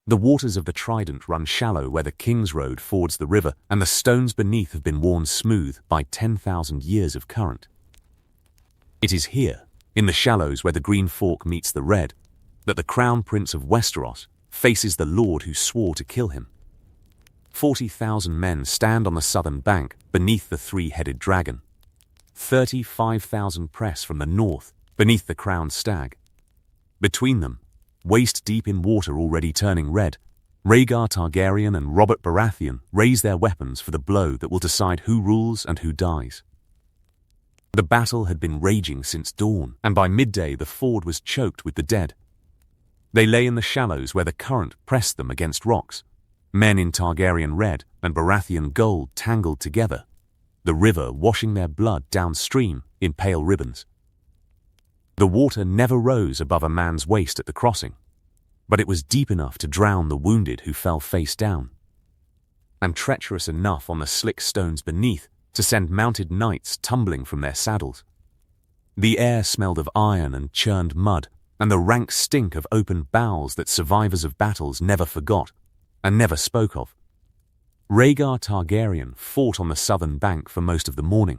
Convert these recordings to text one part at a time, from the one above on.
The waters of the Trident run shallow where the King's Road fords the river, and the stones beneath have been worn smooth by 10,000 years of current. It is here, in the shallows where the Green Fork meets the Red, that the Crown Prince of Westeros faces the Lord who swore to kill him. 40,000 men stand on the southern bank beneath the three-headed dragon. 35,000 press from the north beneath the crowned stag. Between them, waist-deep in water already turning red, Rhaegar Targaryen and Robert Baratheon raise their weapons for the blow that will decide who rules and who dies. The battle had been raging since dawn, and by midday the ford was choked with the dead. They lay in the shallows where the current pressed them against rocks, men in Targaryen red and Baratheon gold tangled together, the river washing their blood downstream in pale ribbons. The water never rose above a man's waist at the crossing, but it was deep enough to drown the wounded who fell face down, and treacherous enough on the slick stones beneath to send mounted knights tumbling from their saddles. The air smelled of iron and churned mud, and the rank stink of open bowels that survivors of battles never forgot and never spoke of. Rhaegar Targaryen fought on the southern bank for most of the morning.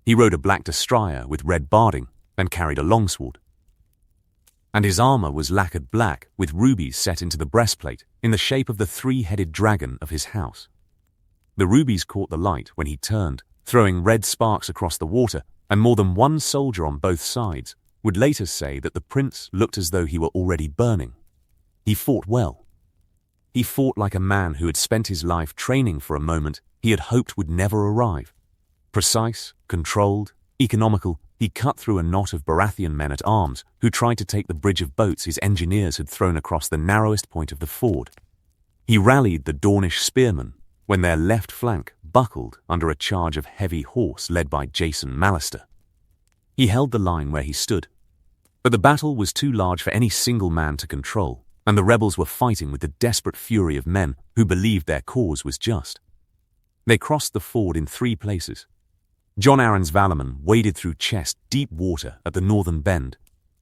He rode a black destrier with red barding and carried a longsword. And his armor was lacquered black with rubies set into the breastplate in the shape of the three-headed dragon of his house. The rubies caught the light when he turned, throwing red sparks across the water, and more than one soldier on both sides would later say that the prince looked as though he were already burning. He fought well. He fought like a man who had spent his life training for a moment he had hoped would never arrive. Precise, controlled, economical, he cut through a knot of Baratheon men-at-arms who tried to take the bridge of boats his engineers had thrown across the narrowest point of the ford. He rallied the Dornish spearmen when their left flank buckled under a charge of heavy horse led by Jason Mallister. He held the line where he stood, but the battle was too large for any single man to control, and the rebels were fighting with the desperate fury of men who believed their cause was just. They crossed the ford in 3 places. Jon Arryn's Valarmen waded through chest-deep water at the northern bend,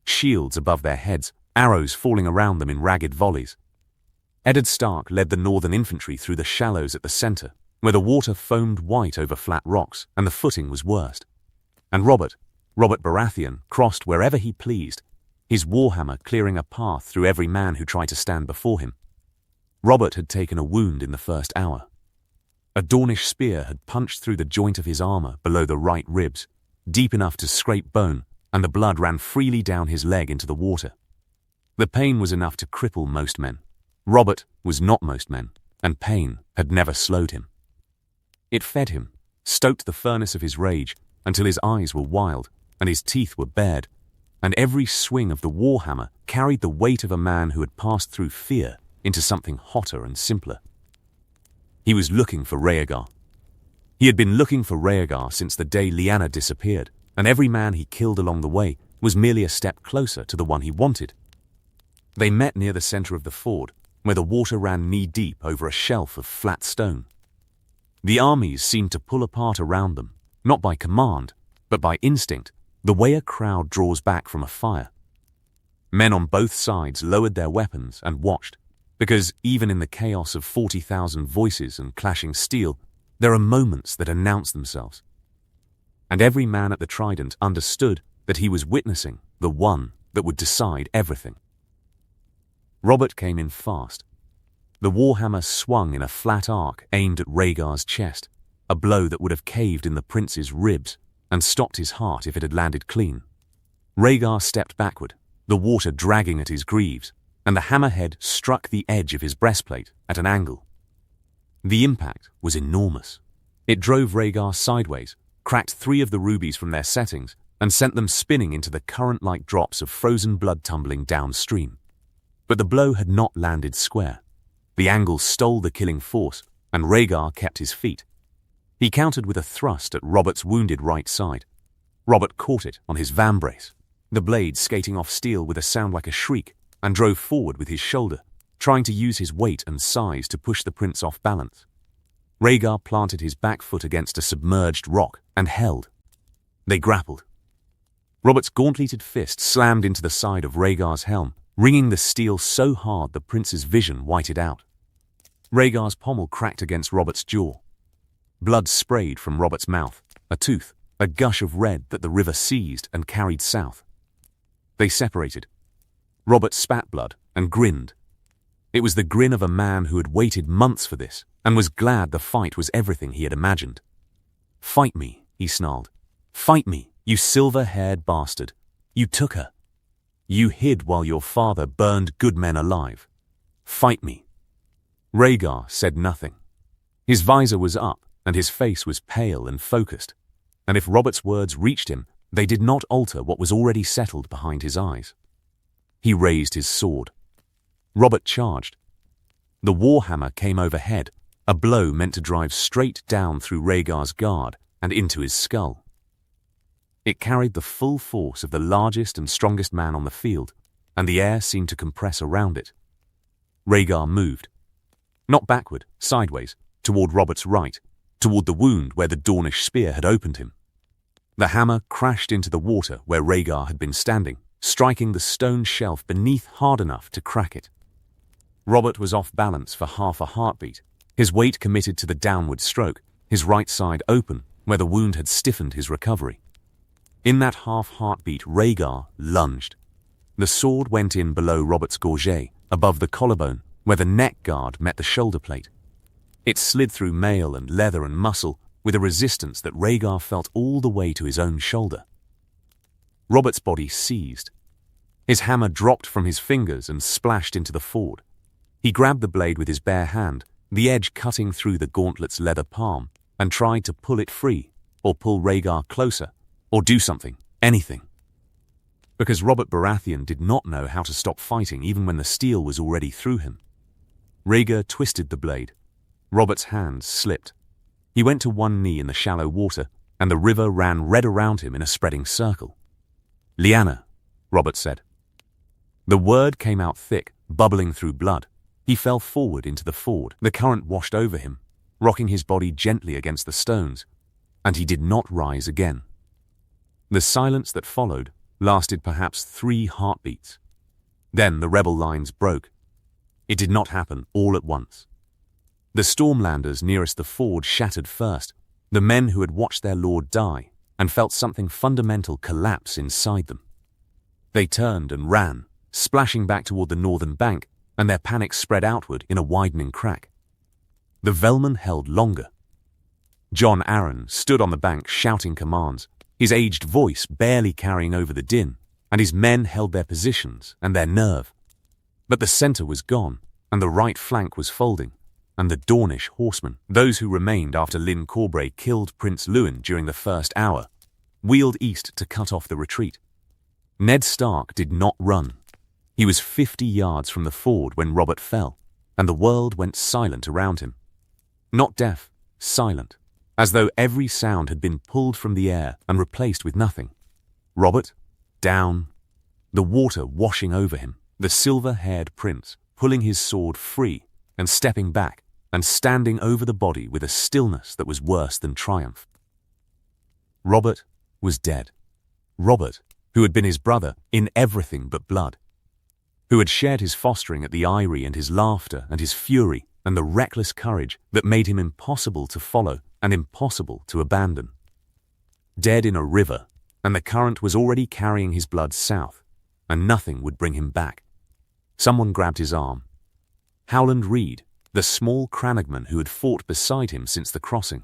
shields above their heads, arrows falling around them in ragged volleys. Eddard Stark led the northern infantry through the shallows at the center, where the water foamed white over flat rocks and the footing was worst. And Robert Baratheon crossed wherever he pleased, his warhammer clearing a path through every man who tried to stand before him. Robert had taken a wound in the first hour. A Dornish spear had punched through the joint of his armor below the right ribs, deep enough to scrape bone, and the blood ran freely down his leg into the water. The pain was enough to cripple most men. Robert was not most men, and pain had never slowed him. It fed him, stoked the furnace of his rage, until his eyes were wild, and his teeth were bared, and every swing of the warhammer carried the weight of a man who had passed through fear into something hotter and simpler. He was looking for Rhaegar. He had been looking for Rhaegar since the day Lyanna disappeared, and every man he killed along the way was merely a step closer to the one he wanted. They met near the center of the ford, where the water ran knee-deep over a shelf of flat stone. The armies seemed to pull apart around them, not by command, but by instinct, the way a crowd draws back from a fire. Men on both sides lowered their weapons and watched, because even in the chaos of 40,000 voices and clashing steel, there are moments that announce themselves. And every man at the Trident understood that he was witnessing the one that would decide everything. Robert came in fast. The warhammer swung in a flat arc aimed at Rhaegar's chest, a blow that would have caved in the prince's ribs and stopped his heart if it had landed clean. Rhaegar stepped backward, the water dragging at his greaves, and the hammerhead struck the edge of his breastplate at an angle. The impact was enormous. It drove Rhaegar sideways, cracked 3 of the rubies from their settings, and sent them spinning into the current-like drops of frozen blood tumbling downstream. But the blow had not landed square. The angle stole the killing force, and Rhaegar kept his feet. He countered with a thrust at Robert's wounded right side. Robert caught it on his vambrace, the blade skating off steel with a sound like a shriek, and drove forward with his shoulder, trying to use his weight and size to push the prince off balance. Rhaegar planted his back foot against a submerged rock and held. They grappled. Robert's gauntleted fist slammed into the side of Rhaegar's helm, ringing the steel so hard the prince's vision whited out. Rhaegar's pommel cracked against Robert's jaw. Blood sprayed from Robert's mouth, a tooth, a gush of red that the river seized and carried south. They separated. Robert spat blood and grinned. It was the grin of a man who had waited months for this and was glad the fight was everything he had imagined. "Fight me," he snarled. "Fight me, you silver-haired bastard. You took her. You hid while your father burned good men alive. Fight me." Rhaegar said nothing. His visor was up and his face was pale and focused, and if Robert's words reached him, they did not alter what was already settled behind his eyes. He raised his sword. Robert charged. The warhammer came overhead, a blow meant to drive straight down through Rhaegar's guard and into his skull. It carried the full force of the largest and strongest man on the field, and the air seemed to compress around it. Rhaegar moved. Not backward, sideways, toward Robert's right, toward the wound where the Dornish spear had opened him. The hammer crashed into the water where Rhaegar had been standing, striking the stone shelf beneath hard enough to crack it. Robert was off balance for half a heartbeat, his weight committed to the downward stroke, his right side open where the wound had stiffened his recovery. In that half-heartbeat, Rhaegar lunged. The sword went in below Robert's gorget, above the collarbone, where the neck guard met the shoulder plate. It slid through mail and leather and muscle with a resistance that Rhaegar felt all the way to his own shoulder. Robert's body seized. His hammer dropped from his fingers and splashed into the ford. He grabbed the blade with his bare hand, the edge cutting through the gauntlet's leather palm, and tried to pull it free, or pull Rhaegar closer, or do something, anything. Because Robert Baratheon did not know how to stop fighting even when the steel was already through him. Rhaegar twisted the blade. Robert's hands slipped. He went to one knee in the shallow water, and the river ran red around him in a spreading circle. "Lyanna," Robert said. The word came out thick, bubbling through blood. He fell forward into the ford. The current washed over him, rocking his body gently against the stones, and he did not rise again. The silence that followed lasted perhaps 3 heartbeats. Then the rebel lines broke. It did not happen all at once. The Stormlanders nearest the ford shattered first, the men who had watched their lord die and felt something fundamental collapse inside them. They turned and ran, splashing back toward the northern bank, and their panic spread outward in a widening crack. The Velmen held longer. Jon Arryn stood on the bank shouting commands, his aged voice barely carrying over the din, and his men held their positions and their nerve. But the center was gone, and the right flank was folding, and the Dornish horsemen, those who remained after Lyn Corbray killed Prince Lewin during the first hour, wheeled east to cut off the retreat. Ned Stark did not run. He was 50 yards from the ford when Robert fell, and the world went silent around him. Not deaf, silent, as though every sound had been pulled from the air and replaced with nothing. Robert, down, the water washing over him, the silver-haired prince pulling his sword free and stepping back and standing over the body with a stillness that was worse than triumph. Robert was dead. Robert, who had been his brother in everything but blood, who had shared his fostering at the Eyrie and his laughter and his fury and the reckless courage that made him impossible to follow and impossible to abandon. Dead in a river, and the current was already carrying his blood south, and nothing would bring him back. Someone grabbed his arm. Howland Reed, the small crannogman who had fought beside him since the crossing.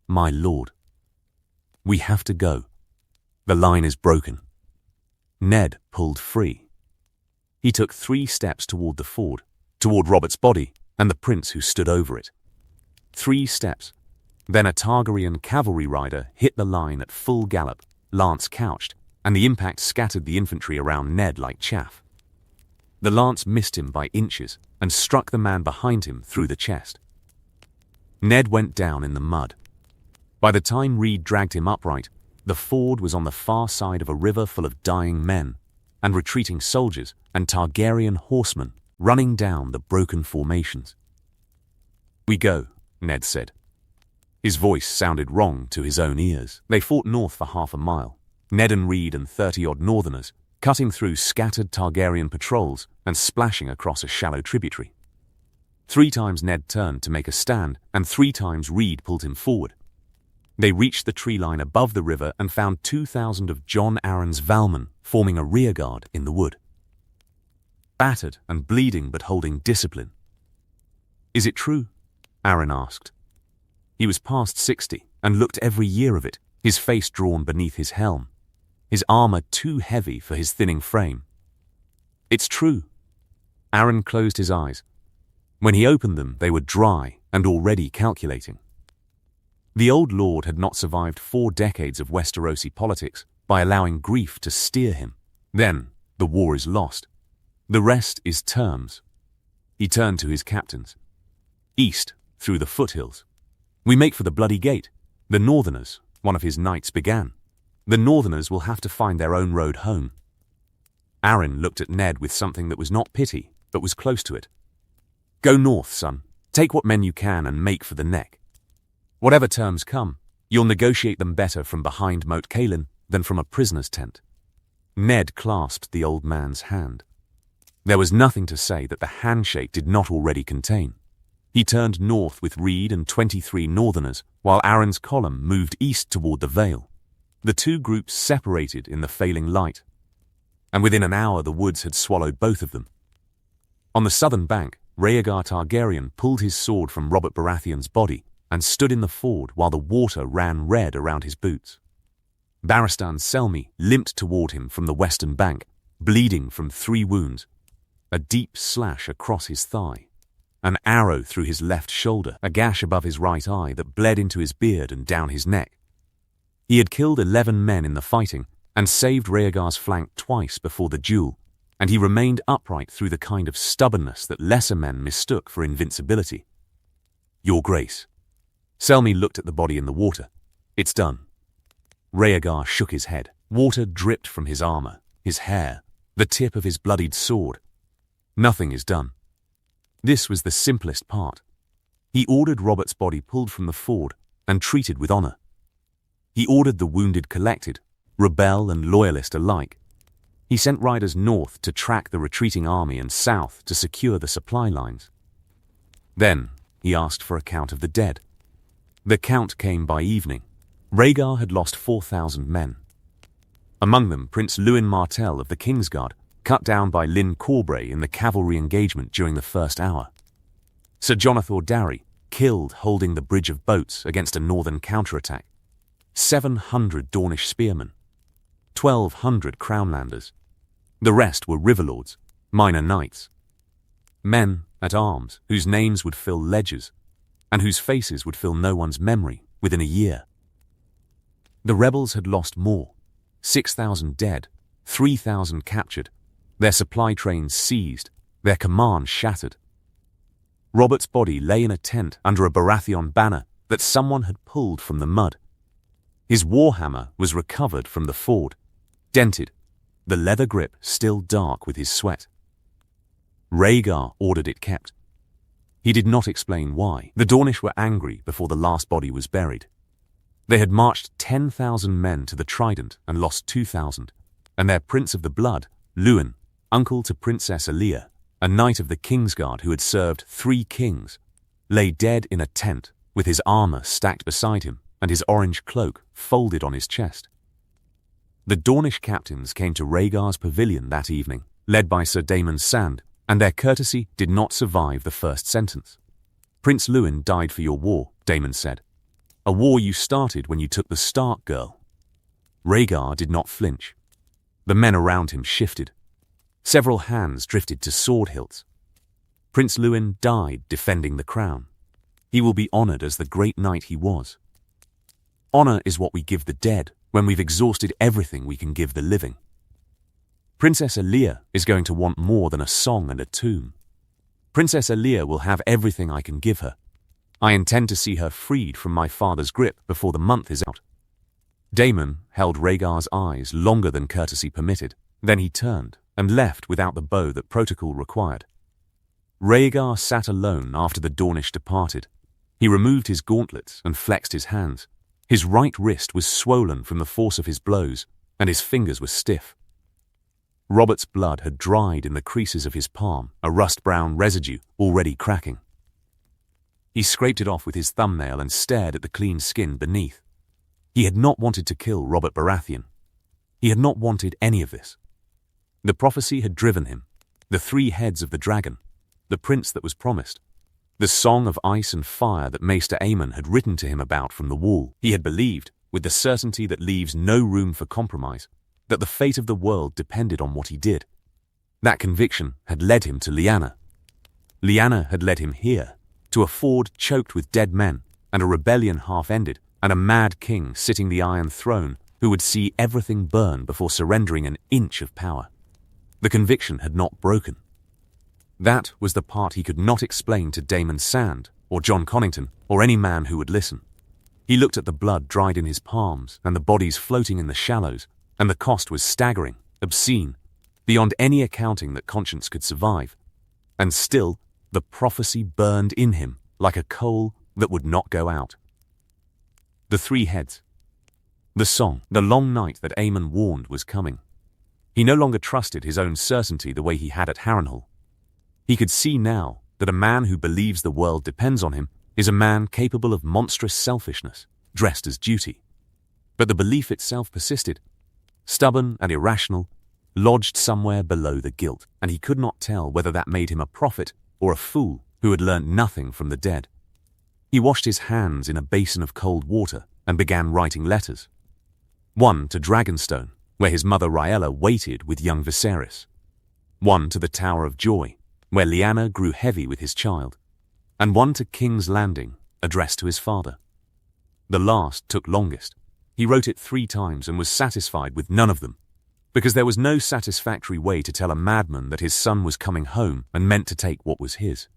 "My lord, we have to go. The line is broken." Ned pulled free. He took 3 steps toward the ford, toward Robert's body and the prince who stood over it. 3 steps. Then a Targaryen cavalry rider hit the line at full gallop, lance couched, and the impact scattered the infantry around Ned like chaff. The lance missed him by inches and struck the man behind him through the chest. Ned went down in the mud. By the time Reed dragged him upright, the ford was on the far side of a river full of dying men and retreating soldiers and Targaryen horsemen running down the broken formations. "We go," Ned said. His voice sounded wrong to his own ears. They fought north for half a mile. Ned and Reed and 30-odd northerners, cutting through scattered Targaryen patrols and splashing across a shallow tributary. 3 times Ned turned to make a stand, and 3 times Reed pulled him forward. They reached the tree line above the river and found 2,000 of Jon Arryn's Valmen forming a rearguard in the wood. Battered and bleeding but holding discipline. "Is it true?" Arryn asked. He was past 60 and looked every year of it, his face drawn beneath his helm, his armor too heavy for his thinning frame. "It's true." Arryn closed his eyes. When he opened them, they were dry and already calculating. The old lord had not survived 4 decades of Westerosi politics by allowing grief to steer him. Then, the war is lost. The rest is terms. He turned to his captains. "East, through the foothills. We make for the Bloody Gate. The Northerners," one of his knights began. "The Northerners will have to find their own road home." Arryn looked at Ned with something that was not pity, but was close to it. "Go north, son. Take what men you can and make for the neck. Whatever terms come, you'll negotiate them better from behind Moat Cailin than from a prisoner's tent." Ned clasped the old man's hand. There was nothing to say that the handshake did not already contain. He turned north with Reed and 23 Northerners, while Arryn's column moved east toward the Vale. The 2 groups separated in the failing light, and within an hour the woods had swallowed both of them. On the southern bank, Rhaegar Targaryen pulled his sword from Robert Baratheon's body and stood in the ford while the water ran red around his boots. Barristan Selmy limped toward him from the western bank, bleeding from 3 wounds, a deep slash across his thigh, an arrow through his left shoulder, a gash above his right eye that bled into his beard and down his neck. He had killed 11 men in the fighting and saved Rhaegar's flank twice before the duel, and he remained upright through the kind of stubbornness that lesser men mistook for invincibility. "Your Grace." Selmy looked at the body in the water. "It's done." Rhaegar shook his head. Water dripped from his armor, his hair, the tip of his bloodied sword. "Nothing is done." This was the simplest part. He ordered Robert's body pulled from the ford and treated with honor. He ordered the wounded collected, rebel and loyalist alike. He sent riders north to track the retreating army and south to secure the supply lines. Then he asked for a count of the dead. The count came by evening. Rhaegar had lost 4,000 men. Among them Prince Lewin Martell of the Kingsguard, cut down by Lyn Corbray in the cavalry engagement during the first hour. Sir Jonathan Darry, killed holding the bridge of boats against a northern counterattack. 700 Dornish spearmen. 1,200 Crownlanders. The rest were riverlords, minor knights. Men at arms whose names would fill ledgers, and whose faces would fill no one's memory within a year. The rebels had lost more. 6,000 dead, 3,000 captured, their supply trains seized, their command shattered. Robert's body lay in a tent under a Baratheon banner that someone had pulled from the mud. His warhammer was recovered from the ford, dented, the leather grip still dark with his sweat. Rhaegar ordered it kept. He did not explain why. The Dornish were angry before the last body was buried. They had marched 10,000 men to the Trident and lost 2,000, and their Prince of the Blood, Lewin, uncle to Princess Alia, a knight of the Kingsguard who had served 3 kings, lay dead in a tent with his armor stacked beside him and his orange cloak folded on his chest. The Dornish captains came to Rhaegar's pavilion that evening, led by Sir Daemon Sand, and their courtesy did not survive the first sentence. "Prince Lewin died for your war," Daemon said. "A war you started when you took the Stark girl." Rhaegar did not flinch. The men around him shifted. Several hands drifted to sword hilts. Prince Lewin died defending the crown. He will be honored as the great knight he was. Honor is what we give the dead when we've exhausted everything we can give the living. Princess Alia is going to want more than a song and a tomb. Princess Alia will have everything I can give her. I intend to see her freed from my father's grip before the month is out. Daemon held Rhaegar's eyes longer than courtesy permitted. Then he turned and left without the bow that protocol required. Rhaegar sat alone after the Dornish departed. He removed his gauntlets and flexed his hands. His right wrist was swollen from the force of his blows, and his fingers were stiff. Robert's blood had dried in the creases of his palm, a rust-brown residue already cracking. He scraped it off with his thumbnail and stared at the clean skin beneath. He had not wanted to kill Robert Baratheon. He had not wanted any of this. The prophecy had driven him, the 3 heads of the dragon, the prince that was promised, the song of ice and fire that Maester Aemon had written to him about from the wall. He had believed, with the certainty that leaves no room for compromise, that the fate of the world depended on what he did. That conviction had led him to Lyanna. Lyanna had led him here, to a ford choked with dead men, and a rebellion half-ended, and a mad king sitting the Iron Throne who would see everything burn before surrendering an inch of power. The conviction had not broken. That was the part he could not explain to Daemon Sand, or John Connington, or any man who would listen. He looked at the blood dried in his palms, and the bodies floating in the shallows, and the cost was staggering, obscene, beyond any accounting that conscience could survive. And still, the prophecy burned in him like a coal that would not go out. The 3 heads. The song, the long night that Aemon warned was coming. He no longer trusted his own certainty the way he had at Harrenhal. He could see now that a man who believes the world depends on him is a man capable of monstrous selfishness, dressed as duty. But the belief itself persisted, stubborn and irrational, lodged somewhere below the guilt, and he could not tell whether that made him a prophet or a fool who had learnt nothing from the dead. He washed his hands in a basin of cold water and began writing letters. One to Dragonstone, where his mother Rhaella waited with young Viserys. One to the Tower of Joy, where Lyanna grew heavy with his child. And one to King's Landing, addressed to his father. The last took longest. He wrote it 3 times and was satisfied with none of them, because there was no satisfactory way to tell a madman that his son was coming home and meant to take what was his.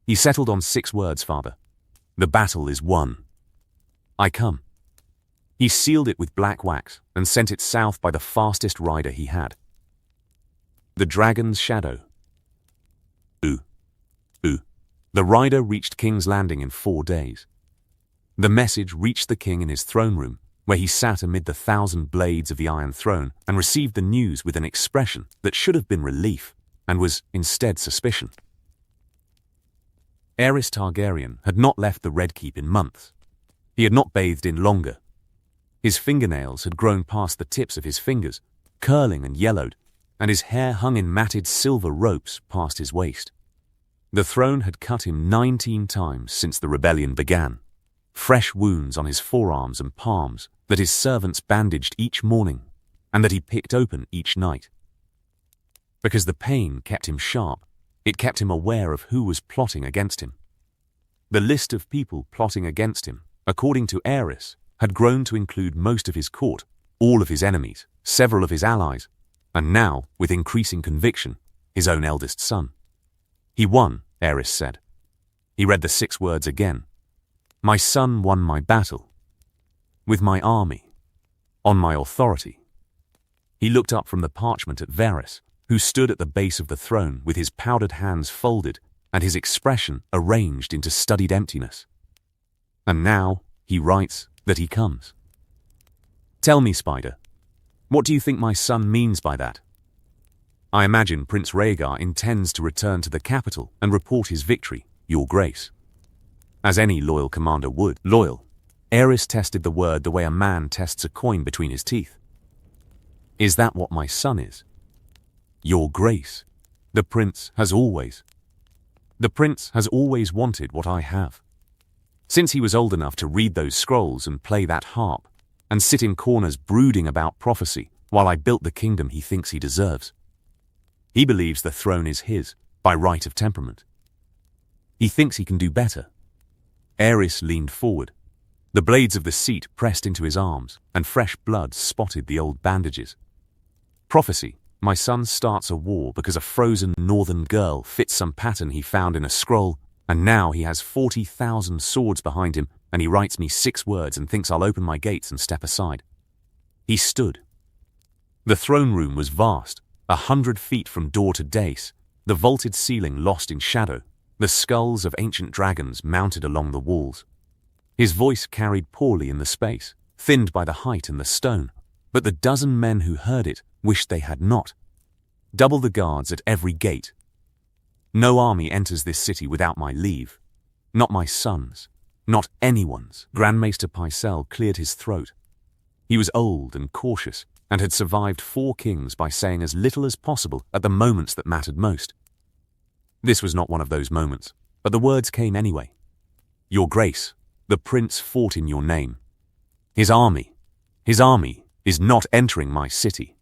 He settled on 6 words, Father. The battle is won. I come. He sealed it with black wax and sent it south by the fastest rider he had. The dragon's shadow. Ooh. The rider reached King's Landing in 4 days. The message reached the king in his throne room, where he sat amid the 1,000 blades of the Iron Throne and received the news with an expression that should have been relief and was instead suspicion. Aerys Targaryen had not left the Red Keep in months. He had not bathed in longer. His fingernails had grown past the tips of his fingers, curling and yellowed, and his hair hung in matted silver ropes past his waist. The throne had cut him 19 times since the rebellion began, fresh wounds on his forearms and palms that his servants bandaged each morning and that he picked open each night. Because the pain kept him sharp, it kept him aware of who was plotting against him. The list of people plotting against him, according to Aerys, had grown to include most of his court, all of his enemies, several of his allies, and now, with increasing conviction, his own eldest son. He won, Aerys said. He read the 6 words again. My son won my battle. With my army. On my authority. He looked up from the parchment at Varys, who stood at the base of the throne with his powdered hands folded and his expression arranged into studied emptiness. And now, he writes that he comes. Tell me, Spider, what do you think my son means by that? I imagine Prince Rhaegar intends to return to the capital and report his victory, Your Grace. As any loyal commander would. Loyal. Aerys tested the word the way a man tests a coin between his teeth. Is that what my son is? Your Grace. The prince has always wanted what I have. Since he was old enough to read those scrolls and play that harp, and sit in corners brooding about prophecy while I built the kingdom he thinks he deserves. He believes the throne is his, by right of temperament. He thinks he can do better. Aerys leaned forward. The blades of the seat pressed into his arms, and fresh blood spotted the old bandages. Prophecy. My son starts a war because a frozen northern girl fits some pattern he found in a scroll, and now he has 40,000 swords behind him, and he writes me 6 words and thinks I'll open my gates and step aside. He stood. The throne room was vast, 100 feet from door to dais, the vaulted ceiling lost in shadow, the skulls of ancient dragons mounted along the walls. His voice carried poorly in the space, thinned by the height and the stone, but the dozen men who heard it wished they had not. Double the guards at every gate. No army enters this city without my leave. Not my son's. Not anyone's. Grand Maester Pycelle cleared his throat. He was old and cautious, and had survived 4 kings by saying as little as possible at the moments that mattered most. This was not one of those moments, but the words came anyway. Your Grace, the prince fought in your name. His army is not entering my city.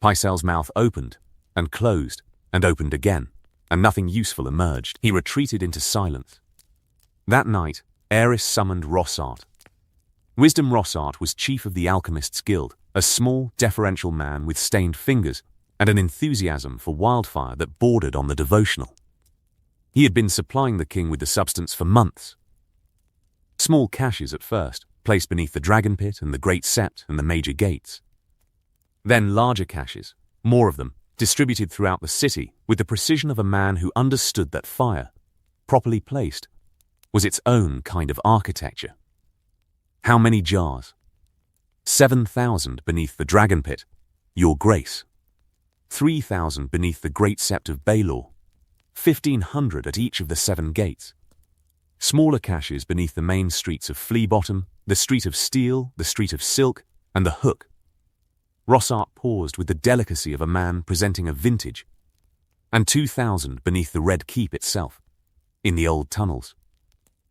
Pycelle's mouth opened, and closed, and opened again, and nothing useful emerged. He retreated into silence. That night, Aerys summoned Rossart. Wisdom Rossart was chief of the Alchemists' Guild, a small, deferential man with stained fingers and an enthusiasm for wildfire that bordered on the devotional. He had been supplying the king with the substance for months. Small caches at first, placed beneath the dragon pit and the great sept and the major gates. Then larger caches, more of them, distributed throughout the city with the precision of a man who understood that fire, properly placed, was its own kind of architecture. How many jars? 7,000 beneath the dragon pit, Your Grace. 3,000 beneath the great sept of Baelor. 1,500 at each of the 7 gates. Smaller caches beneath the main streets of Fleabottom, the Street of Steel, the Street of Silk, and the Hook. Rossart paused with the delicacy of a man presenting a vintage. And 2,000 beneath the Red Keep itself, in the old tunnels.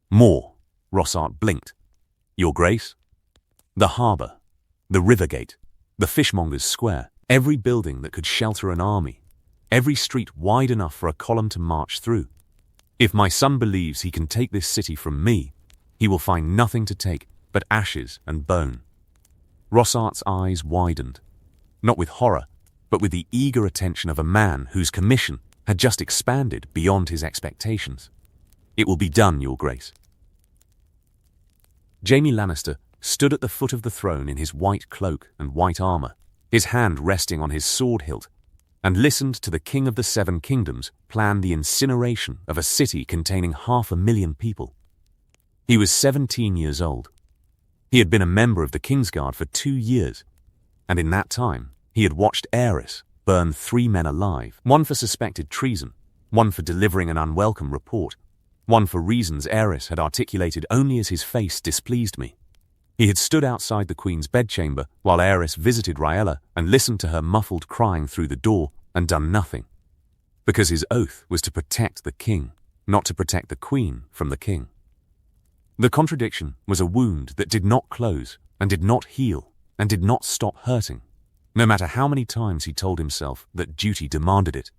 More, Rossart blinked. Your Grace? The harbour, the river gate, the fishmonger's square, every building that could shelter an army, every street wide enough for a column to march through. If my son believes he can take this city from me, he will find nothing to take but ashes and bone. Rossart's eyes widened, not with horror, but with the eager attention of a man whose commission had just expanded beyond his expectations. It will be done, Your Grace. Jaime Lannister stood at the foot of the throne in his white cloak and white armor, his hand resting on his sword hilt, and listened to the King of the 7 Kingdoms plan the incineration of a city containing 500,000 people. He was 17 years old. He had been a member of the Kingsguard for 2 years, and in that time he had watched Aerys burn 3 men alive, one for suspected treason, one for delivering an unwelcome report, one for reasons Aerys had articulated only as his face displeased me. He had stood outside the Queen's bedchamber while Aerys visited Rhaella and listened to her muffled crying through the door and done nothing, because his oath was to protect the king, not to protect the Queen from the king. The contradiction was a wound that did not close and did not heal and did not stop hurting, no matter how many times he told himself that duty demanded it.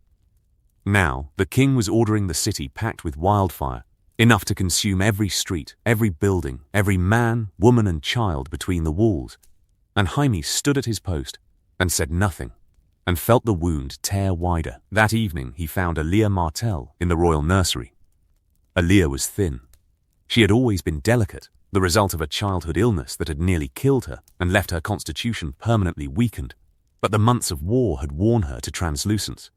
Now, the king was ordering the city packed with wildfire, enough to consume every street, every building, every man, woman and child between the walls, and Jaime stood at his post and said nothing, and felt the wound tear wider. That evening he found Alia Martell in the royal nursery. Alia was thin. She had always been delicate, the result of a childhood illness that had nearly killed her and left her constitution permanently weakened, but the months of war had worn her to translucence.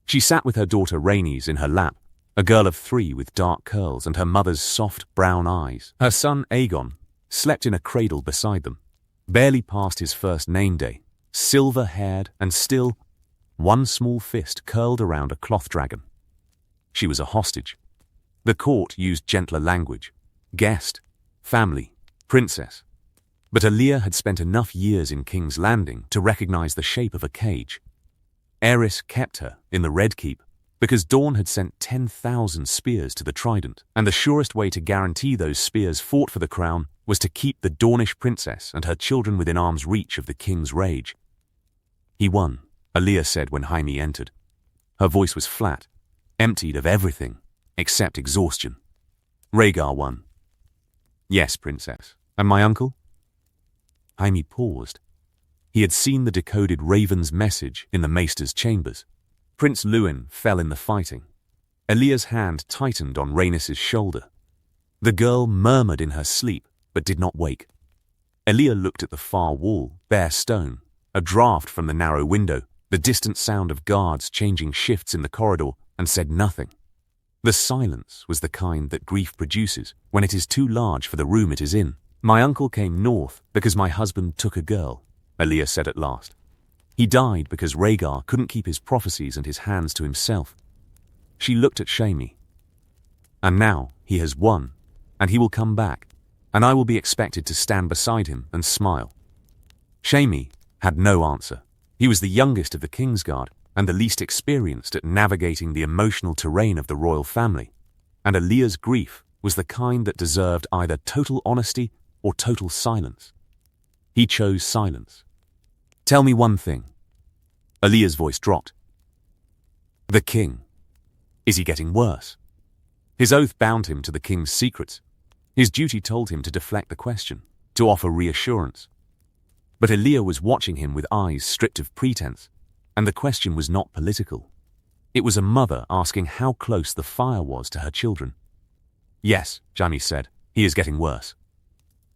She sat with her daughter Rhaenys in her lap, a girl of 3 with dark curls and her mother's soft brown eyes. Her son Aegon slept in a cradle beside them, barely past his first name day, silver-haired and still, one small fist curled around a cloth dragon. She was a hostage. The court used gentler language, guest, family, princess. But Alia had spent enough years in King's Landing to recognize the shape of a cage. Aerys kept her in the Red Keep because Dorne had sent 10,000 spears to the Trident, and the surest way to guarantee those spears fought for the crown was to keep the Dornish princess and her children within arm's reach of the king's rage. He won, Alia said when Jaime entered. Her voice was flat, emptied of everything except exhaustion. Rhaegar won. Yes, princess. And my uncle? Jaime paused. He had seen the decoded Raven's message in the Maester's chambers. Prince Lewin fell in the fighting. Alia's hand tightened on Rhaenys' shoulder. The girl murmured in her sleep, but did not wake. Alia looked at the far wall, bare stone, a draught from the narrow window, the distant sound of guards changing shifts in the corridor, and said nothing. The silence was the kind that grief produces when it is too large for the room it is in. My uncle came north because my husband took a girl, Alia said at last. He died because Rhaegar couldn't keep his prophecies and his hands to himself. She looked at Shaemi. And now he has won, and he will come back, and I will be expected to stand beside him and smile. Shaemi had no answer. He was the youngest of the Kingsguard and the least experienced at navigating the emotional terrain of the royal family, and Aaliyah's grief was the kind that deserved either total honesty or total silence. He chose silence. Tell me one thing. Aaliyah's voice dropped. The king. Is he getting worse? His oath bound him to the king's secrets. His duty told him to deflect the question, to offer reassurance. But Aaliyah was watching him with eyes stripped of pretense, and the question was not political. It was a mother asking how close the fire was to her children. Yes, Jaime said, he is getting worse.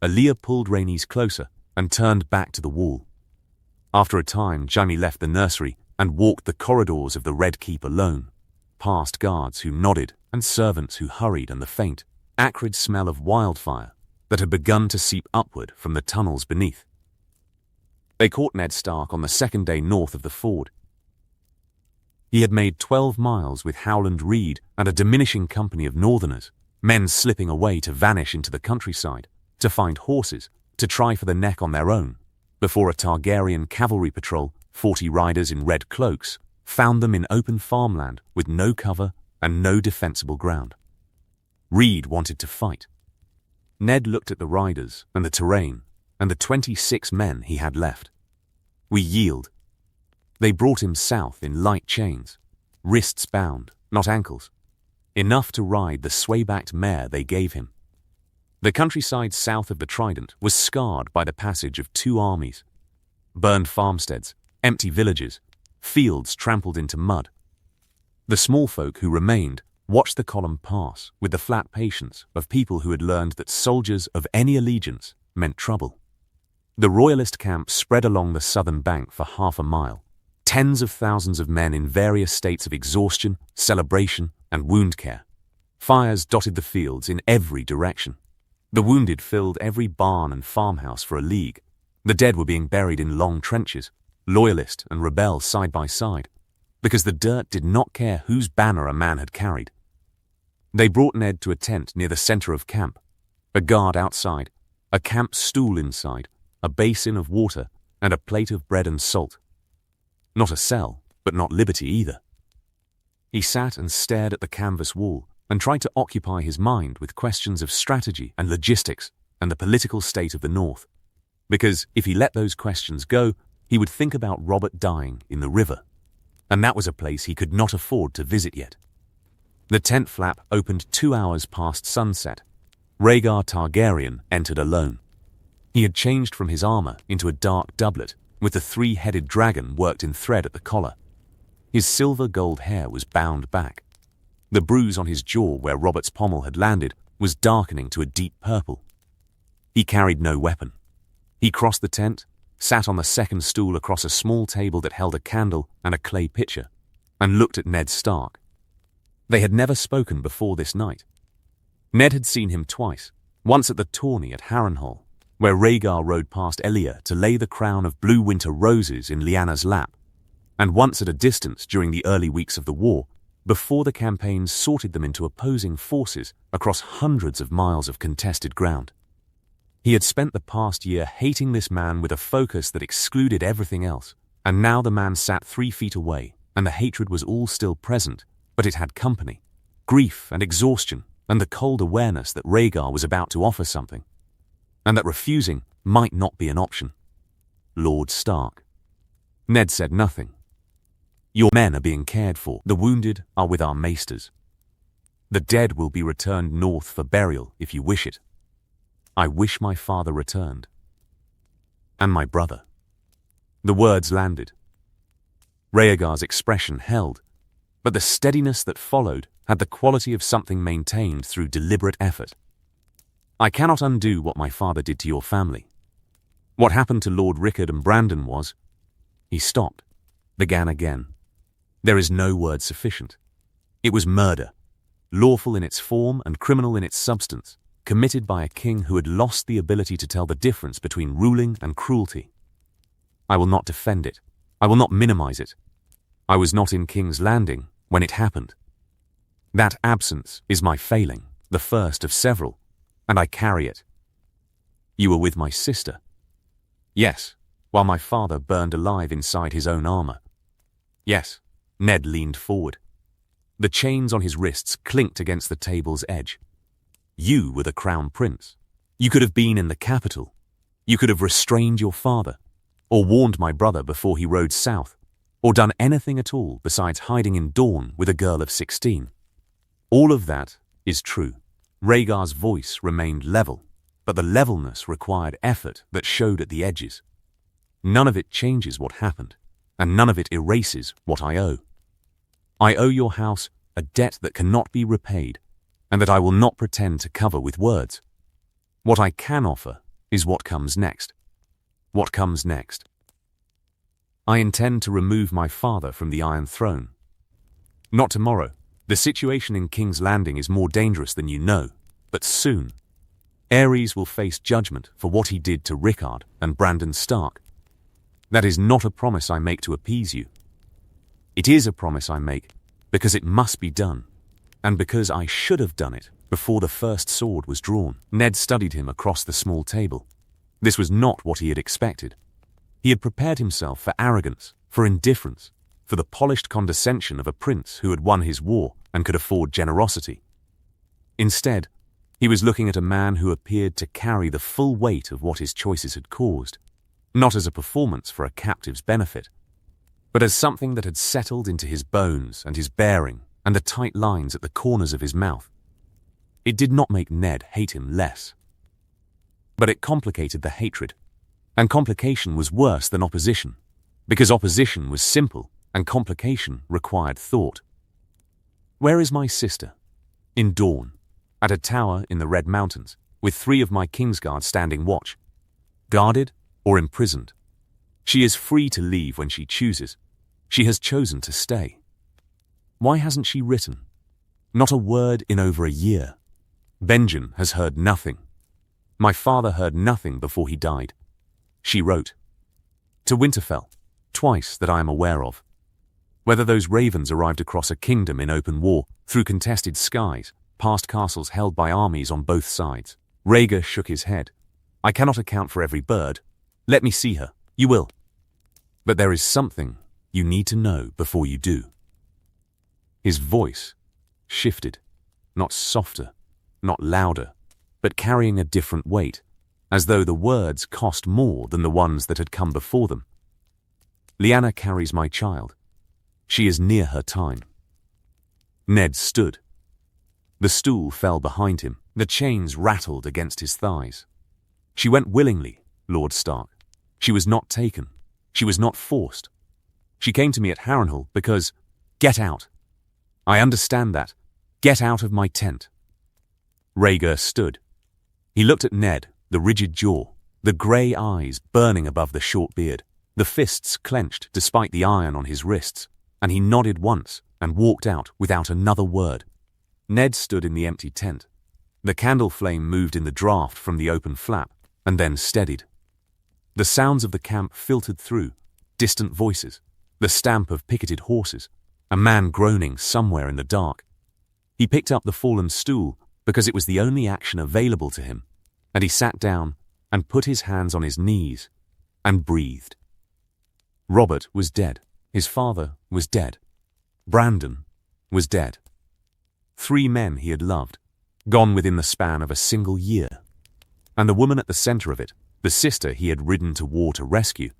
Aaliyah pulled Rhaenys closer and turned back to the wall. After a time, Jaime left the nursery and walked the corridors of the Red Keep alone, past guards who nodded and servants who hurried, and the faint, acrid smell of wildfire that had begun to seep upward from the tunnels beneath. They caught Ned Stark on the second day north of the ford. He had made 12 miles with Howland Reed and a diminishing company of northerners, men slipping away to vanish into the countryside, to find horses, to try for the neck on their own, before a Targaryen cavalry patrol, 40 riders in red cloaks, found them in open farmland with no cover and no defensible ground. Reed wanted to fight. Ned looked at the riders and the terrain and the 26 men he had left. We yield. They brought him south in light chains, wrists bound, not ankles, enough to ride the sway-backed mare they gave him. The countryside south of the Trident was scarred by the passage of 2 armies. Burned farmsteads, empty villages, fields trampled into mud. The small folk who remained watched the column pass with the flat patience of people who had learned that soldiers of any allegiance meant trouble. The royalist camp spread along the southern bank for half a mile. Tens of thousands of men in various states of exhaustion, celebration, and wound care. Fires dotted the fields in every direction. The wounded filled every barn and farmhouse for a league. The dead were being buried in long trenches, loyalist and rebel side by side, because the dirt did not care whose banner a man had carried. They brought Ned to a tent near the center of camp, a guard outside, a camp stool inside, a basin of water, and a plate of bread and salt. Not a cell, but not liberty either. He sat and stared at the canvas wall and tried to occupy his mind with questions of strategy and logistics and the political state of the North, because if he let those questions go, he would think about Robert dying in the river, and that was a place he could not afford to visit yet. The tent flap opened 2 hours past sunset. Rhaegar Targaryen entered alone. He had changed from his armor into a dark doublet, with the 3-headed dragon worked in thread at the collar. His silver-gold hair was bound back. The bruise on his jaw where Robert's pommel had landed was darkening to a deep purple. He carried no weapon. He crossed the tent, sat on the second stool across a small table that held a candle and a clay pitcher, and looked at Ned Stark. They had never spoken before this night. Ned had seen him twice, once at the tourney at Harrenhal, where Rhaegar rode past Elia to lay the crown of blue winter roses in Lyanna's lap, and once at a distance during the early weeks of the war, before the campaigns sorted them into opposing forces across hundreds of miles of contested ground. He had spent the past year hating this man with a focus that excluded everything else, and now the man sat 3 feet away, and the hatred was all still present, but it had company, grief and exhaustion, and the cold awareness that Rhaegar was about to offer something, and that refusing might not be an option. Lord Stark. Ned said nothing. Your men are being cared for. The wounded are with our maesters. The dead will be returned north for burial if you wish it. I wish my father returned. And my brother. The words landed. Rhaegar's expression held, but the steadiness that followed had the quality of something maintained through deliberate effort. I cannot undo what my father did to your family. What happened to Lord Rickard and Brandon was... He stopped, began again. There is no word sufficient. It was murder, lawful in its form and criminal in its substance, committed by a king who had lost the ability to tell the difference between ruling and cruelty. I will not defend it. I will not minimize it. I was not in King's Landing when it happened. That absence is my failing, the first of several, and I carry it. You were with my sister. Yes, while my father burned alive inside his own armor. Yes, Ned leaned forward. The chains on his wrists clinked against the table's edge. You were the crown prince. You could have been in the capital. You could have restrained your father, or warned my brother before he rode south, or done anything at all besides hiding in Dorne with a girl of 16. All of that is true. Rhaegar's voice remained level, but the levelness required effort that showed at the edges. None of it changes what happened, and none of it erases what I owe. I owe your house a debt that cannot be repaid, and that I will not pretend to cover with words. What I can offer is what comes next. What comes next? I intend to remove my father from the Iron Throne. Not tomorrow. The situation in King's Landing is more dangerous than you know, but soon. Aerys will face judgment for what he did to Rickard and Brandon Stark. That is not a promise I make to appease you. It is a promise I make because it must be done, and because I should have done it before the first sword was drawn. Ned studied him across the small table. This was not what he had expected. He had prepared himself for arrogance, for indifference, for the polished condescension of a prince who had won his war and could afford generosity. Instead, he was looking at a man who appeared to carry the full weight of what his choices had caused, not as a performance for a captive's benefit, but as something that had settled into his bones and his bearing and the tight lines at the corners of his mouth. It did not make Ned hate him less. But it complicated the hatred, and complication was worse than opposition, because opposition was simple and complication required thought. Where is my sister? In Dorne, at a tower in the Red Mountains, with 3 of my Kingsguard standing watch, guarded or imprisoned. She is free to leave when she chooses. She has chosen to stay. Why hasn't she written? Not a word in over a year. Benjen has heard nothing. My father heard nothing before he died. She wrote. To Winterfell, twice that I am aware of. Whether those ravens arrived across a kingdom in open war, through contested skies, past castles held by armies on both sides. Rhaegar shook his head. I cannot account for every bird. Let me see her. You will. But there is something you need to know before you do. His voice shifted, not softer, not louder, but carrying a different weight, as though the words cost more than the ones that had come before them. Lyanna carries my child. She is near her time. Ned stood. The stool fell behind him. The chains rattled against his thighs. She went willingly, Lord Stark. She was not taken. She was not forced. She came to me at Harrenhal because, get out. I understand that. Get out of my tent. Rhaegar stood. He looked at Ned, the rigid jaw, the grey eyes burning above the short beard, the fists clenched despite the iron on his wrists, and he nodded once and walked out without another word. Ned stood in the empty tent. The candle flame moved in the draught from the open flap, and then steadied. The sounds of the camp filtered through, distant voices, the stamp of picketed horses, a man groaning somewhere in the dark. He picked up the fallen stool because it was the only action available to him, and he sat down and put his hands on his knees and breathed. Robert was dead. His father was dead. Brandon was dead. 3 men he had loved, gone within the span of a single year. And the woman at the center of it, the sister he had ridden to war to rescue,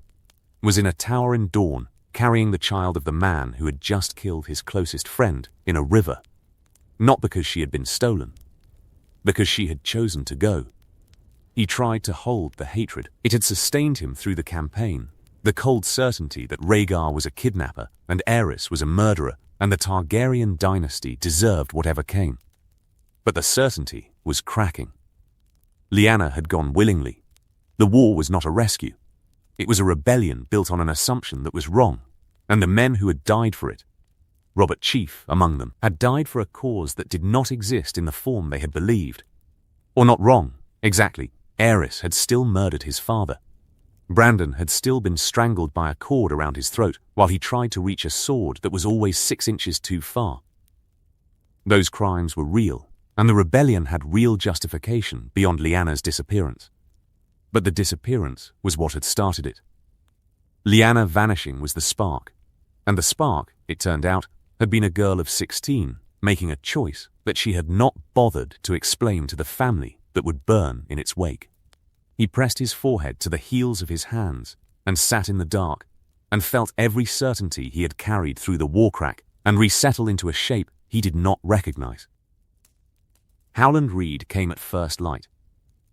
was in a tower in Dorne, carrying the child of the man who had just killed his closest friend in a river. Not because she had been stolen, because she had chosen to go. He tried to hold the hatred. It had sustained him through the campaign, the cold certainty that Rhaegar was a kidnapper and Aerys was a murderer, and the Targaryen dynasty deserved whatever came. But the certainty was cracking. Lyanna had gone willingly. The war was not a rescue. It was a rebellion built on an assumption that was wrong, and the men who had died for it, Robert chief among them, had died for a cause that did not exist in the form they had believed. Or not wrong, exactly. Aerys had still murdered his father. Brandon had still been strangled by a cord around his throat while he tried to reach a sword that was always 6 inches too far. Those crimes were real, and the rebellion had real justification beyond Lyanna's disappearance. But the disappearance was what had started it. Lyanna vanishing was the spark, and the spark, it turned out, had been a girl of 16 making a choice that she had not bothered to explain to the family that would burn in its wake. He pressed his forehead to the heels of his hands and sat in the dark and felt every certainty he had carried through the war crack and resettle into a shape he did not recognize. Howland Reed came at first light.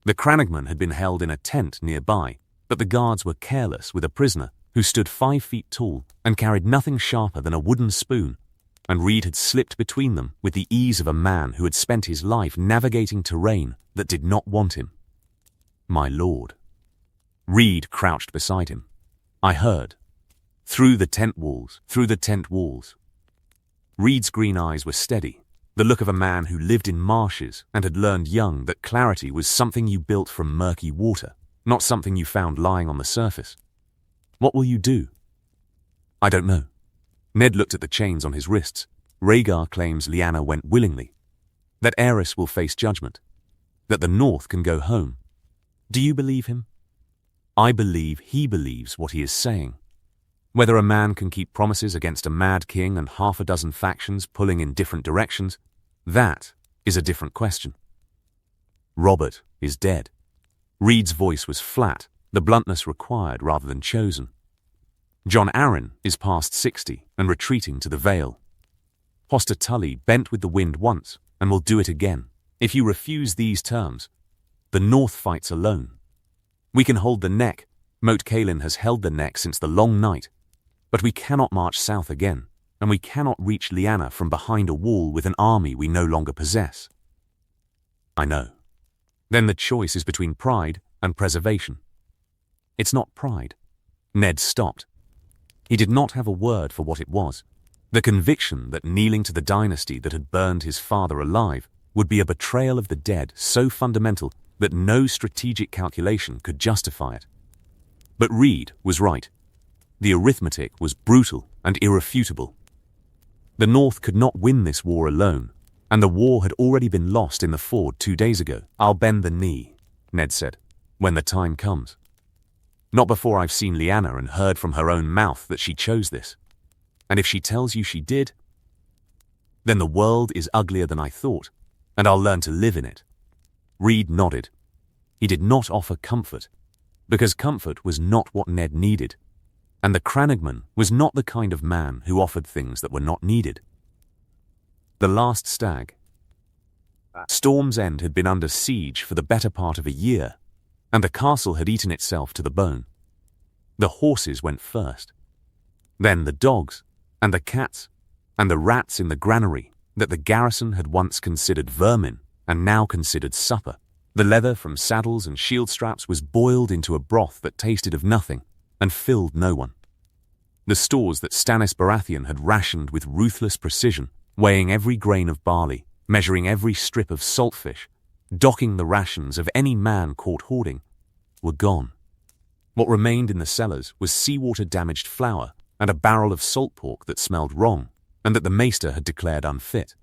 The Crannogman had been held in a tent nearby, but the guards were careless with a prisoner who stood 5 feet tall and carried nothing sharper than a wooden spoon, and Reed had slipped between them with the ease of a man who had spent his life navigating terrain that did not want him. "My lord." Reed crouched beside him. "I heard. Through the tent walls, through the tent walls." Reed's green eyes were steady, the look of a man who lived in marshes and had learned young that clarity was something you built from murky water, not something you found lying on the surface. "What will you do?" "I don't know." Ned looked at the chains on his wrists. "Rhaegar claims Lyanna went willingly. That Aerys will face judgment. That the North can go home. Do you believe him?" "I believe he believes what he is saying. Whether a man can keep promises against a mad king and half a dozen factions pulling in different directions, that is a different question." "Robert is dead." Reed's voice was flat, the bluntness required rather than chosen. "Jon Arryn is past 60 and retreating to the Vale. Hoster Tully bent with the wind once and will do it again. If you refuse these terms, the North fights alone. We can hold the neck. Moat Cailin has held the neck since the Long Night. But we cannot march south again, and we cannot reach Lyanna from behind a wall with an army we no longer possess." "I know." "Then the choice is between pride and preservation." "It's not pride." Ned stopped. He did not have a word for what it was. The conviction that kneeling to the dynasty that had burned his father alive would be a betrayal of the dead so fundamental that no strategic calculation could justify it. But Reed was right. The arithmetic was brutal and irrefutable. The North could not win this war alone, and the war had already been lost in the ford 2 days ago. "I'll bend the knee," Ned said, "when the time comes. Not before I've seen Lyanna and heard from her own mouth that she chose this. And if she tells you she did, then the world is uglier than I thought, and I'll learn to live in it." Reed nodded. He did not offer comfort, because comfort was not what Ned needed, and the Crannogman was not the kind of man who offered things that were not needed. The last stag. Storm's End had been under siege for the better part of a year, and the castle had eaten itself to the bone. The horses went first. Then the dogs, and the cats, and the rats in the granary that the garrison had once considered vermin and now considered supper. The leather from saddles and shield straps was boiled into a broth that tasted of nothing and filled no one. The stores that Stannis Baratheon had rationed with ruthless precision, weighing every grain of barley, measuring every strip of saltfish, docking the rations of any man caught hoarding, were gone. What remained in the cellars was seawater-damaged flour and a barrel of salt pork that smelled wrong and that the maester had declared unfit.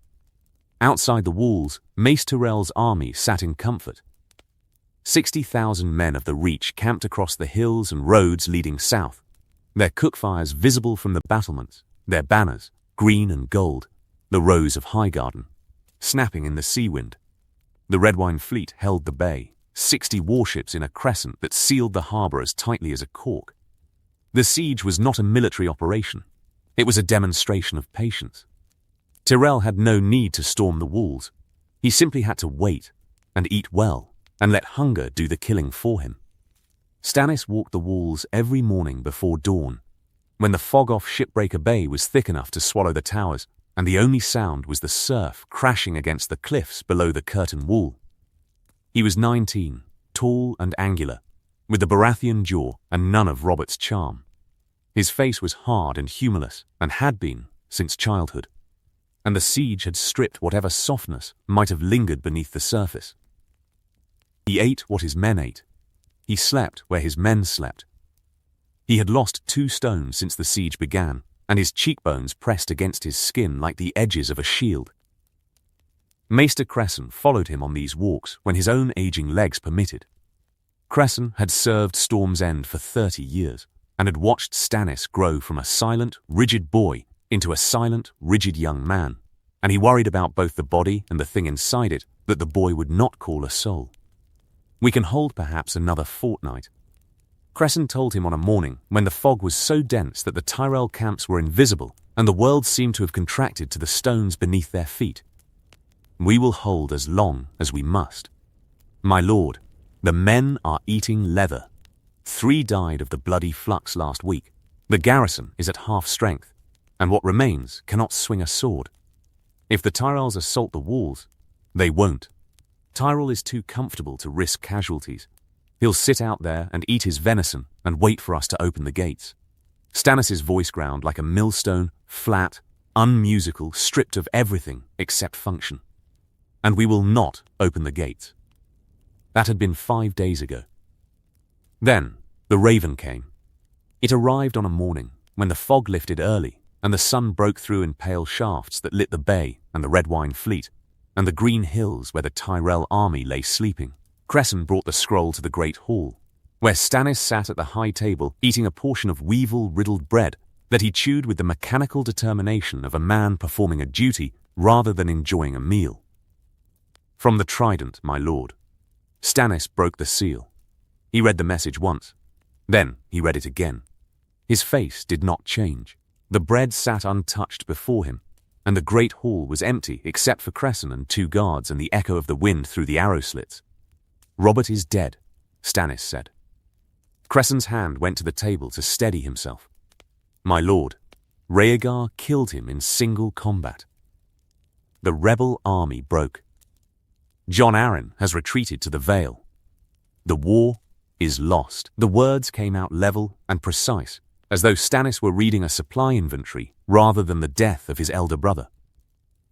Outside the walls, Mace Tyrell's army sat in comfort. 60,000 men of the Reach camped across the hills and roads leading south, their cookfires visible from the battlements, their banners, green and gold, the rose of Highgarden, snapping in the sea wind. The Red Wine Fleet held the bay, 60 warships in a crescent that sealed the harbour as tightly as a cork. The siege was not a military operation. It was a demonstration of patience. Tyrell had no need to storm the walls. He simply had to wait and eat well and let hunger do the killing for him. Stannis walked the walls every morning before dawn, when the fog off Shipbreaker Bay was thick enough to swallow the towers, and the only sound was the surf crashing against the cliffs below the curtain wall. He was 19, tall and angular, with the Baratheon jaw and none of Robert's charm. His face was hard and humorless, and had been since childhood, and the siege had stripped whatever softness might have lingered beneath the surface. He ate what his men ate. He slept where his men slept, He had lost 2 stones since the siege began, and his cheekbones pressed against his skin like the edges of a shield. Maester Cresson followed him on these walks when his own aging legs permitted. Cresson had served Storm's End for 30 years, and had watched Stannis grow from a silent, rigid boy into a silent, rigid young man, and he worried about both the body and the thing inside it that the boy would not call a soul. "We can hold perhaps another fortnight," Cresson told him on a morning when the fog was so dense that the Tyrell camps were invisible and the world seemed to have contracted to the stones beneath their feet. "We will hold as long as we must. My lord, the men are eating leather. 3 died of the bloody flux last week. The garrison is at half strength, and what remains cannot swing a sword. If the Tyrells assault the walls, they won't. Tyrell is too comfortable to risk casualties. He'll sit out there and eat his venison and wait for us to open the gates." Stannis' voice ground like a millstone, flat, unmusical, stripped of everything except function. "And we will not open the gates." That had been 5 days ago. Then the raven came. It arrived on a morning when the fog lifted early and the sun broke through in pale shafts that lit the bay and the red wine fleet and the green hills where the Tyrell army lay sleeping. Cresson brought the scroll to the great hall, where Stannis sat at the high table eating a portion of weevil-riddled bread that he chewed with the mechanical determination of a man performing a duty rather than enjoying a meal. "From the Trident, my lord." Stannis broke the seal. He read the message once. Then he read it again. His face did not change. The bread sat untouched before him, and the great hall was empty except for Cresson and 2 guards and the echo of the wind through the arrow slits. "Robert is dead," Stannis said. Cresson's hand went to the table to steady himself. "My lord, Rhaegar killed him in single combat. The rebel army broke. Jon Arryn has retreated to the Vale. The war is lost." The words came out level and precise, as though Stannis were reading a supply inventory rather than the death of his elder brother.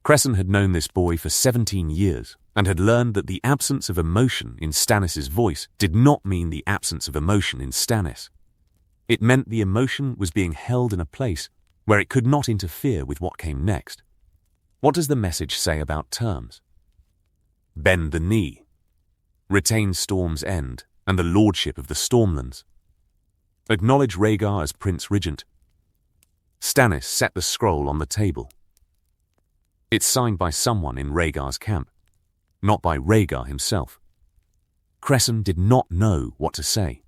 Cresson had known this boy for 17 years and had learned that the absence of emotion in Stannis' voice did not mean the absence of emotion in Stannis. It meant the emotion was being held in a place where it could not interfere with what came next. What does the message say about terms? Bend the knee. Retain Storm's End and the lordship of the Stormlands. Acknowledge Rhaegar as Prince Regent. Stannis set the scroll on the table. It's signed by someone in Rhaegar's camp, not by Rhaegar himself. Cresson did not know what to say.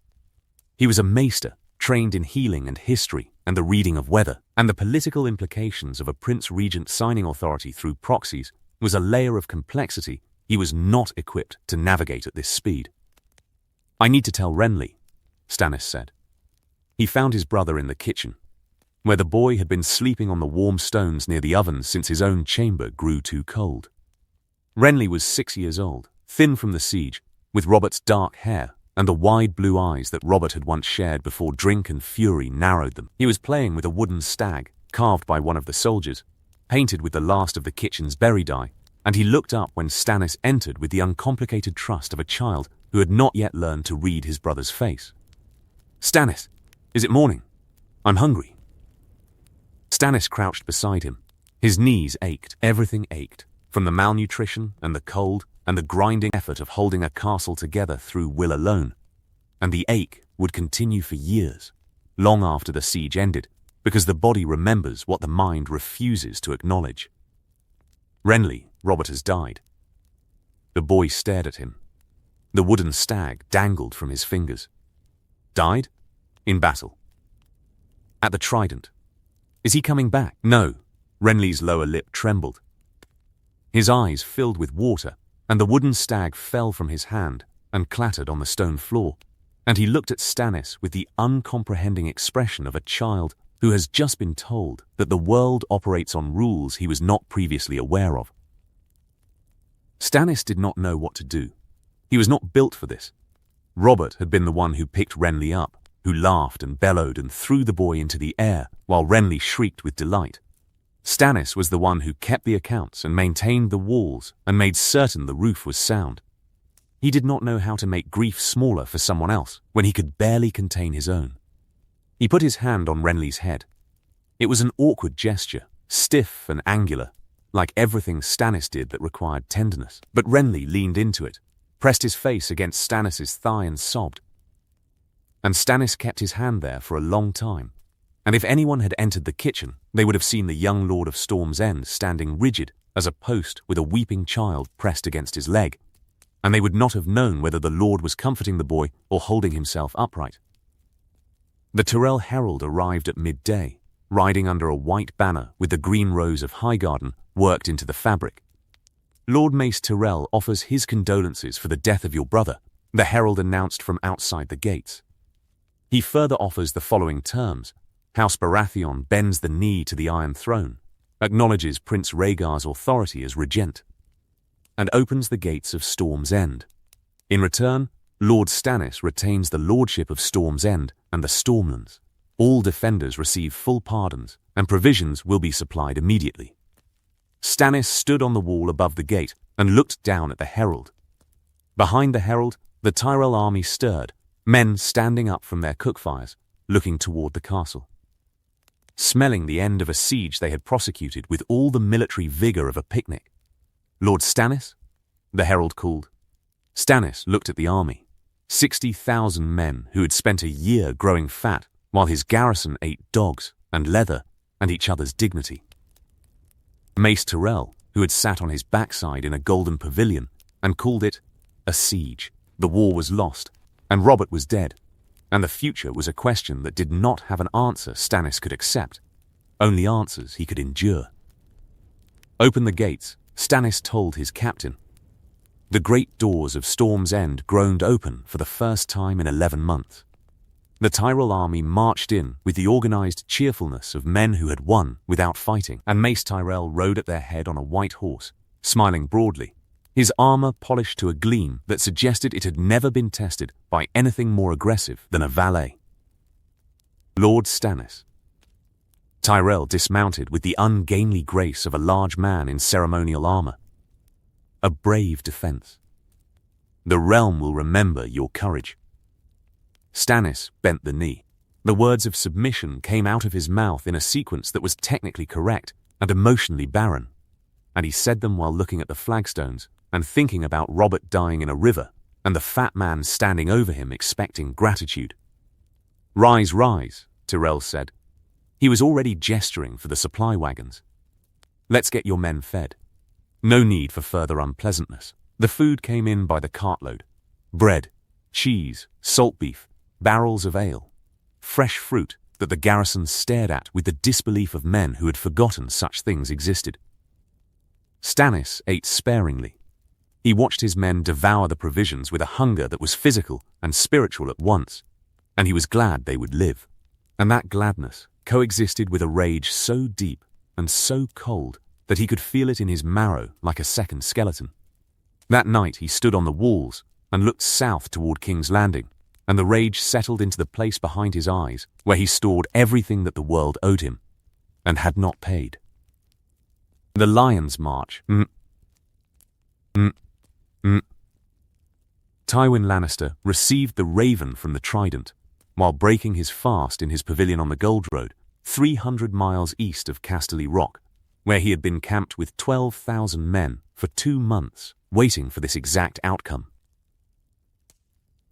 He was a maester, trained in healing and history and the reading of weather, and the political implications of a Prince Regent signing authority through proxies was a layer of complexity he was not equipped to navigate at this speed. "I need to tell Renly," Stannis said. He found his brother in the kitchen, where the boy had been sleeping on the warm stones near the oven since his own chamber grew too cold. Renly was 6 years old, thin from the siege, with Robert's dark hair and the wide blue eyes that Robert had once shared before drink and fury narrowed them. He was playing with a wooden stag, carved by one of the soldiers, painted with the last of the kitchen's berry dye, and he looked up when Stannis entered with the uncomplicated trust of a child who had not yet learned to read his brother's face. "Stannis, is it morning? I'm hungry." Stannis crouched beside him. His knees ached, everything ached, from the malnutrition and the cold and the grinding effort of holding a castle together through will alone. And the ache would continue for years, long after the siege ended, because the body remembers what the mind refuses to acknowledge. "Renly, Robert has died." The boy stared at him. The wooden stag dangled from his fingers. "Died? In battle? At the Trident? Is he coming back?" "No." Renly's lower lip trembled. His eyes filled with water, and the wooden stag fell from his hand and clattered on the stone floor, and he looked at Stannis with the uncomprehending expression of a child who has just been told that the world operates on rules he was not previously aware of. Stannis did not know what to do. He was not built for this. Robert had been the one who picked Renly up, who laughed and bellowed and threw the boy into the air while Renly shrieked with delight. Stannis was the one who kept the accounts and maintained the walls and made certain the roof was sound. He did not know how to make grief smaller for someone else when he could barely contain his own. He put his hand on Renly's head. It was an awkward gesture, stiff and angular, like everything Stannis did that required tenderness. But Renly leaned into it, pressed his face against Stannis's thigh and sobbed. And Stannis kept his hand there for a long time. And if anyone had entered the kitchen, they would have seen the young Lord of Storm's End standing rigid as a post with a weeping child pressed against his leg. And they would not have known whether the Lord was comforting the boy or holding himself upright. The Tyrell herald arrived at midday, riding under a white banner with the green rose of Highgarden worked into the fabric. Lord Mace Tyrell offers his condolences for the death of your brother, the herald announced from outside the gates. He further offers the following terms. House Baratheon bends the knee to the Iron Throne, acknowledges Prince Rhaegar's authority as regent, and opens the gates of Storm's End. In return, Lord Stannis retains the lordship of Storm's End and the Stormlands. All defenders receive full pardons, and provisions will be supplied immediately. Stannis stood on the wall above the gate and looked down at the herald. Behind the herald, the Tyrell army stirred, men standing up from their cookfires, looking toward the castle. Smelling the end of a siege they had prosecuted with all the military vigor of a picnic. Lord Stannis? The herald called. Stannis looked at the army. 60,000 men who had spent a year growing fat while his garrison ate dogs and leather and each other's dignity. Mace Tyrell, who had sat on his backside in a golden pavilion and called it a siege. The war was lost, and Robert was dead, and the future was a question that did not have an answer Stannis could accept, only answers he could endure. Open the gates, Stannis told his captain. The great doors of Storm's End groaned open for the first time in 11 months. The Tyrell army marched in with the organized cheerfulness of men who had won without fighting, and Mace Tyrell rode at their head on a white horse, smiling broadly, his armor polished to a gleam that suggested it had never been tested by anything more aggressive than a valet. Lord Stannis. Tyrell dismounted with the ungainly grace of a large man in ceremonial armor. A brave defense. The realm will remember your courage. Stannis bent the knee. The words of submission came out of his mouth in a sequence that was technically correct and emotionally barren, and he said them while looking at the flagstones and thinking about Robert dying in a river and the fat man standing over him expecting gratitude. Rise, rise, Tyrell said. He was already gesturing for the supply wagons. Let's get your men fed. No need for further unpleasantness. The food came in by the cartload. Bread, cheese, salt beef, barrels of ale, fresh fruit that the garrison stared at with the disbelief of men who had forgotten such things existed. Stannis ate sparingly. He watched his men devour the provisions with a hunger that was physical and spiritual at once, and he was glad they would live. And that gladness coexisted with a rage so deep and so cold that he could feel it in his marrow like a second skeleton. That night he stood on the walls and looked south toward King's Landing, and the rage settled into the place behind his eyes where he stored everything that the world owed him and had not paid. The Lion's March. Tywin Lannister received the raven from the Trident while breaking his fast in his pavilion on the Gold Road, 300 miles east of Casterly Rock, where he had been camped with 12,000 men for 2 months, waiting for this exact outcome.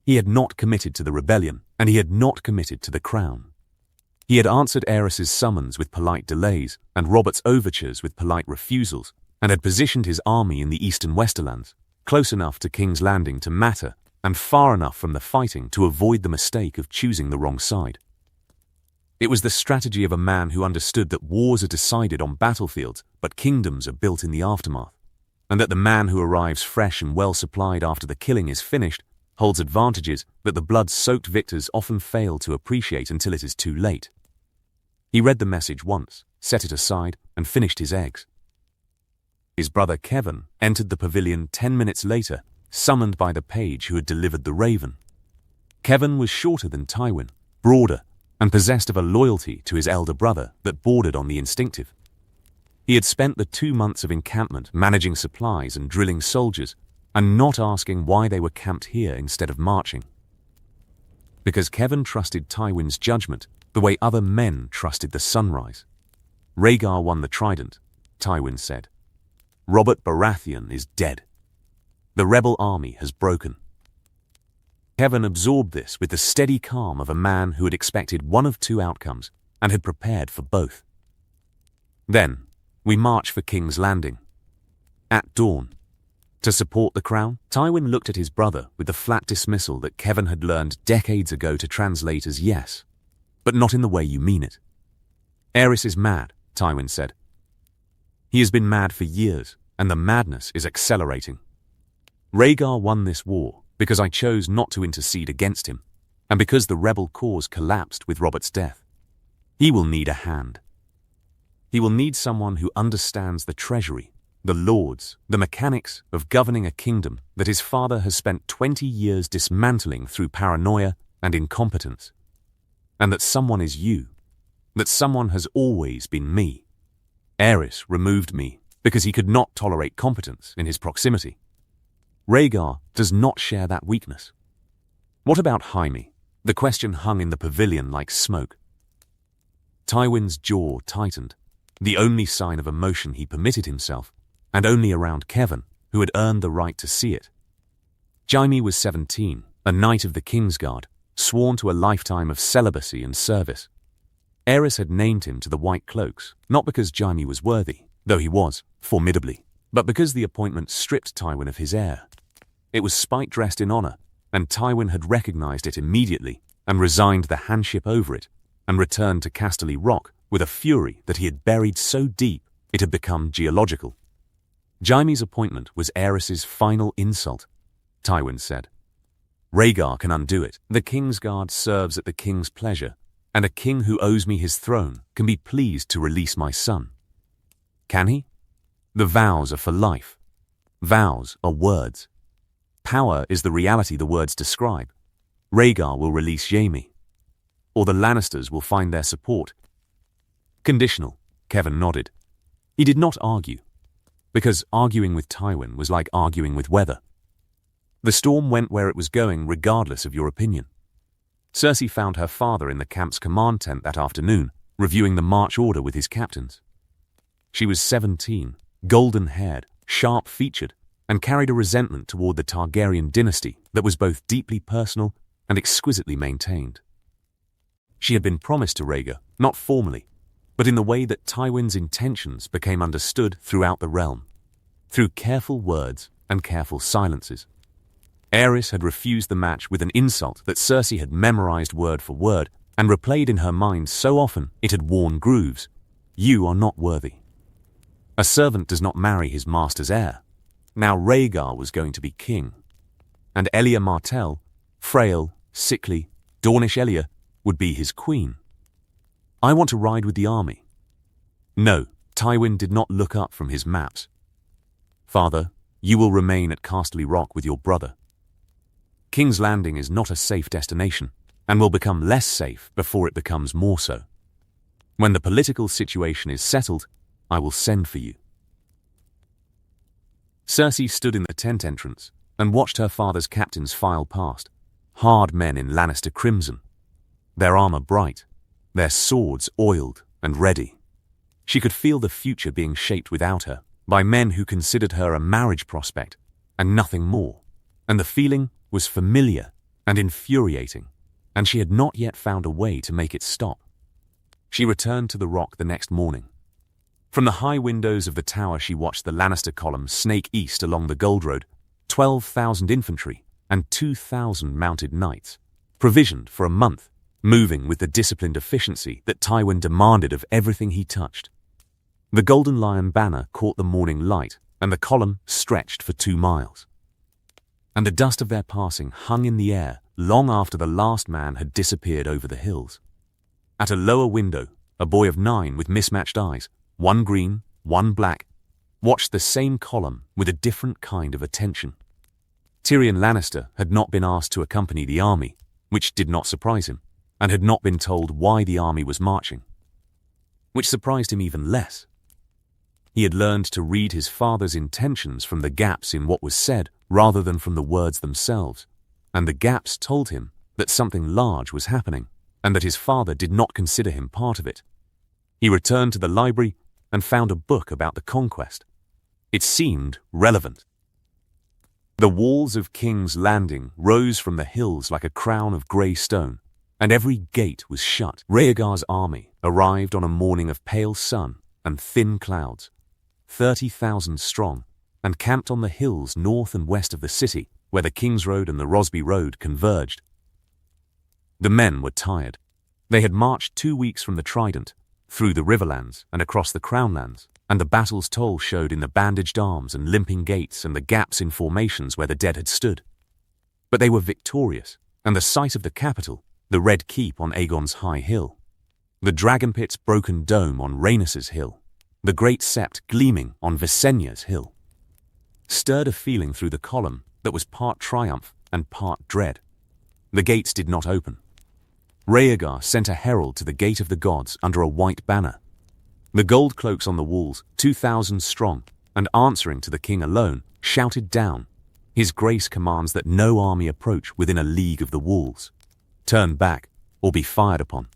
He had not committed to the rebellion, and he had not committed to the crown. He had answered Aerys's summons with polite delays and Robert's overtures with polite refusals, and had positioned his army in the eastern Westerlands, close enough to King's Landing to matter and far enough from the fighting to avoid the mistake of choosing the wrong side. It was the strategy of a man who understood that wars are decided on battlefields, but kingdoms are built in the aftermath, and that the man who arrives fresh and well supplied after the killing is finished holds advantages that the blood-soaked victors often fail to appreciate until it is too late. He read the message once, set it aside, and finished his eggs. His brother Kevan entered the pavilion 10 minutes later, summoned by the page who had delivered the raven. Kevan was shorter than Tywin, broader, and possessed of a loyalty to his elder brother that bordered on the instinctive. He had spent the 2 months of encampment managing supplies and drilling soldiers, and not asking why they were camped here instead of marching. Because Kevan trusted Tywin's judgment the way other men trusted the sunrise. Rhaegar won the Trident, Tywin said. Robert Baratheon is dead. The rebel army has broken. Kevan absorbed this with the steady calm of a man who had expected one of two outcomes and had prepared for both. Then, we march for King's Landing. At dawn. To support the crown, Tywin looked at his brother with the flat dismissal that Kevan had learned decades ago to translate as yes, but not in the way you mean it. Aerys is mad, Tywin said. He has been mad for years, and the madness is accelerating. Rhaegar won this war because I chose not to intercede against him, and because the rebel cause collapsed with Robert's death. He will need a hand. He will need someone who understands the treasury, the lords, the mechanics of governing a kingdom that his father has spent 20 years dismantling through paranoia and incompetence. And that someone is you. That someone has always been me. Aerys removed me because he could not tolerate competence in his proximity. Rhaegar does not share that weakness. What about Jaime? The question hung in the pavilion like smoke. Tywin's jaw tightened, the only sign of emotion he permitted himself, and only around Kevan, who had earned the right to see it. Jaime was 17, a knight of the Kingsguard, sworn to a lifetime of celibacy and service. Aerys had named him to the White Cloaks, not because Jaime was worthy, though he was, formidably, but because the appointment stripped Tywin of his heir. It was spite dressed in honor, and Tywin had recognized it immediately and resigned the handship over it, and returned to Casterly Rock with a fury that he had buried so deep it had become geological. Jaime's appointment was Aerys's final insult, Tywin said. Rhaegar can undo it. The Kingsguard serves at the king's pleasure, and a king who owes me his throne can be pleased to release my son. Can he? The vows are for life. Vows are words. Power is the reality the words describe. Rhaegar will release Jaime, or the Lannisters will find their support. Conditional, Kevan nodded. He did not argue, because arguing with Tywin was like arguing with weather. The storm went where it was going regardless of your opinion. Cersei found her father in the camp's command tent that afternoon, reviewing the march order with his captains. She was 17, golden-haired, sharp-featured, and carried a resentment toward the Targaryen dynasty that was both deeply personal and exquisitely maintained. She had been promised to Rhaegar, not formally, but in the way that Tywin's intentions became understood throughout the realm, through careful words and careful silences. Aerys had refused the match with an insult that Cersei had memorized word for word and replayed in her mind so often it had worn grooves. You are not worthy. A servant does not marry his master's heir. Now Rhaegar was going to be king. And Elia Martell, frail, sickly, Dornish Elia, would be his queen. I want to ride with the army. No, Tywin did not look up from his maps. Father, you will remain at Casterly Rock with your brother. King's Landing is not a safe destination, and will become less safe before it becomes more so. When the political situation is settled, I will send for you. Cersei stood in the tent entrance and watched her father's captains file past, hard men in Lannister crimson, their armor bright, their swords oiled and ready. She could feel the future being shaped without her, by men who considered her a marriage prospect and nothing more, and the feeling was familiar and infuriating, and she had not yet found a way to make it stop. She returned to the rock the next morning. From the high windows of the tower she watched the Lannister column snake east along the Gold Road, 12,000 infantry and 2,000 mounted knights, provisioned for a month, moving with the disciplined efficiency that Tywin demanded of everything he touched. The Golden Lion banner caught the morning light, and the column stretched for 2 miles. And the dust of their passing hung in the air long after the last man had disappeared over the hills. At a lower window, a boy of 9 with mismatched eyes, one green, one black, watched the same column with a different kind of attention. Tyrion Lannister had not been asked to accompany the army, which did not surprise him, and had not been told why the army was marching, which surprised him even less. He had learned to read his father's intentions from the gaps in what was said rather than from the words themselves, and the gaps told him that something large was happening, and that his father did not consider him part of it. He returned to the library and found a book about the conquest. It seemed relevant. The walls of King's Landing rose from the hills like a crown of grey stone, and every gate was shut. Rhaegar's army arrived on a morning of pale sun and thin clouds, 30,000 strong, and camped on the hills north and west of the city, where the King's Road and the Rosby Road converged. The men were tired. They had marched 2 weeks from the Trident, through the Riverlands and across the Crownlands, and the battle's toll showed in the bandaged arms and limping gaits and the gaps in formations where the dead had stood. But they were victorious, and the sight of the capital, the Red Keep on Aegon's high hill, the Dragon Pit's broken dome on Rhaenys's hill, the Great Sept gleaming on Visenya's hill, stirred a feeling through the column that was part triumph and part dread. The gates did not open. Rhaegar sent a herald to the Gate of the Gods under a white banner. The gold cloaks on the walls, 2,000 strong, and answering to the king alone, shouted down, "His Grace commands that no army approach within a league of the walls. Turn back, or be fired upon."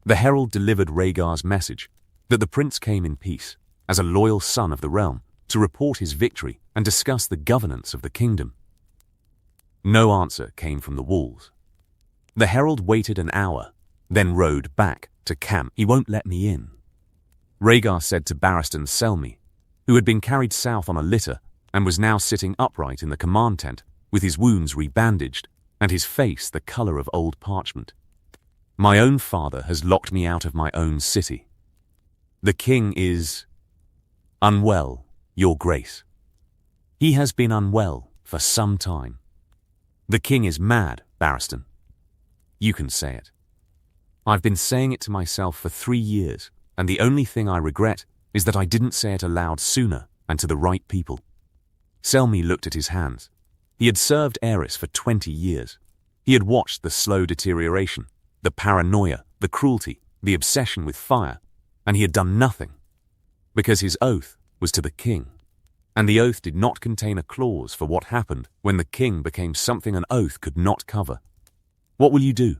The herald delivered Rhaegar's message, that the prince came in peace, as a loyal son of the realm, to report his victory and discuss the governance of the kingdom. No answer came from the walls. The herald waited an hour, then rode back to camp. "He won't let me in," Rhaegar said to Barristan Selmy, who had been carried south on a litter and was now sitting upright in the command tent with his wounds rebandaged and his face the colour of old parchment. "My own father has locked me out of my own city. The king is unwell, your grace. He has been unwell for some time. The king is mad, Barristan. You can say it. I've been saying it to myself for 3 years, and the only thing I regret is that I didn't say it aloud sooner and to the right people." Selmy looked at his hands. He had served Aerys for 20 years. He had watched the slow deterioration, the paranoia, the cruelty, the obsession with fire, and he had done nothing, because his oath was to the king, and the oath did not contain a clause for what happened when the king became something an oath could not cover. What will you do?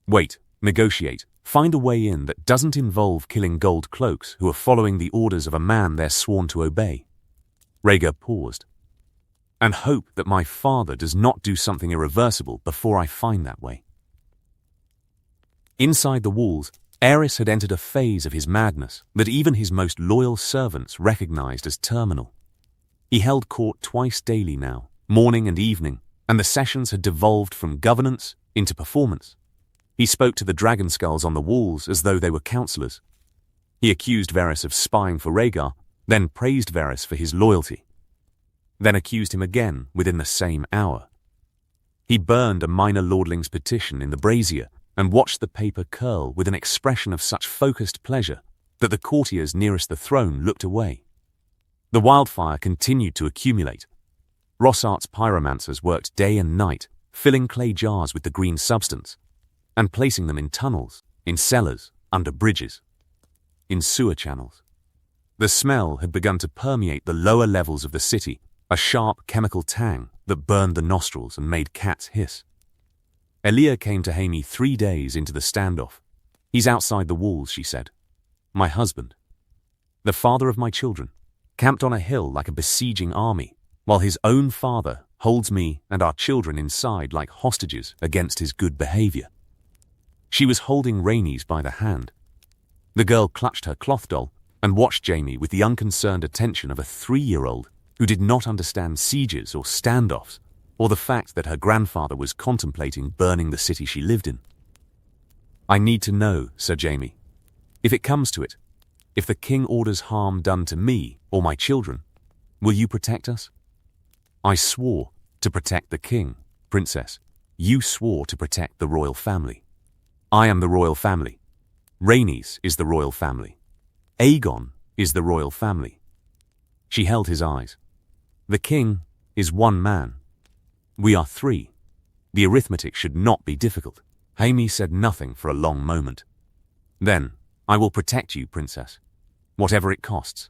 Wait, negotiate, find a way in that doesn't involve killing gold cloaks who are following the orders of a man they're sworn to obey. Rhaegar paused. "And hope that my father does not do something irreversible before I find that way." Inside the walls, Aerys had entered a phase of his madness that even his most loyal servants recognized as terminal. He held court twice daily now, morning and evening, and the sessions had devolved from governance into performance. He spoke to the dragon skulls on the walls as though they were counselors. He accused Varys of spying for Rhaegar, then praised Varys for his loyalty, then accused him again within the same hour. He burned a minor lordling's petition in the brazier and watched the paper curl with an expression of such focused pleasure that the courtiers nearest the throne looked away. The wildfire continued to accumulate. Rossart's pyromancers worked day and night, filling clay jars with the green substance, and placing them in tunnels, in cellars, under bridges, in sewer channels. The smell had begun to permeate the lower levels of the city, a sharp chemical tang that burned the nostrils and made cats hiss. Elia came to Hamie 3 days into the standoff. "He's outside the walls," she said. "My husband, the father of my children, camped on a hill like a besieging army, while his own father holds me and our children inside like hostages against his good behavior." She was holding Rhaenys by the hand. The girl clutched her cloth doll and watched Jaime with the unconcerned attention of a 3-year-old who did not understand sieges or standoffs, or the fact that her grandfather was contemplating burning the city she lived in. "I need to know, Sir Jaime. If it comes to it, if the king orders harm done to me or my children, will you protect us?" "I swore to protect the king, princess. You swore to protect the royal family. I am the royal family. Rhaenys is the royal family. Aegon is the royal family." She held his eyes. "The king is one man. We are 3. The arithmetic should not be difficult." Jaime said nothing for a long moment. "Then, I will protect you, princess, whatever it costs."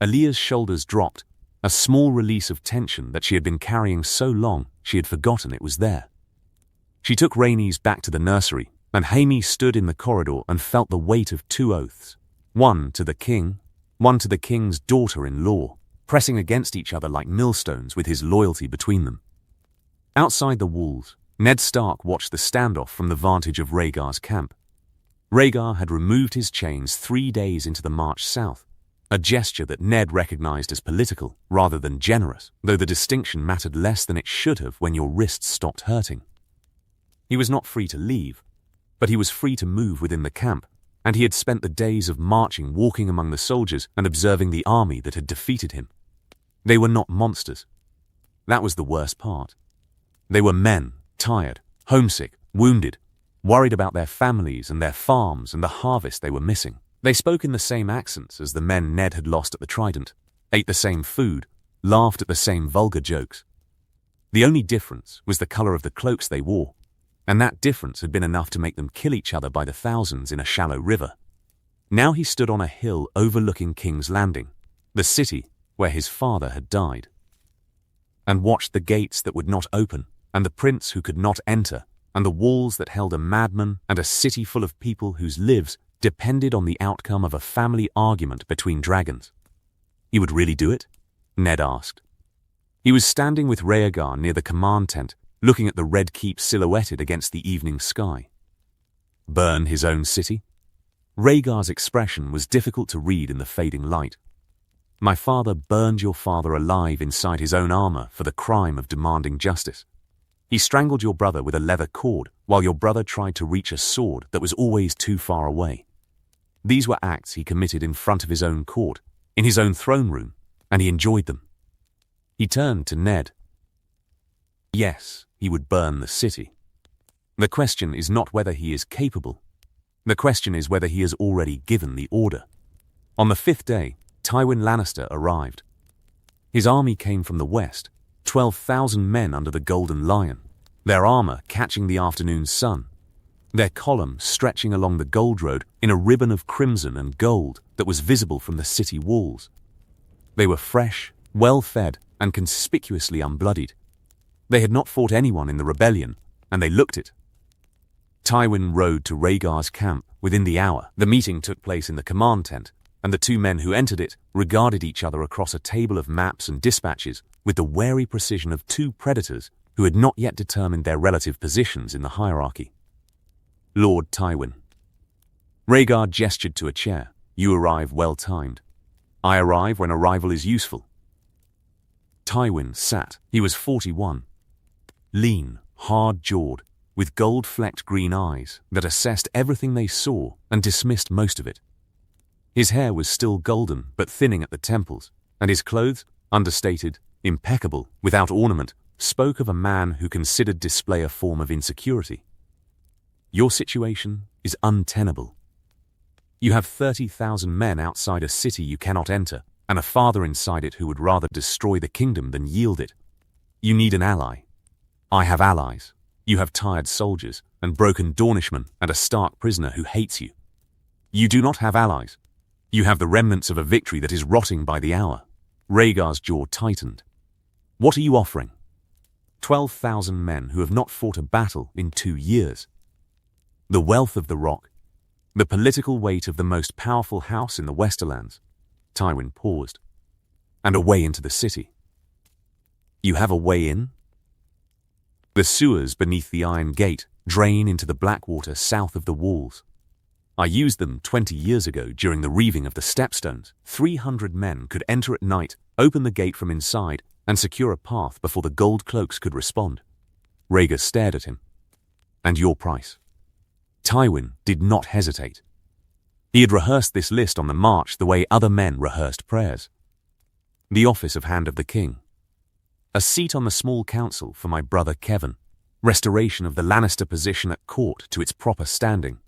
Elia's shoulders dropped, a small release of tension that she had been carrying so long she had forgotten it was there. She took Rhaenys back to the nursery and Jaime stood in the corridor and felt the weight of two oaths, one to the king, one to the king's daughter-in-law, pressing against each other like millstones with his loyalty between them. Outside the walls, Ned Stark watched the standoff from the vantage of Rhaegar's camp. Rhaegar had removed his chains 3 days into the march south, a gesture that Ned recognized as political rather than generous, though the distinction mattered less than it should have when your wrists stopped hurting. He was not free to leave, but he was free to move within the camp, and he had spent the days of marching walking among the soldiers and observing the army that had defeated him. They were not monsters. That was the worst part. They were men, tired, homesick, wounded, worried about their families and their farms and the harvest they were missing. They spoke in the same accents as the men Ned had lost at the Trident, ate the same food, laughed at the same vulgar jokes. The only difference was the color of the cloaks they wore, and that difference had been enough to make them kill each other by the thousands in a shallow river. Now he stood on a hill overlooking King's Landing, the city where his father had died, and watched the gates that would not open, and the prince who could not enter, and the walls that held a madman and a city full of people whose lives depended on the outcome of a family argument between dragons. He would really do it? Ned asked. He was standing with Rhaegar near the command tent, looking at the red keep silhouetted against the evening sky. Burn his own city? Rhaegar's expression was difficult to read in the fading light. My father burned your father alive inside his own armor for the crime of demanding justice. He strangled your brother with a leather cord while your brother tried to reach a sword that was always too far away. These were acts he committed in front of his own court, in his own throne room, and he enjoyed them. He turned to Ned. Yes, he would burn the city. The question is not whether he is capable. The question is whether he has already given the order. On the 5th day, Tywin Lannister arrived. His army came from the west, 12,000 men under the Golden Lion, their armor catching the afternoon sun, their column stretching along the Gold Road in a ribbon of crimson and gold that was visible from the city walls. They were fresh, well-fed, and conspicuously unbloodied. They had not fought anyone in the rebellion, and they looked it. Tywin rode to Rhaegar's camp within the hour. The meeting took place in the command tent, and the two men who entered it regarded each other across a table of maps and dispatches with the wary precision of two predators who had not yet determined their relative positions in the hierarchy. Lord Tywin. Rhaegar gestured to a chair. You arrive well-timed. I arrive when arrival is useful. Tywin sat. He was 41. Lean, hard-jawed, with gold-flecked green eyes that assessed everything they saw and dismissed most of it. His hair was still golden but thinning at the temples, and his clothes, understated, impeccable, without ornament, spoke of a man who considered display a form of insecurity. Your situation is untenable. You have 30,000 men outside a city you cannot enter, and a father inside it who would rather destroy the kingdom than yield it. You need an ally. I have allies. You have tired soldiers, and broken Dornishmen, and a Stark prisoner who hates you. You do not have allies. You have the remnants of a victory that is rotting by the hour. Rhaegar's jaw tightened. What are you offering? 12,000 men who have not fought a battle in 2 years. The wealth of the Rock, the political weight of the most powerful house in the Westerlands. Tywin paused. And a way into the city. You have a way in? The sewers beneath the Iron Gate drain into the Blackwater south of the walls. I used them 20 years ago during the reaving of the stepstones. 300 men could enter at night, open the gate from inside, and secure a path before the gold cloaks could respond. Rhaegar stared at him. And your price? Tywin did not hesitate. He had rehearsed this list on the march the way other men rehearsed prayers. The office of Hand of the King. A seat on the small council for my brother Kevin. Restoration of the Lannister position at court to its proper standing.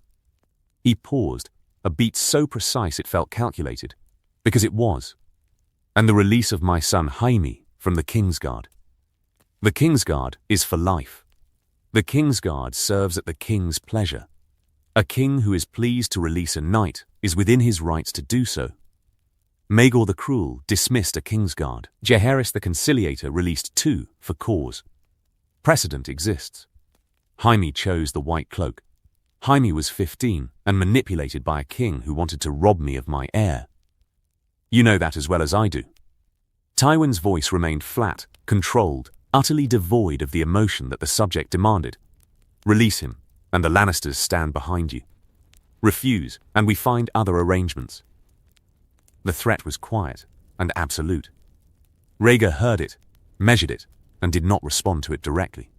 He paused, a beat so precise it felt calculated, because it was. And the release of my son Jaime from the Kingsguard. The Kingsguard is for life. The Kingsguard serves at the king's pleasure. A king who is pleased to release a knight is within his rights to do so. Maegor the Cruel dismissed a Kingsguard. Jaehaerys the Conciliator released 2 for cause. Precedent exists. Jaime chose the white cloak. Jaime was 15 and manipulated by a king who wanted to rob me of my heir. You know that as well as I do. Tywin's voice remained flat, controlled, utterly devoid of the emotion that the subject demanded. Release him, and the Lannisters stand behind you. Refuse, and we find other arrangements. The threat was quiet and absolute. Rhaegar heard it, measured it, and did not respond to it directly.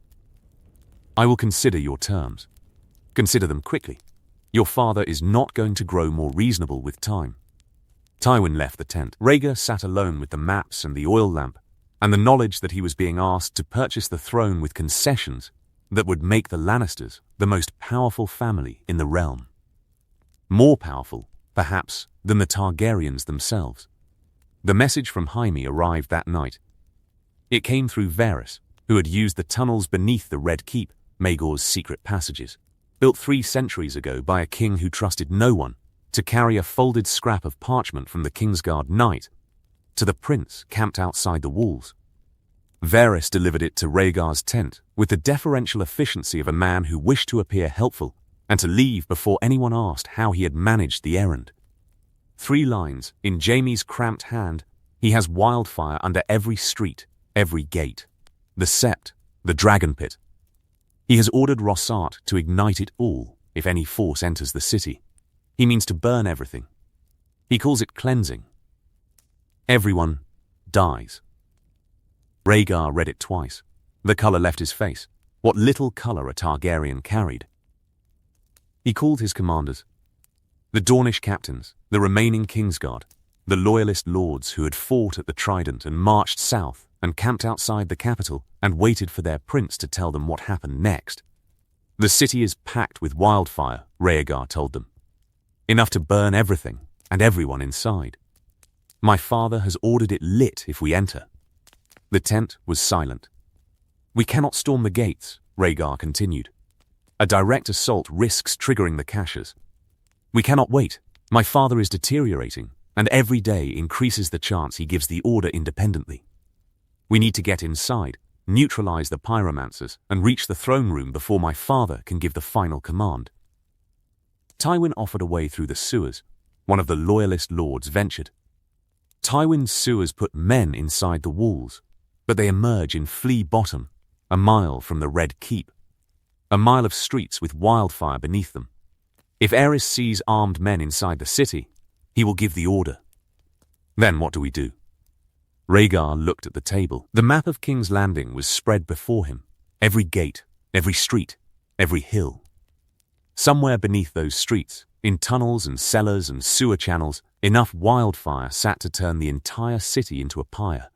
I will consider your terms. Consider them quickly. Your father is not going to grow more reasonable with time. Tywin left the tent. Rhaegar sat alone with the maps and the oil lamp, and the knowledge that he was being asked to purchase the throne with concessions that would make the Lannisters the most powerful family in the realm. More powerful, perhaps, than the Targaryens themselves. The message from Jaime arrived that night. It came through Varys, who had used the tunnels beneath the Red Keep, Maegor's secret passages, built 3 centuries ago by a king who trusted no one, to carry a folded scrap of parchment from the Kingsguard knight to the prince camped outside the walls. Varys delivered it to Rhaegar's tent with the deferential efficiency of a man who wished to appear helpful and to leave before anyone asked how he had managed the errand. 3 lines in Jaime's cramped hand. He has wildfire under every street, every gate. The Sept, the Dragon Pit. He has ordered Rossart to ignite it all if any force enters the city. He means to burn everything. He calls it cleansing. Everyone dies. Rhaegar read it twice. The colour left his face, what little colour a Targaryen carried. He called his commanders. The Dornish captains, the remaining Kingsguard, the loyalist lords who had fought at the Trident and marched south and camped outside the capital and waited for their prince to tell them what happened next. The city is packed with wildfire, Rhaegar told them. Enough to burn everything and everyone inside. My father has ordered it lit if we enter. The tent was silent. We cannot storm the gates, Rhaegar continued. A direct assault risks triggering the caches. We cannot wait. My father is deteriorating, and every day increases the chance he gives the order independently. We need to get inside, neutralize the pyromancers, and reach the throne room before my father can give the final command. Tywin offered a way through the sewers. One of the loyalist lords ventured. Tywin's sewers put men inside the walls, but they emerge in Flea Bottom, a mile from the Red Keep. A mile of streets with wildfire beneath them. If Aerys sees armed men inside the city, he will give the order. Then what do we do? Rhaegar looked at the table. The map of King's Landing was spread before him. Every gate, every street, every hill. Somewhere beneath those streets, in tunnels and cellars and sewer channels, enough wildfire sat to turn the entire city into a pyre.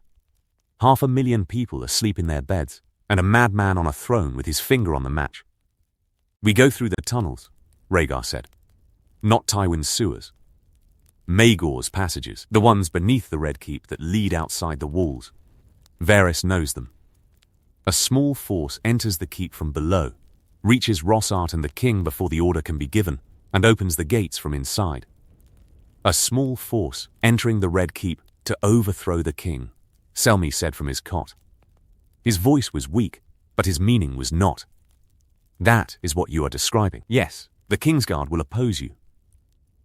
500,000 people asleep in their beds, and a madman on a throne with his finger on the match. We go through the tunnels, Rhaegar said. Not Tywin's sewers. Maegor's passages, the ones beneath the Red Keep that lead outside the walls. Varys knows them. A small force enters the keep from below, reaches Rossart and the king before the order can be given, and opens the gates from inside. A small force entering the Red Keep to overthrow the king, Selmy said from his cot. His voice was weak, but his meaning was not. That is what you are describing. Yes, the Kingsguard will oppose you.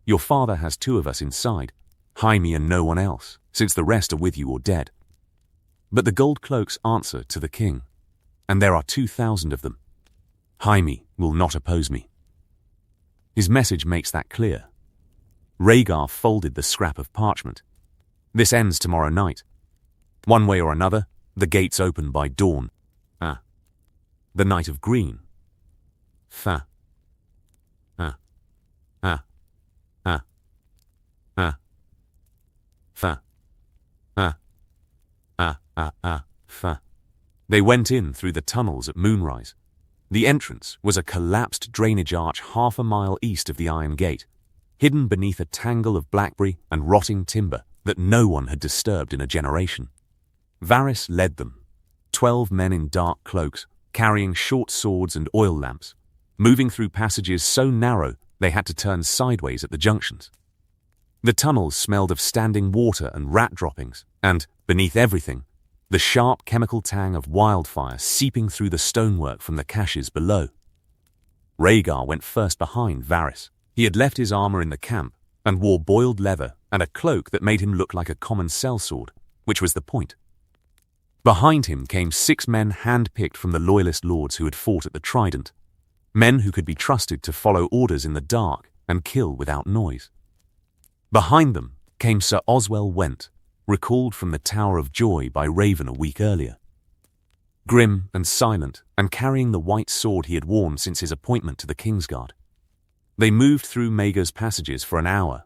Your father has 2 of us inside, Jaime and no one else, since the rest are with you or dead. But the gold cloaks answer to the king, and there are 2,000 of them. Jaime will not oppose me. His message makes that clear. Rhaegar folded the scrap of parchment. This ends tomorrow night. One way or another, the gates open by dawn. The night of green. Fa. Fa. Fa. They went in through the tunnels at moonrise. The entrance was a collapsed drainage arch 1/2 mile east of the Iron Gate, hidden beneath a tangle of blackberry and rotting timber that no one had disturbed in a generation. Varys led them, 12 men in dark cloaks, carrying short swords and oil lamps, moving through passages so narrow they had to turn sideways at the junctions. The tunnels smelled of standing water and rat droppings, and, beneath everything, the sharp chemical tang of wildfire seeping through the stonework from the caches below. Rhaegar went first behind Varys. He had left his armor in the camp and wore boiled leather and a cloak that made him look like a common sellsword, which was the point. Behind him came 6 men hand-picked from the loyalist lords who had fought at the Trident, men who could be trusted to follow orders in the dark and kill without noise. Behind them came Sir Oswell Went, recalled from the Tower of Joy by Raven a week earlier. Grim and silent, and carrying the white sword he had worn since his appointment to the Kingsguard. They moved through Rhaegar's passages for an hour.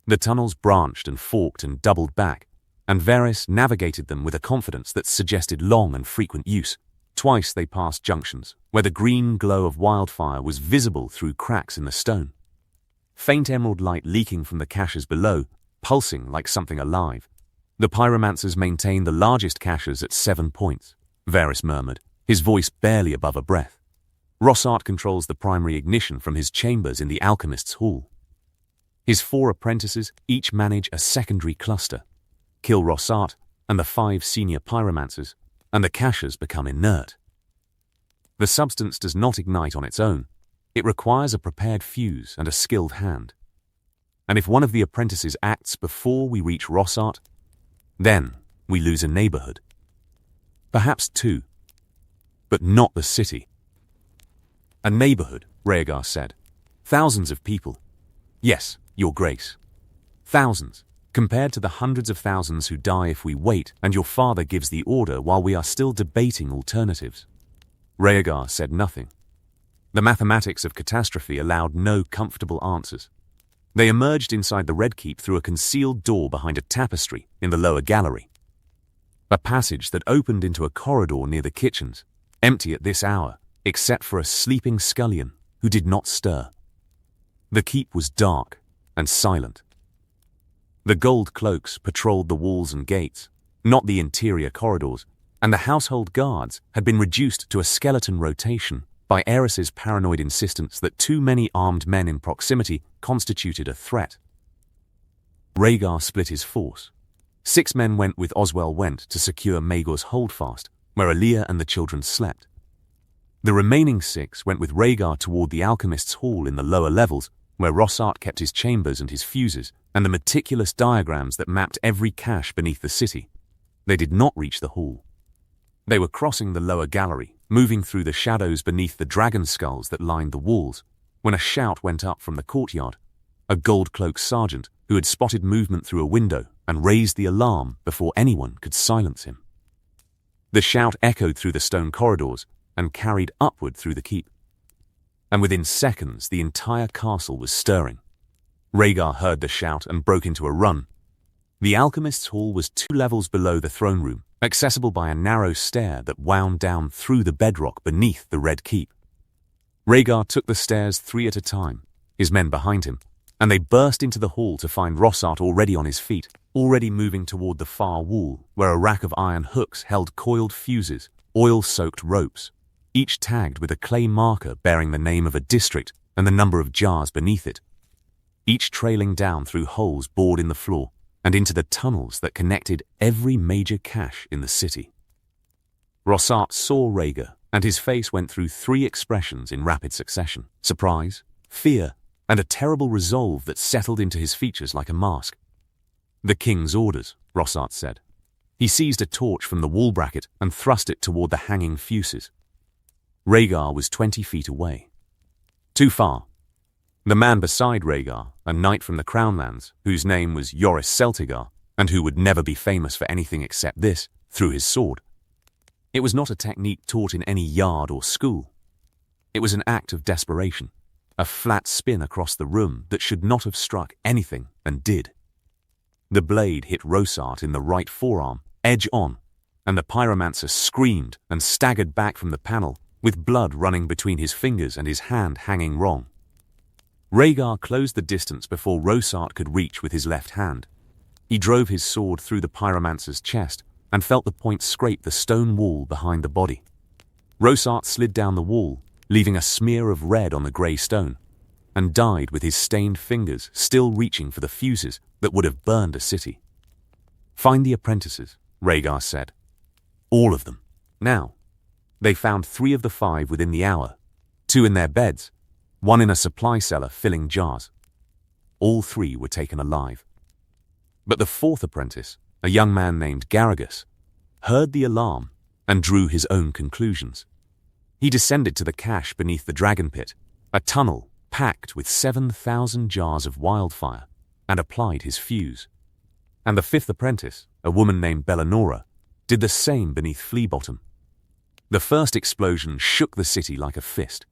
The tunnels branched and forked and doubled back, and Varys navigated them with a confidence that suggested long and frequent use. Twice they passed junctions, where the green glow of wildfire was visible through cracks in the stone. Faint emerald light leaking from the caches below, pulsing like something alive. The pyromancers maintained the largest caches at 7 points, Varys murmured, his voice barely above a breath. Rossart controls the primary ignition from his chambers in the alchemist's hall. His 4 apprentices each manage a secondary cluster. Kill Rossart and the 5 senior pyromancers, and the caches become inert. The substance does not ignite on its own. It requires a prepared fuse and a skilled hand. And if one of the apprentices acts before we reach Rossart, then we lose a neighborhood. Perhaps 2, but not the city. A neighborhood, Rhaegar said. Thousands of people. Yes, Your Grace. Thousands, compared to the hundreds of thousands who die if we wait and your father gives the order while we are still debating alternatives. Rhaegar said nothing. The mathematics of catastrophe allowed no comfortable answers. They emerged inside the Red Keep through a concealed door behind a tapestry in the lower gallery. A passage that opened into a corridor near the kitchens, empty at this hour, except for a sleeping scullion who did not stir. The keep was dark and silent. The gold cloaks patrolled the walls and gates, not the interior corridors, and the household guards had been reduced to a skeleton rotation by Aerys's paranoid insistence that too many armed men in proximity constituted a threat. Rhaegar split his force. 6 men went with Oswell Went to secure Maegor's holdfast, where Aaliyah and the children slept. The remaining 6 went with Rhaegar toward the alchemist's hall in the lower levels, where Rossart kept his chambers and his fuses, and the meticulous diagrams that mapped every cache beneath the city. They did not reach the hall. They were crossing the lower gallery, moving through the shadows beneath the dragon skulls that lined the walls, when a shout went up from the courtyard. A gold-cloaked sergeant who had spotted movement through a window and raised the alarm before anyone could silence him. The shout echoed through the stone corridors and carried upward through the keep. And within seconds the entire castle was stirring. Rhaegar heard the shout and broke into a run. The alchemist's hall was 2 levels below the throne room, accessible by a narrow stair that wound down through the bedrock beneath the Red Keep. Rhaegar took the stairs 3 at a time, his men behind him, and they burst into the hall to find Rossart already on his feet, already moving toward the far wall, where a rack of iron hooks held coiled fuses, oil-soaked ropes, each tagged with a clay marker bearing the name of a district and the number of jars beneath it, each trailing down through holes bored in the floor and into the tunnels that connected every major cache in the city. Rossart saw Rhaegar, and his face went through 3 expressions in rapid succession: surprise, fear, and a terrible resolve that settled into his features like a mask. "The king's orders," Rossart said. He seized a torch from the wall bracket and thrust it toward the hanging fuses. Rhaegar was 20 feet away. Too far. The man beside Rhaegar, a knight from the Crownlands, whose name was Yoris Celtigar, and who would never be famous for anything except this, threw his sword. It was not a technique taught in any yard or school. It was an act of desperation, a flat spin across the room that should not have struck anything and did. The blade hit Rossart in the right forearm, edge on, and the pyromancer screamed and staggered back from the panel, with blood running between his fingers and his hand hanging wrong. Rhaegar closed the distance before Rossart could reach with his left hand. He drove his sword through the pyromancer's chest and felt the point scrape the stone wall behind the body. Rossart slid down the wall, leaving a smear of red on the grey stone, and died with his stained fingers still reaching for the fuses that would have burned a city. "Find the apprentices," Rhaegar said. "All of them. Now." They found 3 of the 5 within the hour, 2 in their beds, one in a supply cellar filling jars. All three were taken alive. But the fourth apprentice, a young man named Garrigus, heard the alarm and drew his own conclusions. He descended to the cache beneath the dragon pit, a tunnel packed with 7,000 jars of wildfire, and applied his fuse. And the fifth apprentice, a woman named Bellanora, did the same beneath Fleabottom. The first explosion shook the city like a fist.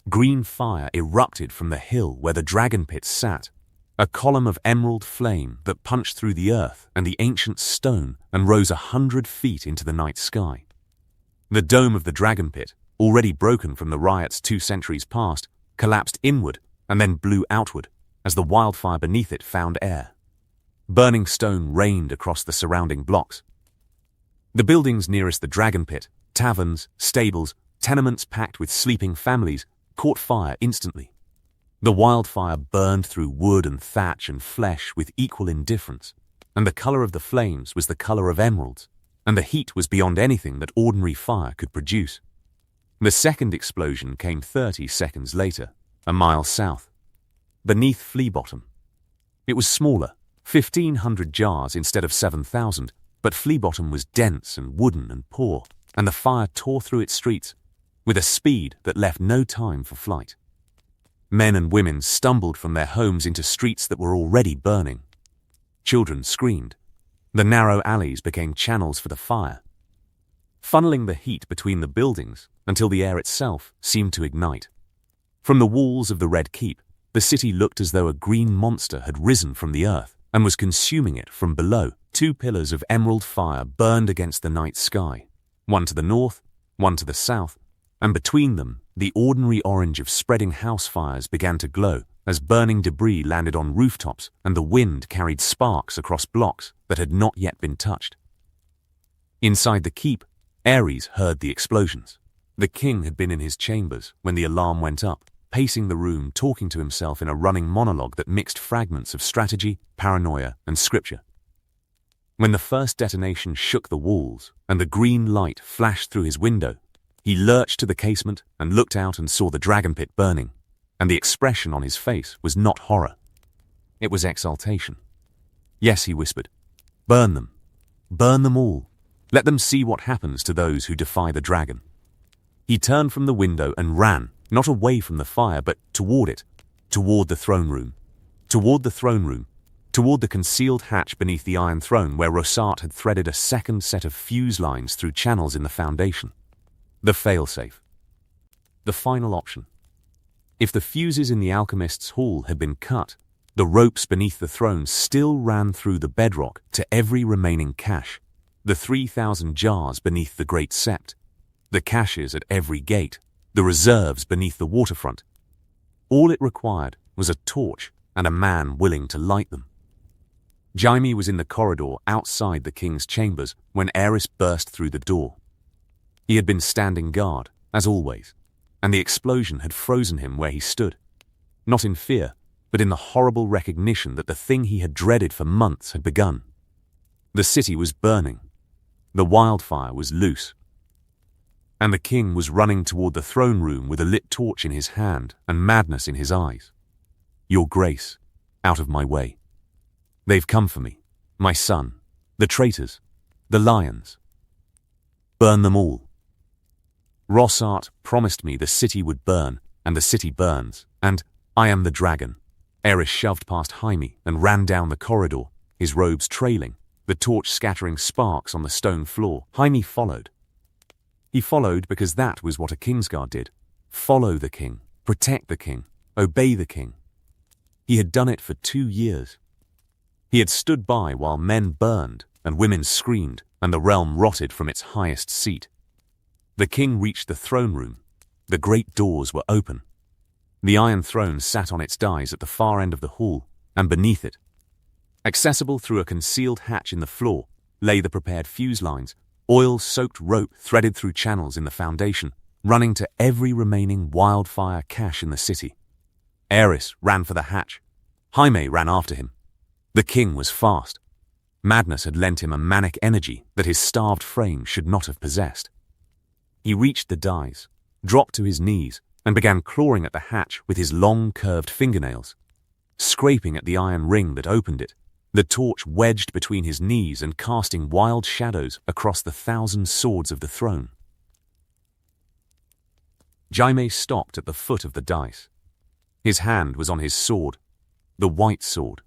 Green fire erupted from the hill where the dragon pit sat, a column of emerald flame that punched through the earth and the ancient stone and rose 100 feet into the night sky. The dome of the dragon pit, already broken from the riots 2 centuries past, collapsed inward and then blew outward as the wildfire beneath it found air. Burning stone rained across the surrounding blocks. The buildings nearest the dragon pit, taverns, stables, tenements packed with sleeping families, caught fire instantly. The wildfire burned through wood and thatch and flesh with equal indifference, and the color of the flames was the color of emeralds, and the heat was beyond anything that ordinary fire could produce. The second explosion came 30 seconds later, a mile south, beneath Fleabottom. It was smaller, 1,500 jars instead of 7,000, but Fleabottom was dense and wooden and poor, and the fire tore through its streets with a speed that left no time for flight. Men and women stumbled from their homes into streets that were already burning. Children screamed. The narrow alleys became channels for the fire, funneling the heat between the buildings until the air itself seemed to ignite. From the walls of the Red Keep, the city looked as though a green monster had risen from the earth and was consuming it from below. 2 pillars of emerald fire burned against the night sky, one to the north, one to the south, and between them, the ordinary orange of spreading house fires began to glow as burning debris landed on rooftops and the wind carried sparks across blocks that had not yet been touched. Inside the keep, Aerys heard the explosions. The king had been in his chambers when the alarm went up, pacing the room, talking to himself in a running monologue that mixed fragments of strategy, paranoia, and scripture. When the first detonation shook the walls and the green light flashed through his window, he lurched to the casement and looked out and saw the dragon pit burning, and the expression on his face was not horror. It was exultation. Yes, he whispered. Burn them. Burn them all. Let them see what happens to those who defy the dragon. He turned from the window and ran, not away from the fire, but toward it, toward the throne room, toward the throne room, toward the concealed hatch beneath the Iron Throne where Rosart had threaded a second set of fuse lines through channels in the foundation. The failsafe. The final option. If the fuses in the alchemist's hall had been cut, the ropes beneath the throne still ran through the bedrock to every remaining cache, the 3,000 jars beneath the Great Sept, the caches at every gate, the reserves beneath the waterfront. All it required was a torch and a man willing to light them. Jaime was in the corridor outside the king's chambers when Aerys burst through the door. He had been standing guard, as always, and the explosion had frozen him where he stood, not in fear, but in the horrible recognition that the thing he had dreaded for months had begun. The city was burning. The wildfire was loose. And the king was running toward the throne room with a lit torch in his hand and madness in his eyes. Your Grace, out of my way. They've come for me, my son, the traitors, the lions. Burn them all. Rosart promised me the city would burn, and the city burns, and I am the dragon. Aerys shoved past Jaime and ran down the corridor, his robes trailing, the torch scattering sparks on the stone floor. Jaime followed. He followed because that was what a Kingsguard did. Follow the king, protect the king, obey the king. He had done it for 2 years. He had stood by while men burned and women screamed and the realm rotted from its highest seat. The king reached the throne room. The great doors were open. The Iron Throne sat on its dais at the far end of the hall, and beneath it, accessible through a concealed hatch in the floor, lay the prepared fuse lines, oil-soaked rope threaded through channels in the foundation, running to every remaining wildfire cache in the city. Aerys ran for the hatch. Jaime ran after him. The king was fast. Madness had lent him a manic energy that his starved frame should not have possessed. He reached the dais, dropped to his knees, and began clawing at the hatch with his long, curved fingernails, scraping at the iron ring that opened it, the torch wedged between his knees and casting wild shadows across the 1,000 swords of the throne. Jaime stopped at the foot of the dais. His hand was on his sword, the white sword,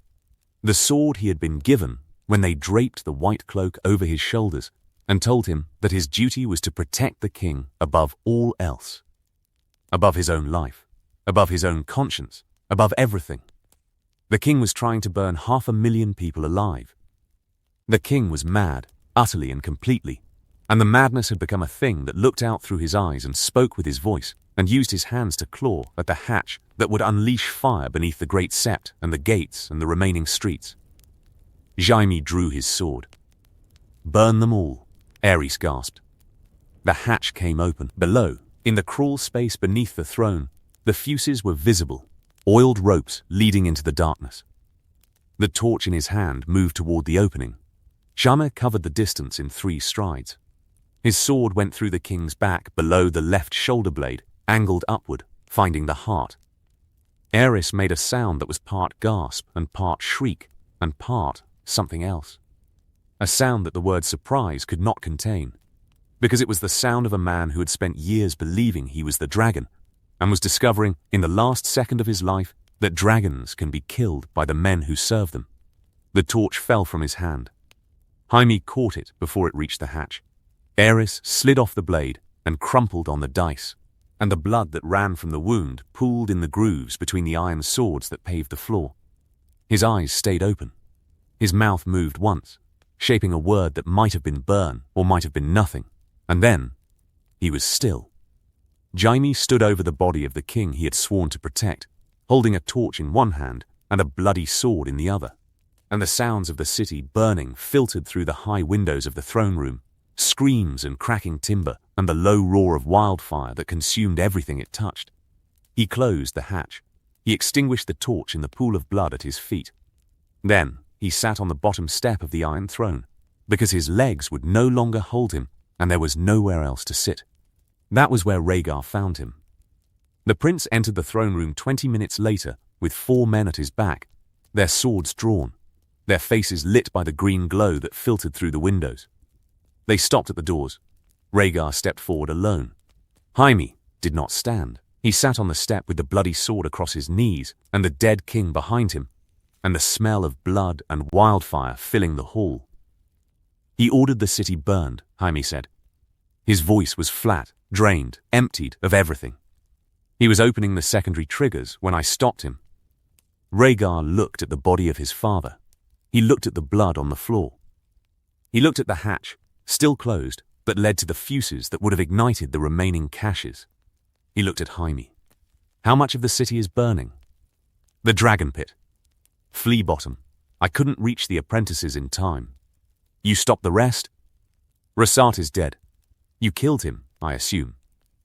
the sword he had been given when they draped the white cloak over his shoulders and told him that his duty was to protect the king above all else, above his own life, above his own conscience, above everything. The king was trying to burn 500,000 people alive. The king was mad, utterly and completely, and the madness had become a thing that looked out through his eyes and spoke with his voice and used his hands to claw at the hatch that would unleash fire beneath the great sept and the gates and the remaining streets. Jaime drew his sword. "Burn them all," Aerys gasped. The hatch came open. Below, in the crawl space beneath the throne, the fuses were visible, oiled ropes leading into the darkness. The torch in his hand moved toward the opening. Jaime covered the distance in 3 strides. His sword went through the king's back below the left shoulder blade, angled upward, finding the heart. Aerys made a sound that was part gasp and part shriek and part something else. A sound that the word surprise could not contain, because it was the sound of a man who had spent years believing he was the dragon and was discovering in the last second of his life that dragons can be killed by the men who serve them. The torch fell from his hand. Jaime caught it before it reached the hatch. Aerys slid off the blade and crumpled on the dice, and the blood that ran from the wound pooled in the grooves between the iron swords that paved the floor. His eyes stayed open. His mouth moved once, shaping a word that might have been burn or might have been nothing, and then he was still. Jaime stood over the body of the king he had sworn to protect, holding a torch in one hand and a bloody sword in the other, and the sounds of the city burning filtered through the high windows of the throne room, screams and cracking timber and the low roar of wildfire that consumed everything it touched. He closed the hatch. He extinguished the torch in the pool of blood at his feet. Then he sat on the bottom step of the iron throne, because his legs would no longer hold him and there was nowhere else to sit. That was where Rhaegar found him. The prince entered the throne room 20 minutes later with 4 men at his back, their swords drawn, their faces lit by the green glow that filtered through the windows. They stopped at the doors. Rhaegar stepped forward alone. Jaime did not stand. He sat on the step with the bloody sword across his knees and the dead king behind him, and the smell of blood and wildfire filling the hall. "He ordered the city burned," Jaime said. His voice was flat, drained, emptied of everything. "He was opening the secondary triggers when I stopped him." Rhaegar looked at the body of his father. He looked at the blood on the floor. He looked at the hatch, still closed, that led to the fuses that would have ignited the remaining caches. He looked at Jaime. "How much of the city is burning?" "The dragon pit. Flea bottom. I couldn't reach the apprentices in time." "You stopped the rest?" "Rassat is dead. You killed him, I assume.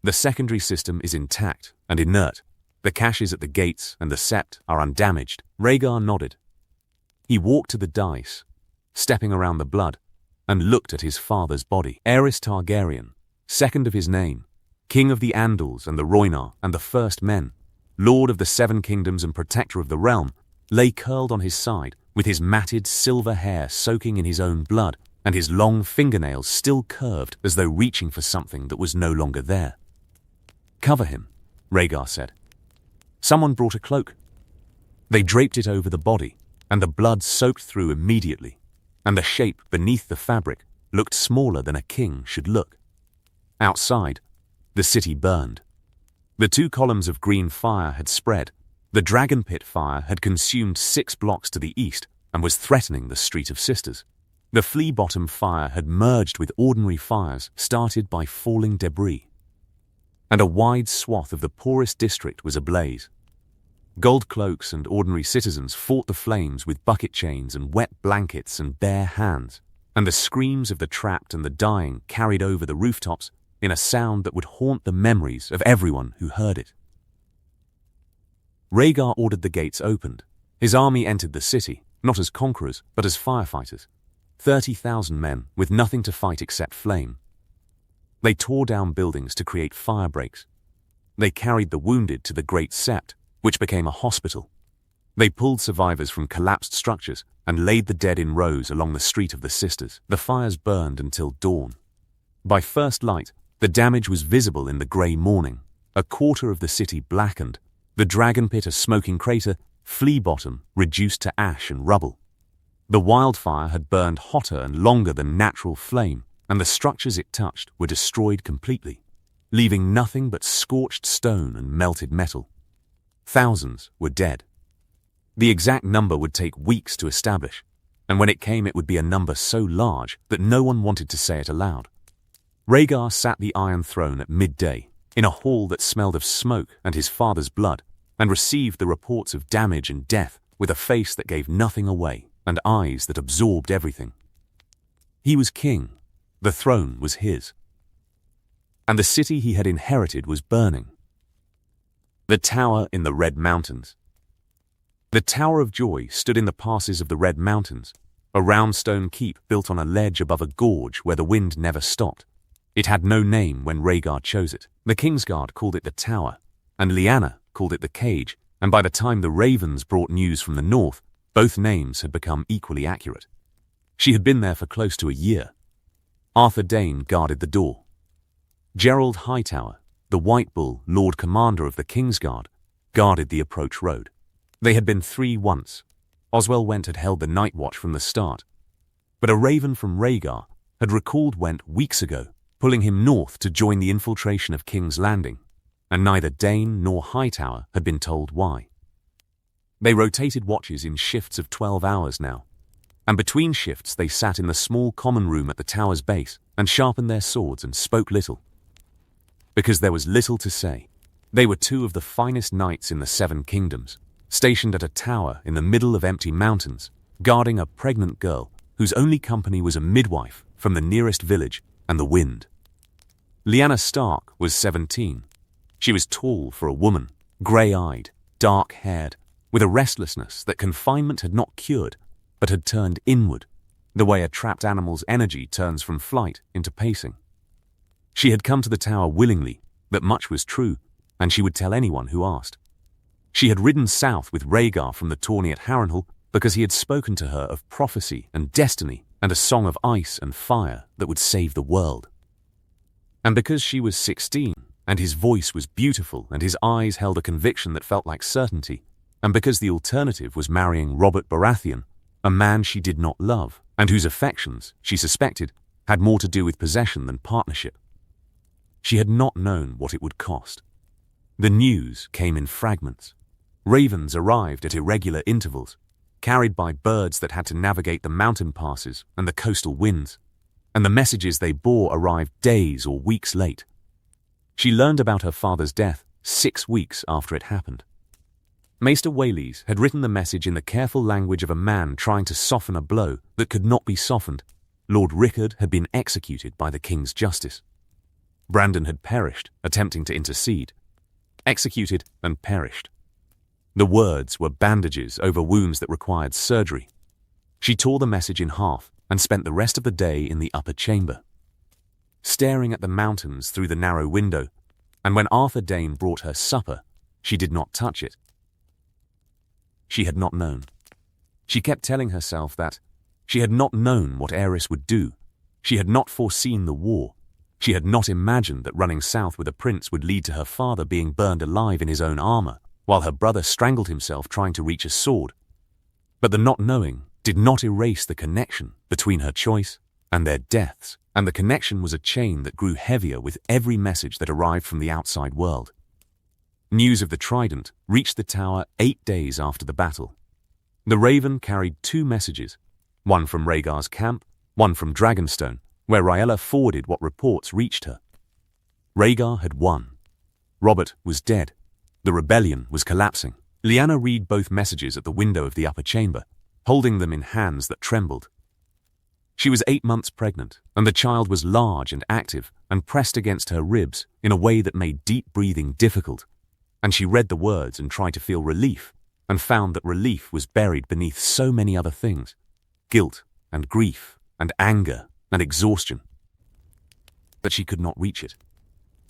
The secondary system is intact and inert. The caches at the gates and the sept are undamaged." Rhaegar nodded. He walked to the dais, stepping around the blood, and looked at his father's body. Eddard Targaryen, second of his name, king of the Andals and the Rhoynar and the First Men, lord of the 7 kingdoms and protector of the realm, lay curled on his side, with his matted silver hair soaking in his own blood and his long fingernails still curved as though reaching for something that was no longer there. "Cover him," Rhaegar said. Someone brought a cloak. They draped it over the body, and the blood soaked through immediately, and the shape beneath the fabric looked smaller than a king should look. Outside, the city burned. The 2 columns of green fire had spread. The dragon pit fire had consumed 6 blocks to the east and was threatening the Street of Sisters. The flea bottom fire had merged with ordinary fires started by falling debris. And a wide swath of the poorest district was ablaze. Gold cloaks and ordinary citizens fought the flames with bucket chains and wet blankets and bare hands, and the screams of the trapped and the dying carried over the rooftops in a sound that would haunt the memories of everyone who heard it. Rhaegar ordered the gates opened. His army entered the city, not as conquerors, but as firefighters. 30,000 men with nothing to fight except flame. They tore down buildings to create fire breaks. They carried the wounded to the Great Sept, which became a hospital. They pulled survivors from collapsed structures and laid the dead in rows along the Street of the Sisters. The fires burned until dawn. By first light, the damage was visible in the grey morning. A quarter of the city blackened, the dragon pit a smoking crater, Flea Bottom reduced to ash and rubble. The wildfire had burned hotter and longer than natural flame, and the structures it touched were destroyed completely, leaving nothing but scorched stone and melted metal. Thousands were dead. The exact number would take weeks to establish, and when it came it would be a number so large that no one wanted to say it aloud. Rhaegar sat the Iron Throne at midday, in a hall that smelled of smoke and his father's blood, and received the reports of damage and death with a face that gave nothing away and eyes that absorbed everything. He was king. The throne was his. And the city he had inherited was burning. The Tower in the Red Mountains. The Tower of Joy stood in the passes of the Red Mountains, a round stone keep built on a ledge above a gorge where the wind never stopped. It had no name when Rhaegar chose it. The Kingsguard called it the Tower, and Lyanna called it the Cage, and by the time the Ravens brought news from the north, both names had become equally accurate. She had been there for close to a year. Arthur Dayne guarded the door. Gerald Hightower, the White Bull Lord Commander of the Kingsguard, guarded the approach road. They had been 3 once. Oswell Went had held the night watch from the start. But a raven from Rhaegar had recalled Went weeks ago, pulling him north to join the infiltration of King's Landing, and neither Dayne nor Hightower had been told why. They rotated watches in shifts of 12 hours now, and between shifts they sat in the small common room at the tower's base and sharpened their swords and spoke little. Because there was little to say. They were 2 of the finest knights in the 7 kingdoms, stationed at a tower in the middle of empty mountains, guarding a pregnant girl whose only company was a midwife from the nearest village and the wind. Lyanna Stark was 17. She was tall for a woman, grey-eyed, dark-haired, with a restlessness that confinement had not cured, but had turned inward, the way a trapped animal's energy turns from flight into pacing. She had come to the tower willingly, but much was true, and she would tell anyone who asked. She had ridden south with Rhaegar from the tourney at Harrenhal because he had spoken to her of prophecy and destiny and a song of ice and fire that would save the world. And because she was 16, and his voice was beautiful and his eyes held a conviction that felt like certainty, and because the alternative was marrying Robert Baratheon, a man she did not love, and whose affections, she suspected, had more to do with possession than partnership. She had not known what it would cost. The news came in fragments. Ravens arrived at irregular intervals, carried by birds that had to navigate the mountain passes and the coastal winds, and the messages they bore arrived days or weeks late. She learned about her father's death 6 weeks after it happened. Maester Whaleys had written the message in the careful language of a man trying to soften a blow that could not be softened. Lord Rickard had been executed by the king's justice. Brandon had perished, attempting to intercede. Executed and perished. The words were bandages over wounds that required surgery. She tore the message in half and spent the rest of the day in the upper chamber, staring at the mountains through the narrow window, and when Arthur Dayne brought her supper, she did not touch it. She had not known. She kept telling herself that she had not known what Aerys would do. She had not foreseen the war. She had not imagined that running south with a prince would lead to her father being burned alive in his own armor, while her brother strangled himself trying to reach a sword. But the not knowing did not erase the connection between her choice and their deaths, and the connection was a chain that grew heavier with every message that arrived from the outside world. News of the Trident reached the tower 8 days after the battle. The Raven carried 2 messages, one from Rhaegar's camp, one from Dragonstone, where Rhaella forwarded what reports reached her. Rhaegar had won. Robert was dead. The rebellion was collapsing. Lyanna read both messages at the window of the upper chamber, holding them in hands that trembled. She was 8 months pregnant, and the child was large and active and pressed against her ribs in a way that made deep breathing difficult. And she read the words and tried to feel relief, and found that relief was buried beneath so many other things: guilt and grief and anger and exhaustion. But she could not reach it.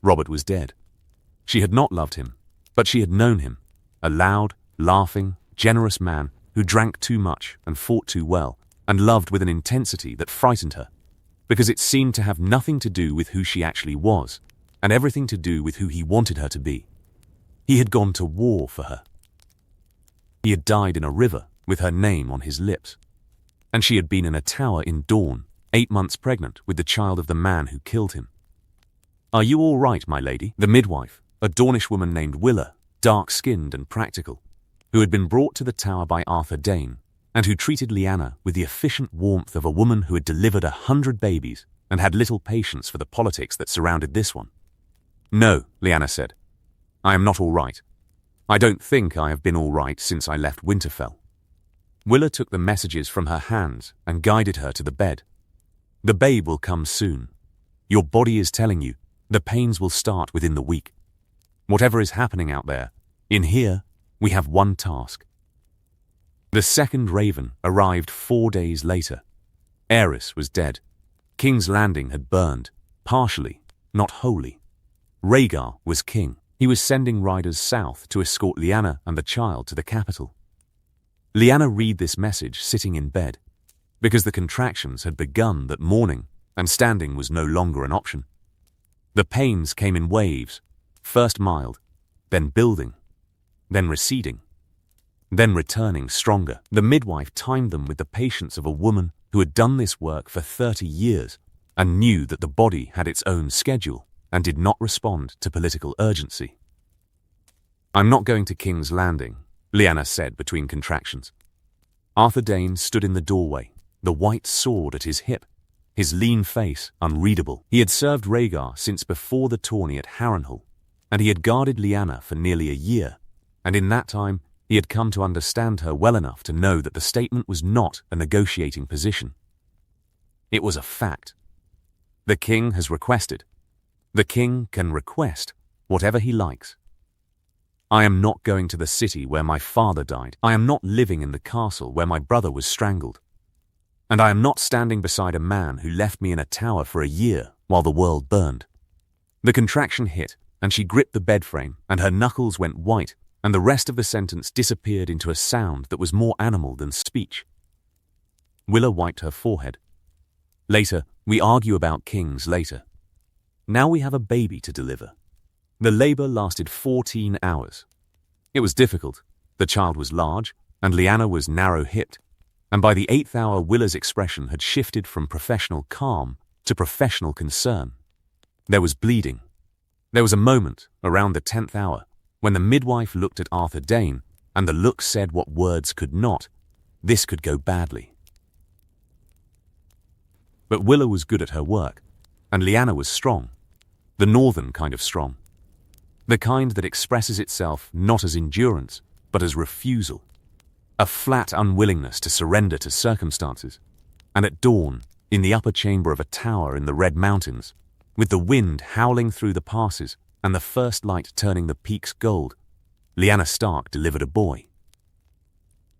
Robert was dead. She had not loved him, but she had known him, a loud, laughing, generous man who drank too much and fought too well, and loved with an intensity that frightened her, because it seemed to have nothing to do with who she actually was, and everything to do with who he wanted her to be. He had gone to war for her. He had died in a river with her name on his lips, and she had been in a tower in Dawn, 8 months pregnant with the child of the man who killed him. "Are you all right, my lady?" The midwife, a Dornish woman named Willa, dark-skinned and practical, who had been brought to the tower by Arthur Dayne, and who treated Lyanna with the efficient warmth of a woman who had delivered 100 babies and had little patience for the politics that surrounded this one. "No," Lyanna said. "I am not all right. I don't think I have been all right since I left Winterfell." Willa took the messages from her hands and guided her to the bed. "The babe will come soon. Your body is telling you the pains will start within the week. Whatever is happening out there, in here, we have one task." The second raven arrived 4 days later. Aerys was dead. King's Landing had burned, partially, not wholly. Rhaegar was king. He was sending riders south to escort Lyanna and the child to the capital. Lyanna read this message sitting in bed, because the contractions had begun that morning and standing was no longer an option. The pains came in waves, first mild, then building, then receding, then returning stronger. The midwife timed them with the patience of a woman who had done this work for 30 years and knew that the body had its own schedule and did not respond to political urgency. "I'm not going to King's Landing," Lyanna said between contractions. Arthur Dayne stood in the doorway, the white sword at his hip, his lean face unreadable. He had served Rhaegar since before the tourney at Harrenhal, and he had guarded Lyanna for nearly a year, and in that time he had come to understand her well enough to know that the statement was not a negotiating position. It was a fact. The king has requested. The king can request whatever he likes. I am not going to the city where my father died. I am not living in the castle where my brother was strangled. And I am not standing beside a man who left me in a tower for a year while the world burned. The contraction hit, and she gripped the bed frame, and her knuckles went white, and the rest of the sentence disappeared into a sound that was more animal than speech. Willa wiped her forehead. "Later, we argue about kings later. Now we have a baby to deliver." The labor lasted 14 hours. It was difficult. The child was large, and Lyanna was narrow-hipped, and by the 8th hour Willa's expression had shifted from professional calm to professional concern. There was bleeding. There was a moment, around the 10th hour, when the midwife looked at Arthur Dayne, and the look said what words could not: this could go badly. But Willa was good at her work, and Lyanna was strong, the northern kind of strong. The kind that expresses itself not as endurance, but as refusal. A flat unwillingness to surrender to circumstances. And at dawn, in the upper chamber of a tower in the Red Mountains, with the wind howling through the passes and the first light turning the peaks gold, Lyanna Stark delivered a boy.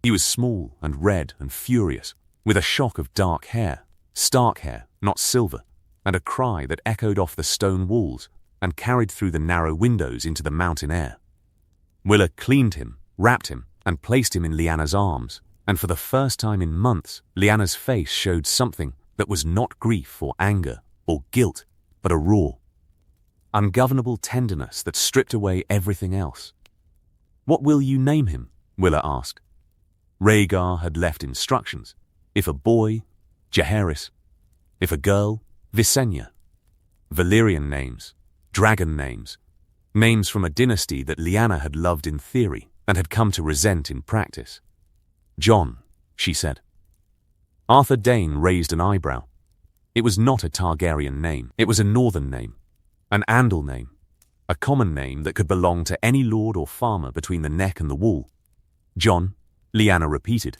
He was small and red and furious, with a shock of dark hair, Stark hair, not silver, and a cry that echoed off the stone walls and carried through the narrow windows into the mountain air. Willa cleaned him, wrapped him, and placed him in Lyanna's arms, and for the first time in months, Lyanna's face showed something that was not grief or anger or guilt, but a raw, ungovernable tenderness that stripped away everything else. "What will you name him?" Willa asked. Rhaegar had left instructions. If a boy, Jaehaerys. If a girl, Visenya. Valyrian names, dragon names, names from a dynasty that Lyanna had loved in theory and had come to resent in practice. "Jon," she said. Arthur Dayne raised an eyebrow. It was not a Targaryen name. It was a northern name, an Andal name, a common name that could belong to any lord or farmer between the neck and the wall. "Jon," Lyanna repeated.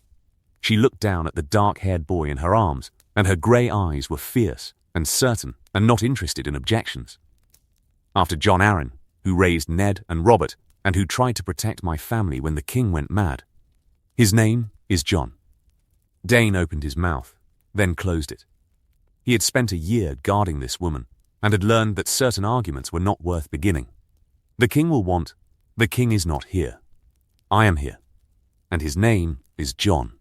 She looked down at the dark-haired boy in her arms, and her grey eyes were fierce and certain and not interested in objections. "After Jon Arryn, who raised Ned and Robert, and who tried to protect my family when the king went mad. His name is Jon." Dayne opened his mouth, then closed it. He had spent a year guarding this woman, and had learned that certain arguments were not worth beginning. The king will want, the king is not here. I am here, and his name is Jon.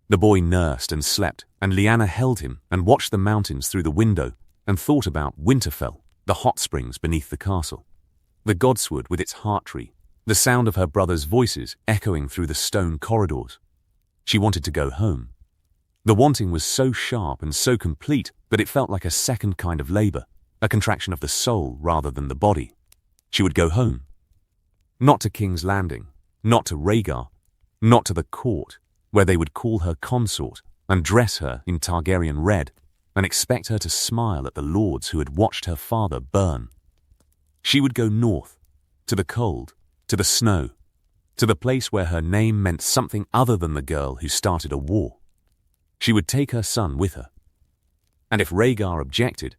The boy nursed and slept, and Lyanna held him and watched the mountains through the window and thought about Winterfell, the hot springs beneath the castle, the godswood with its heart tree, the sound of her brothers' voices echoing through the stone corridors. She wanted to go home. The wanting was so sharp and so complete that it felt like a second kind of labor, a contraction of the soul rather than the body. She would go home. Not to King's Landing, not to Rhaegar, not to the court, where they would call her consort and dress her in Targaryen red and expect her to smile at the lords who had watched her father burn. She would go north, to the cold, to the snow, to the place where her name meant something other than the girl who started a war. She would take her son with her. And if Rhaegar objected,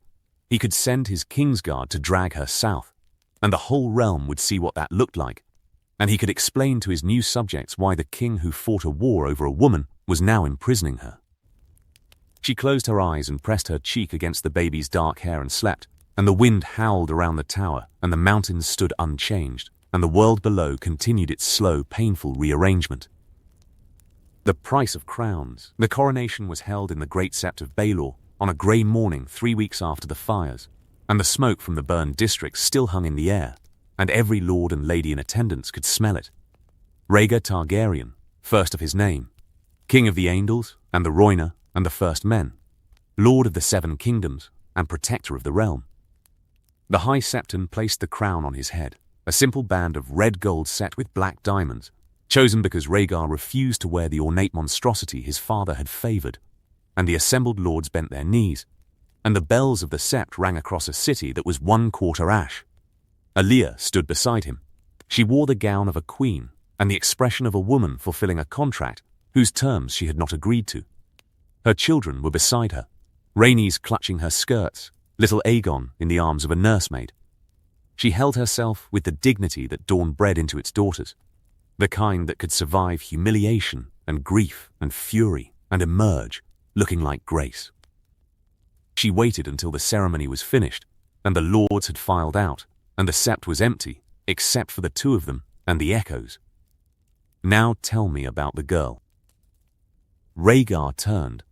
he could send his Kingsguard to drag her south, and the whole realm would see what that looked like, and he could explain to his new subjects why the king who fought a war over a woman was now imprisoning her. She closed her eyes and pressed her cheek against the baby's dark hair and slept, and the wind howled around the tower, and the mountains stood unchanged, and the world below continued its slow, painful rearrangement. The price of crowns. The coronation was held in the Great Sept of Baelor on a grey morning 3 weeks after the fires, and the smoke from the burned districts still hung in the air, and every lord and lady in attendance could smell it. Rhaegar Targaryen, first of his name, king of the Andals and the Rhoynar and the First Men, lord of the Seven Kingdoms and protector of the realm. The High Septon placed the crown on his head, a simple band of red gold set with black diamonds, chosen because Rhaegar refused to wear the ornate monstrosity his father had favoured, and the assembled lords bent their knees, and the bells of the sept rang across a city that was 1/4 ash. Alia stood beside him. She wore the gown of a queen and the expression of a woman fulfilling a contract whose terms she had not agreed to. Her children were beside her, Rhaenys clutching her skirts, little Aegon in the arms of a nursemaid. She held herself with the dignity that Dawn bred into its daughters, the kind that could survive humiliation and grief and fury and emerge looking like grace. She waited until the ceremony was finished and the lords had filed out and the sept was empty except for the two of them and the echoes. Now tell me about the girl. Rhaegar turned.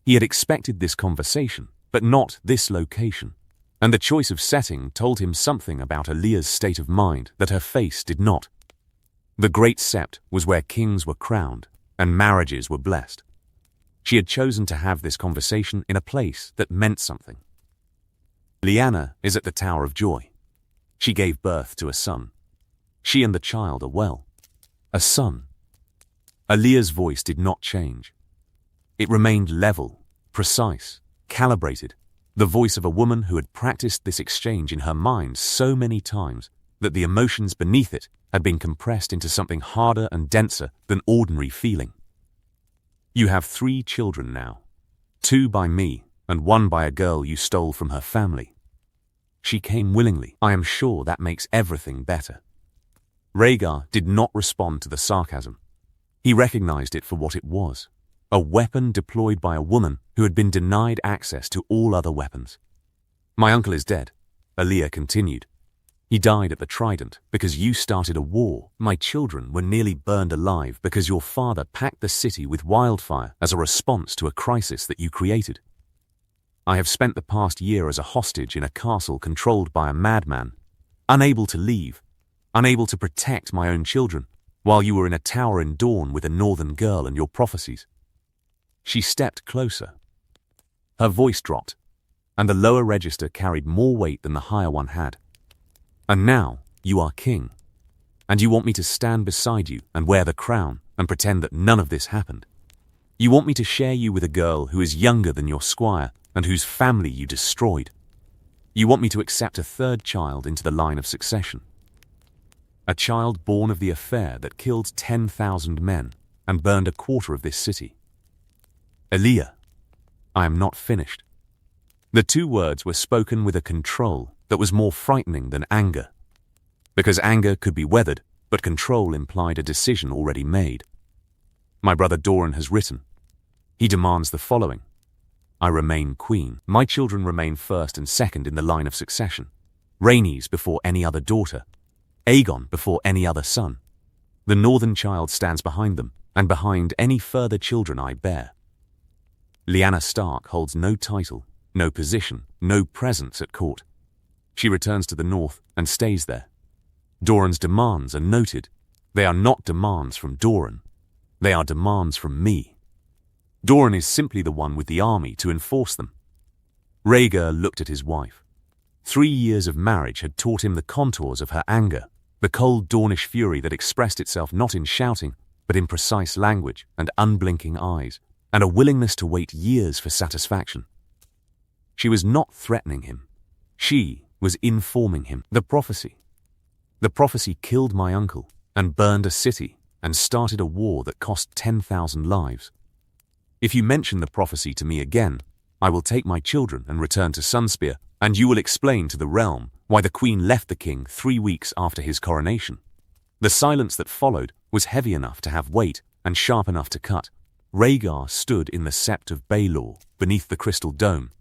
He had expected this conversation, but not this location, and the choice of setting told him something about Alia's state of mind that her face did not. The Great Sept was where kings were crowned and marriages were blessed. She had chosen to have this conversation in a place that meant something. Lyanna is at the Tower of Joy. She gave birth to a son. She and the child are well. A son. Alia's voice did not change. It remained level, precise, calibrated, the voice of a woman who had practiced this exchange in her mind so many times that the emotions beneath it had been compressed into something harder and denser than ordinary feeling. You have 3 children now, 2 by me and 1 by a girl you stole from her family. She came willingly. I am sure that makes everything better. Rhaegar did not respond to the sarcasm. He recognized it for what it was, a weapon deployed by a woman who had been denied access to all other weapons. My uncle is dead, Alia continued. He died at the Trident because you started a war. My children were nearly burned alive because your father packed the city with wildfire as a response to a crisis that you created. I have spent the past year as a hostage in a castle controlled by a madman, unable to leave, unable to protect my own children, while you were in a tower in Dawn with a northern girl and your prophecies. She stepped closer. Her voice dropped, and the lower register carried more weight than the higher one had. And now you are king, and you want me to stand beside you and wear the crown and pretend that none of this happened. You want me to share you with a girl who is younger than your squire and whose family you destroyed. You want me to accept a 3rd child into the line of succession. A child born of the affair that killed 10,000 men and burned 1/4 of this city. Alia, I am not finished. The 2 words were spoken with a control that was more frightening than anger, because anger could be weathered, but control implied a decision already made. My brother Doran has written. He demands the following. I remain queen. My children remain first and second in the line of succession. Rhaenys before any other daughter, Aegon before any other son. The northern child stands behind them, and behind any further children I bear. Lyanna Stark holds no title, no position, no presence at court. She returns to the north and stays there. Doran's demands are noted. They are not demands from Doran. They are demands from me. Doran is simply the one with the army to enforce them. Rhaegar looked at his wife. 3 years of marriage had taught him the contours of her anger, the cold Dornish fury that expressed itself not in shouting, but in precise language and unblinking eyes, and a willingness to wait years for satisfaction. She was not threatening him. She was informing him. The prophecy killed my uncle and burned a city and started a war that cost 10,000 lives. If you mention the prophecy to me again, I will take my children and return to Sunspear, and you will explain to the realm why the Queen left the king 3 weeks after his coronation. The silence that followed was heavy enough to have weight and sharp enough to cut. Rhaegar stood in the sept of Baelor beneath the crystal dome,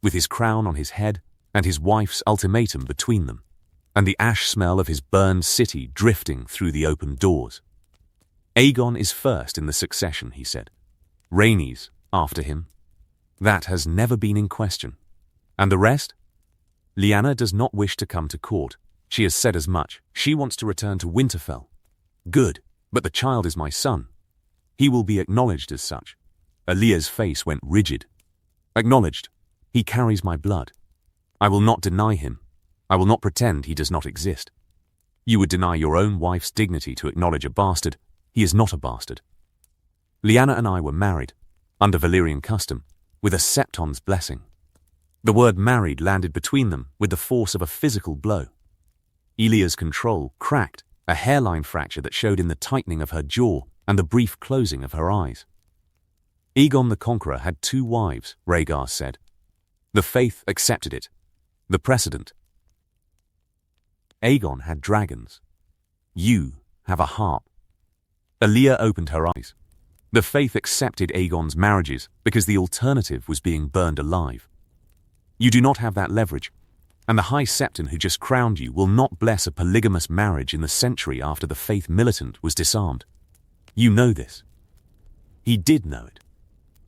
with his crown on his head and his wife's ultimatum between them, and the ash smell of his burned city drifting through the open doors. Aegon is first in the succession, he said. Rhaenys after him. That has never been in question. And the rest? Lyanna does not wish to come to court. She has said as much. She wants to return to Winterfell. Good, but the child is my son. He will be acknowledged as such. Alia's face went rigid. Acknowledged. He carries my blood. I will not deny him. I will not pretend he does not exist. You would deny your own wife's dignity to acknowledge a bastard. He is not a bastard. Lyanna and I were married, under Valyrian custom, with a septon's blessing. The word married landed between them with the force of a physical blow. Elia's control cracked, a hairline fracture that showed in the tightening of her jaw and the brief closing of her eyes. Aegon the Conqueror had 2 wives, Rhaegar said. The faith accepted it. The precedent. Aegon had dragons. You have a harp. Alia opened her eyes. The faith accepted Aegon's marriages because the alternative was being burned alive. You do not have that leverage, and the High Septon who just crowned you will not bless a polygamous marriage in the century after the faith militant was disarmed. You know this. He did know it.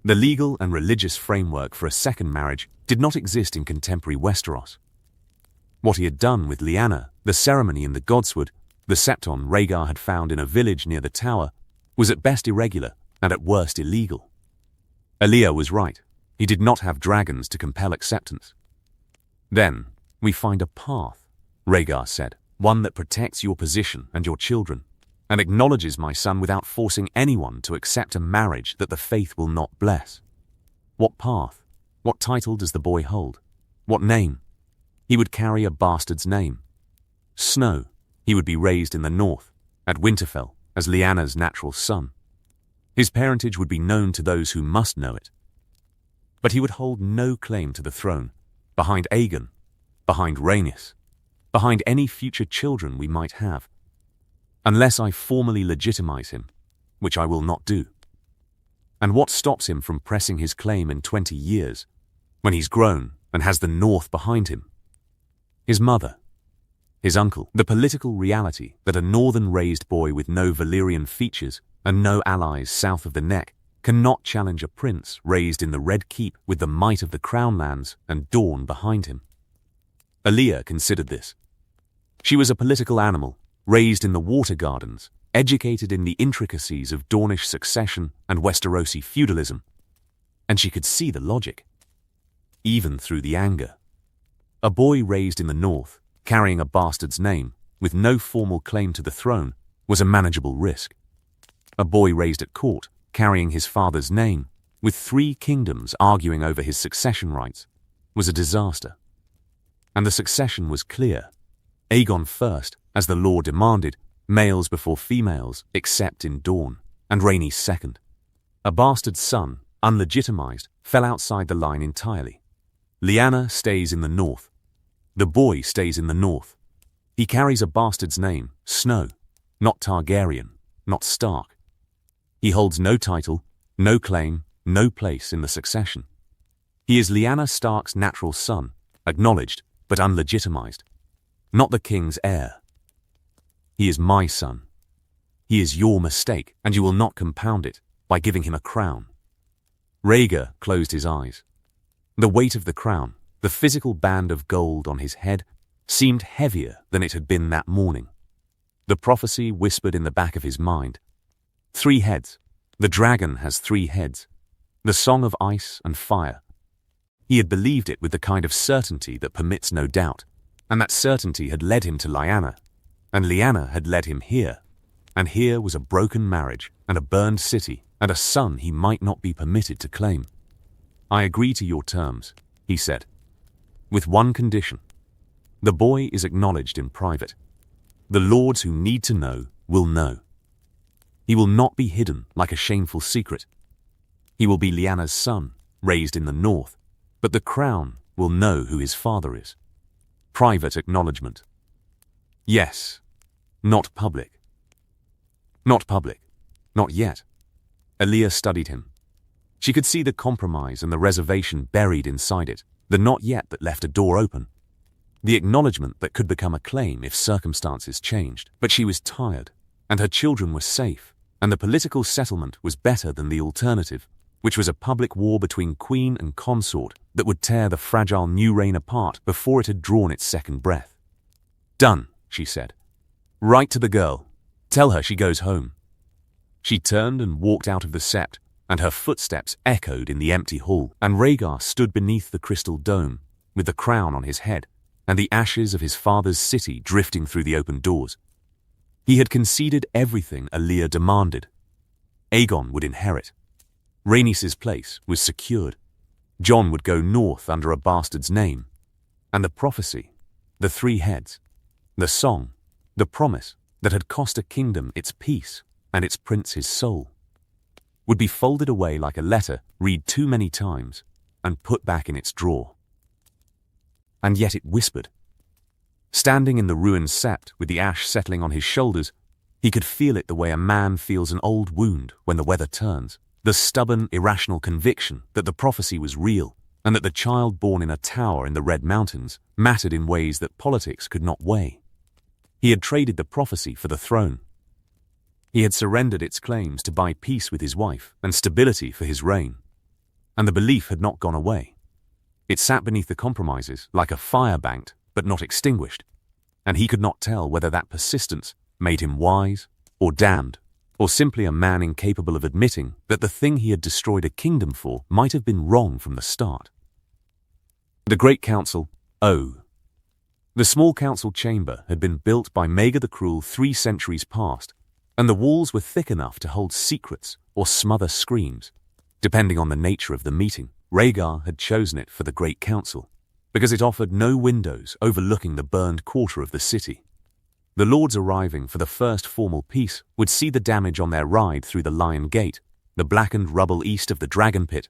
The legal and religious framework for a second marriage did not exist in contemporary Westeros. What he had done with Lyanna, the ceremony in the Godswood, the septon Rhaegar had found in a village near the tower, was at best irregular and at worst illegal. Alia was right. He did not have dragons to compel acceptance. Then we find a path, Rhaegar said, one that protects your position and your children, and acknowledges my son without forcing anyone to accept a marriage that the faith will not bless. What path? What title does the boy hold? What name? He would carry a bastard's name. Snow. He would be raised in the north, at Winterfell, as Lyanna's natural son. His parentage would be known to those who must know it. But he would hold no claim to the throne, behind Aegon, behind Rhaenys, behind any future children we might have, unless I formally legitimize him, which I will not do. And what stops him from pressing his claim in 20 years, when he's grown and has the north behind him? His mother, his uncle, the political reality that a northern-raised boy with no Valyrian features and no allies south of the neck cannot challenge a prince raised in the Red Keep with the might of the Crown lands and Dorne behind him. Alia considered this. She was a political animal, raised in the Water Gardens, educated in the intricacies of Dornish succession and Westerosi feudalism, and she could see the logic, even through the anger. A boy raised in the north, carrying a bastard's name, with no formal claim to the throne, was a manageable risk. A boy raised at court, carrying his father's name, with 3 kingdoms arguing over his succession rights, was a disaster. And the succession was clear. Aegon first, as the law demanded, males before females, except in Dorne, and Rhaenys second. A bastard son, unlegitimized, fell outside the line entirely. Lyanna stays in the north. The boy stays in the north. He carries a bastard's name, Snow, not Targaryen, not Stark. He holds no title, no claim, no place in the succession. He is Lyanna Stark's natural son, acknowledged but unlegitimized, not the king's heir. He is my son. He is your mistake, and you will not compound it by giving him a crown." Rhaegar closed his eyes. The weight of the crown, the physical band of gold on his head, seemed heavier than it had been that morning. The prophecy whispered in the back of his mind. 3 heads. The dragon has 3 heads. The song of ice and fire. He had believed it with the kind of certainty that permits no doubt, and that certainty had led him to Lyanna, and Lyanna had led him here, and here was a broken marriage, and a burned city, and a son he might not be permitted to claim. "I agree to your terms," he said, "with one condition. The boy is acknowledged in private. The lords who need to know will know. He will not be hidden like a shameful secret. He will be Lyanna's son, raised in the north, but the crown will know who his father is. Private acknowledgement. Yes, not public." Not public. Not yet. Elia studied him. She could see the compromise and the reservation buried inside it, the not yet that left a door open. The acknowledgement that could become a claim if circumstances changed. But she was tired, and her children were safe, and the political settlement was better than the alternative, which was a public war between queen and consort that would tear the fragile new reign apart before it had drawn its second breath. "Done," she said. "Write to the girl. Tell her she goes home." She turned and walked out of the sept, and her footsteps echoed in the empty hall, and Rhaegar stood beneath the crystal dome, with the crown on his head, and the ashes of his father's city drifting through the open doors. He had conceded everything Elia demanded. Aegon would inherit. Rhaenys' place was secured. Jon would go north under a bastard's name. And the prophecy, the 3 heads, the song, the promise that had cost a kingdom its peace and its prince his soul, would be folded away like a letter read too many times and put back in its drawer. And yet it whispered. Standing in the ruined sept with the ash settling on his shoulders, he could feel it the way a man feels an old wound when the weather turns, the stubborn, irrational conviction that the prophecy was real and that the child born in a tower in the Red Mountains mattered in ways that politics could not weigh. He had traded the prophecy for the throne. He had surrendered its claims to buy peace with his wife and stability for his reign. And the belief had not gone away. It sat beneath the compromises like a fire banked but not extinguished, and he could not tell whether that persistence made him wise or damned, or simply a man incapable of admitting that the thing he had destroyed a kingdom for might have been wrong from the start. The Great Council, The small council chamber had been built by Maegor the Cruel 3 centuries past, and the walls were thick enough to hold secrets or smother screams, depending on the nature of the meeting. Rhaegar had chosen it for the Great Council, because it offered no windows overlooking the burned quarter of the city. The lords arriving for the first formal peace would see the damage on their ride through the Lion Gate, the blackened rubble east of the Dragon Pit,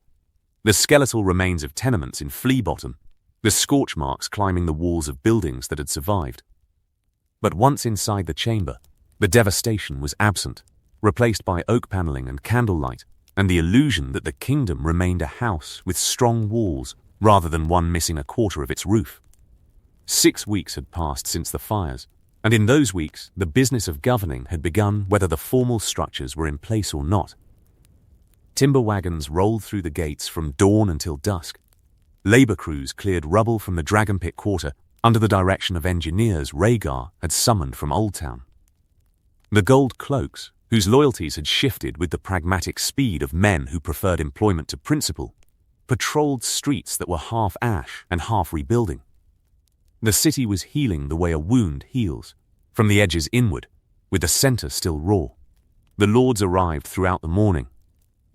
the skeletal remains of tenements in Flea Bottom, the scorch marks climbing the walls of buildings that had survived. But once inside the chamber, the devastation was absent, replaced by oak paneling and candlelight, and the illusion that the kingdom remained a house with strong walls rather than one missing a quarter of its roof. 6 weeks had passed since the fires, and in those weeks the business of governing had begun whether the formal structures were in place or not. Timber wagons rolled through the gates from dawn until dusk. Labour crews cleared rubble from the Dragon Pit quarter under the direction of engineers Rhaegar had summoned from Old Town. The gold cloaks, whose loyalties had shifted with the pragmatic speed of men who preferred employment to principle, patrolled streets that were half ash and half rebuilding. The city was healing the way a wound heals, from the edges inward, with the centre still raw. The lords arrived throughout the morning.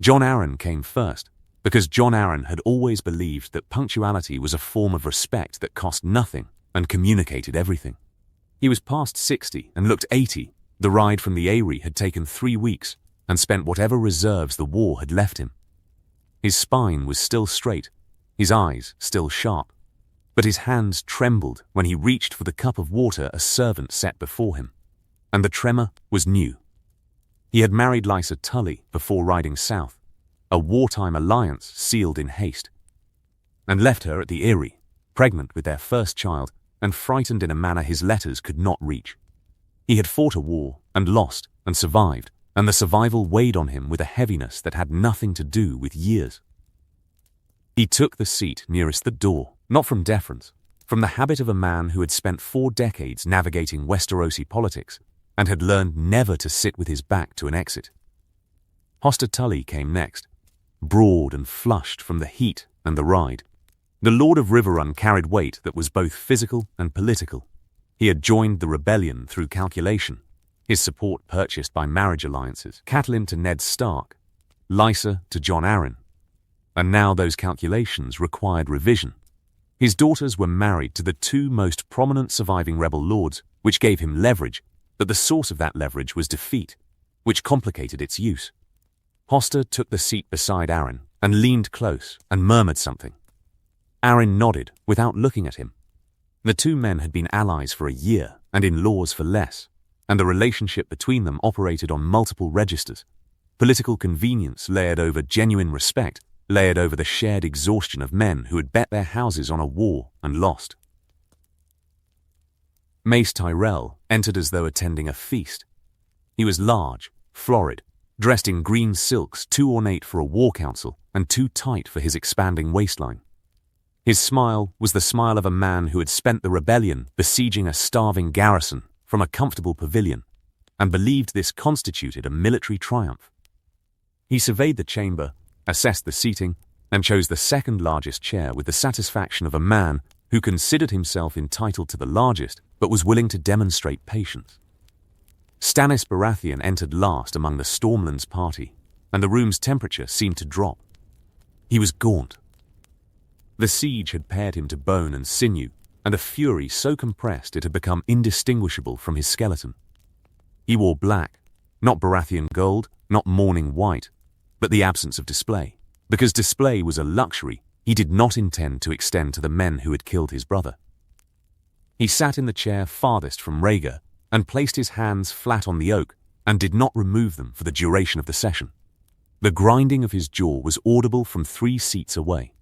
Jon Arryn came first, because Jon Arryn had always believed that punctuality was a form of respect that cost nothing and communicated everything. He was past 60 and looked 80. The ride from the Eyrie had taken 3 weeks and spent whatever reserves the war had left him. His spine was still straight, his eyes still sharp, but his hands trembled when he reached for the cup of water a servant set before him, and the tremor was new. He had married Lysa Tully before riding south, a wartime alliance sealed in haste, and left her at the Eyrie, pregnant with their first child and frightened in a manner his letters could not reach. He had fought a war and lost and survived, and the survival weighed on him with a heaviness that had nothing to do with years. He took the seat nearest the door, not from deference, from the habit of a man who had spent 4 decades navigating Westerosi politics and had learned never to sit with his back to an exit. Hoster Tully came next, broad and flushed from the heat and the ride. The Lord of Riverrun carried weight that was both physical and political. He had joined the rebellion through calculation, his support purchased by marriage alliances, Catelyn to Ned Stark, Lysa to Jon Arryn. And now those calculations required revision. His daughters were married to the 2 most prominent surviving rebel lords, which gave him leverage, but the source of that leverage was defeat, which complicated its use. Hoster took the seat beside Arryn and leaned close and murmured something. Arryn nodded without looking at him. The 2 men had been allies for a year and in-laws for less, and the relationship between them operated on multiple registers. Political convenience layered over genuine respect, layered over the shared exhaustion of men who had bet their houses on a war and lost. Mace Tyrell entered as though attending a feast. He was large, florid, dressed in green silks too ornate for a war council and too tight for his expanding waistline. His smile was the smile of a man who had spent the rebellion besieging a starving garrison from a comfortable pavilion, and believed this constituted a military triumph. He surveyed the chamber, assessed the seating, and chose the second largest chair with the satisfaction of a man who considered himself entitled to the largest but was willing to demonstrate patience. Stannis Baratheon entered last among the Stormlands party, and the room's temperature seemed to drop. He was gaunt. The siege had pared him to bone and sinew, and a fury so compressed it had become indistinguishable from his skeleton. He wore black, not Baratheon gold, not mourning white, but the absence of display. Because display was a luxury he did not intend to extend to the men who had killed his brother. He sat in the chair farthest from Rhaegar and placed his hands flat on the oak and did not remove them for the duration of the session. The grinding of his jaw was audible from 3 seats away.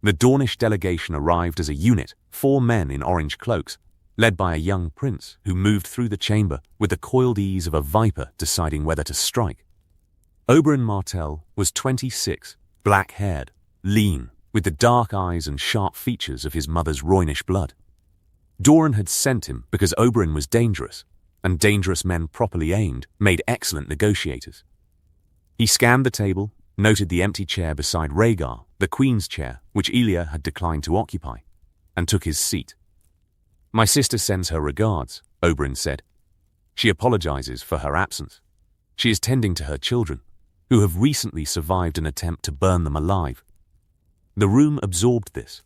The Dornish delegation arrived as a unit, 4 men in orange cloaks, led by a young prince who moved through the chamber with the coiled ease of a viper deciding whether to strike. Oberyn Martell was 26, black-haired, lean, with the dark eyes and sharp features of his mother's Roynish blood. Doran had sent him because Oberyn was dangerous, and dangerous men properly aimed made excellent negotiators. He scanned the table, noted the empty chair beside Rhaegar, the Queen's chair, which Elia had declined to occupy, and took his seat. "My sister sends her regards," Oberyn said. "She apologizes for her absence. She is tending to her children, who have recently survived an attempt to burn them alive." The room absorbed this.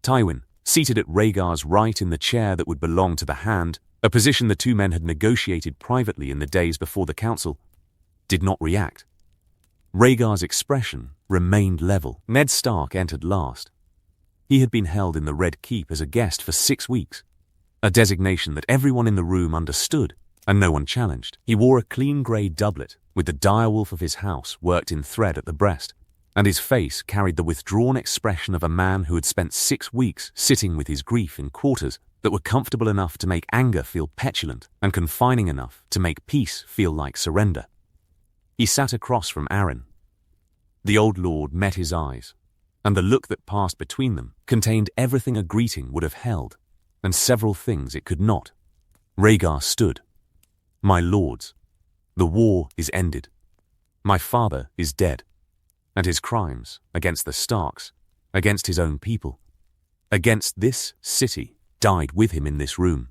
Tywin, seated at Rhaegar's right in the chair that would belong to the Hand, a position the 2 men had negotiated privately in the days before the council, did not react. Rhaegar's expression remained level. Ned Stark entered last. He had been held in the Red Keep as a guest for 6 weeks, a designation that everyone in the room understood and no one challenged. He wore a clean grey doublet with the direwolf of his house worked in thread at the breast, and his face carried the withdrawn expression of a man who had spent 6 weeks sitting with his grief in quarters that were comfortable enough to make anger feel petulant and confining enough to make peace feel like surrender. He sat across from Arryn. The old lord met his eyes, and the look that passed between them contained everything a greeting would have held, and several things it could not. Rhaegar stood. "My lords, the war is ended. My father is dead, and his crimes against the Starks, against his own people, against this city, died with him in this room.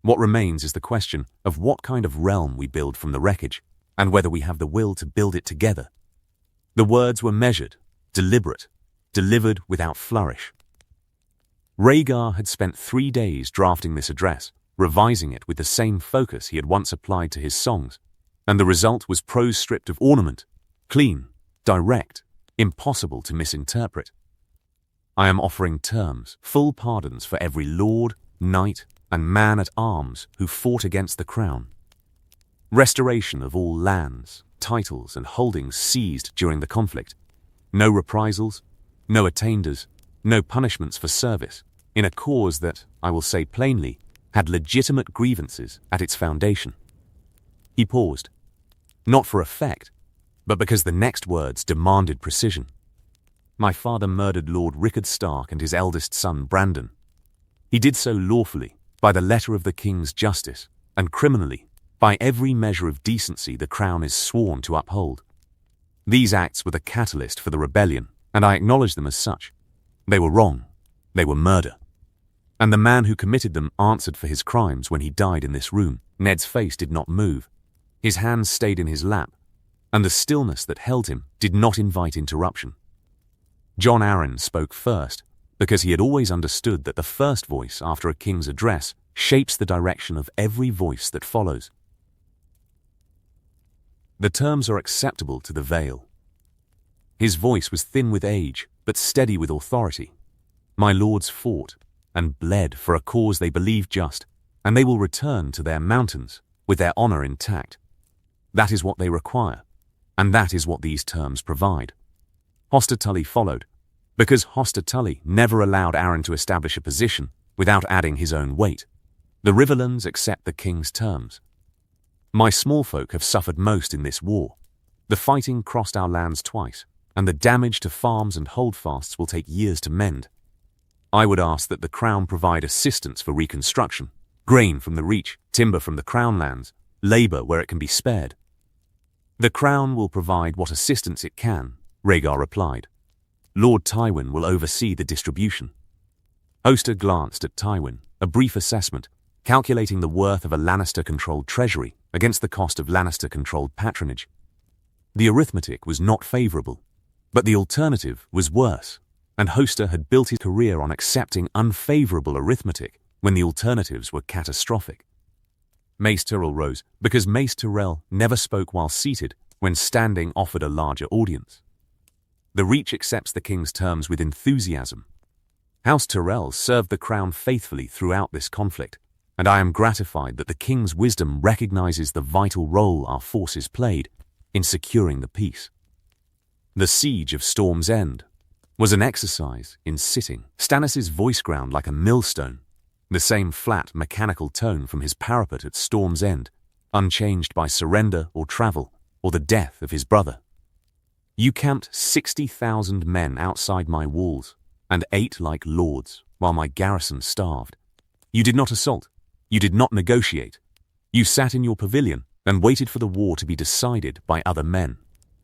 What remains is the question of what kind of realm we build from the wreckage, and whether we have the will to build it together." The words were measured, deliberate, delivered without flourish. Rhaegar had spent 3 days drafting this address, revising it with the same focus he had once applied to his songs, and the result was prose stripped of ornament, clean, direct, impossible to misinterpret. "I am offering terms, full pardons for every lord, knight, and man-at-arms who fought against the crown. Restoration of all lands, titles, and holdings seized during the conflict. No reprisals, no attainders, no punishments for service, in a cause that, I will say plainly, had legitimate grievances at its foundation. He paused, not for effect, but because the next words demanded precision. My father murdered Lord Rhaegar Stark and his eldest son Brandon. He did so lawfully, by the letter of the king's justice, and criminally, by every measure of decency the crown is sworn to uphold. These acts were the catalyst for the rebellion, and I acknowledge them as such. They were wrong. They were murder. And the man who committed them answered for his crimes when he died in this room. Ned's face did not move. His hands stayed in his lap, and the stillness that held him did not invite interruption. Jon Arryn spoke first, because he had always understood that the first voice after a king's address shapes the direction of every voice that follows. The terms are acceptable to the Vale. His voice was thin with age, but steady with authority. My lords fought and bled for a cause they believed just, and they will return to their mountains with their honor intact. That is what they require, and that is what these terms provide. Hoster Tully followed, because Hoster Tully never allowed Arryn to establish a position without adding his own weight. The Riverlands accept the king's terms. My small folk have suffered most in this war. The fighting crossed our lands twice, and the damage to farms and holdfasts will take years to mend. I would ask that the Crown provide assistance for reconstruction, grain from the Reach, timber from the Crown lands, labour where it can be spared. The Crown will provide what assistance it can, Rhaegar replied. Lord Tywin will oversee the distribution. Hoster glanced at Tywin, a brief assessment, calculating the worth of a Lannister-controlled treasury against the cost of Lannister-controlled patronage. The arithmetic was not favourable, but the alternative was worse, and Hoster had built his career on accepting unfavourable arithmetic when the alternatives were catastrophic. Mace Tyrell rose, because Mace Tyrell never spoke while seated when standing offered a larger audience. The Reach accepts the king's terms with enthusiasm. House Tyrell served the crown faithfully throughout this conflict, and I am gratified that the king's wisdom recognizes the vital role our forces played in securing the peace. The siege of Storm's End was an exercise in sitting. Stannis's voice ground like a millstone, the same flat, mechanical tone from his parapet at Storm's End, unchanged by surrender or travel or the death of his brother. You camped 60,000 men outside my walls, and ate like lords, while my garrison starved. You did not assault. You did not negotiate. You sat in your pavilion and waited for the war to be decided by other men.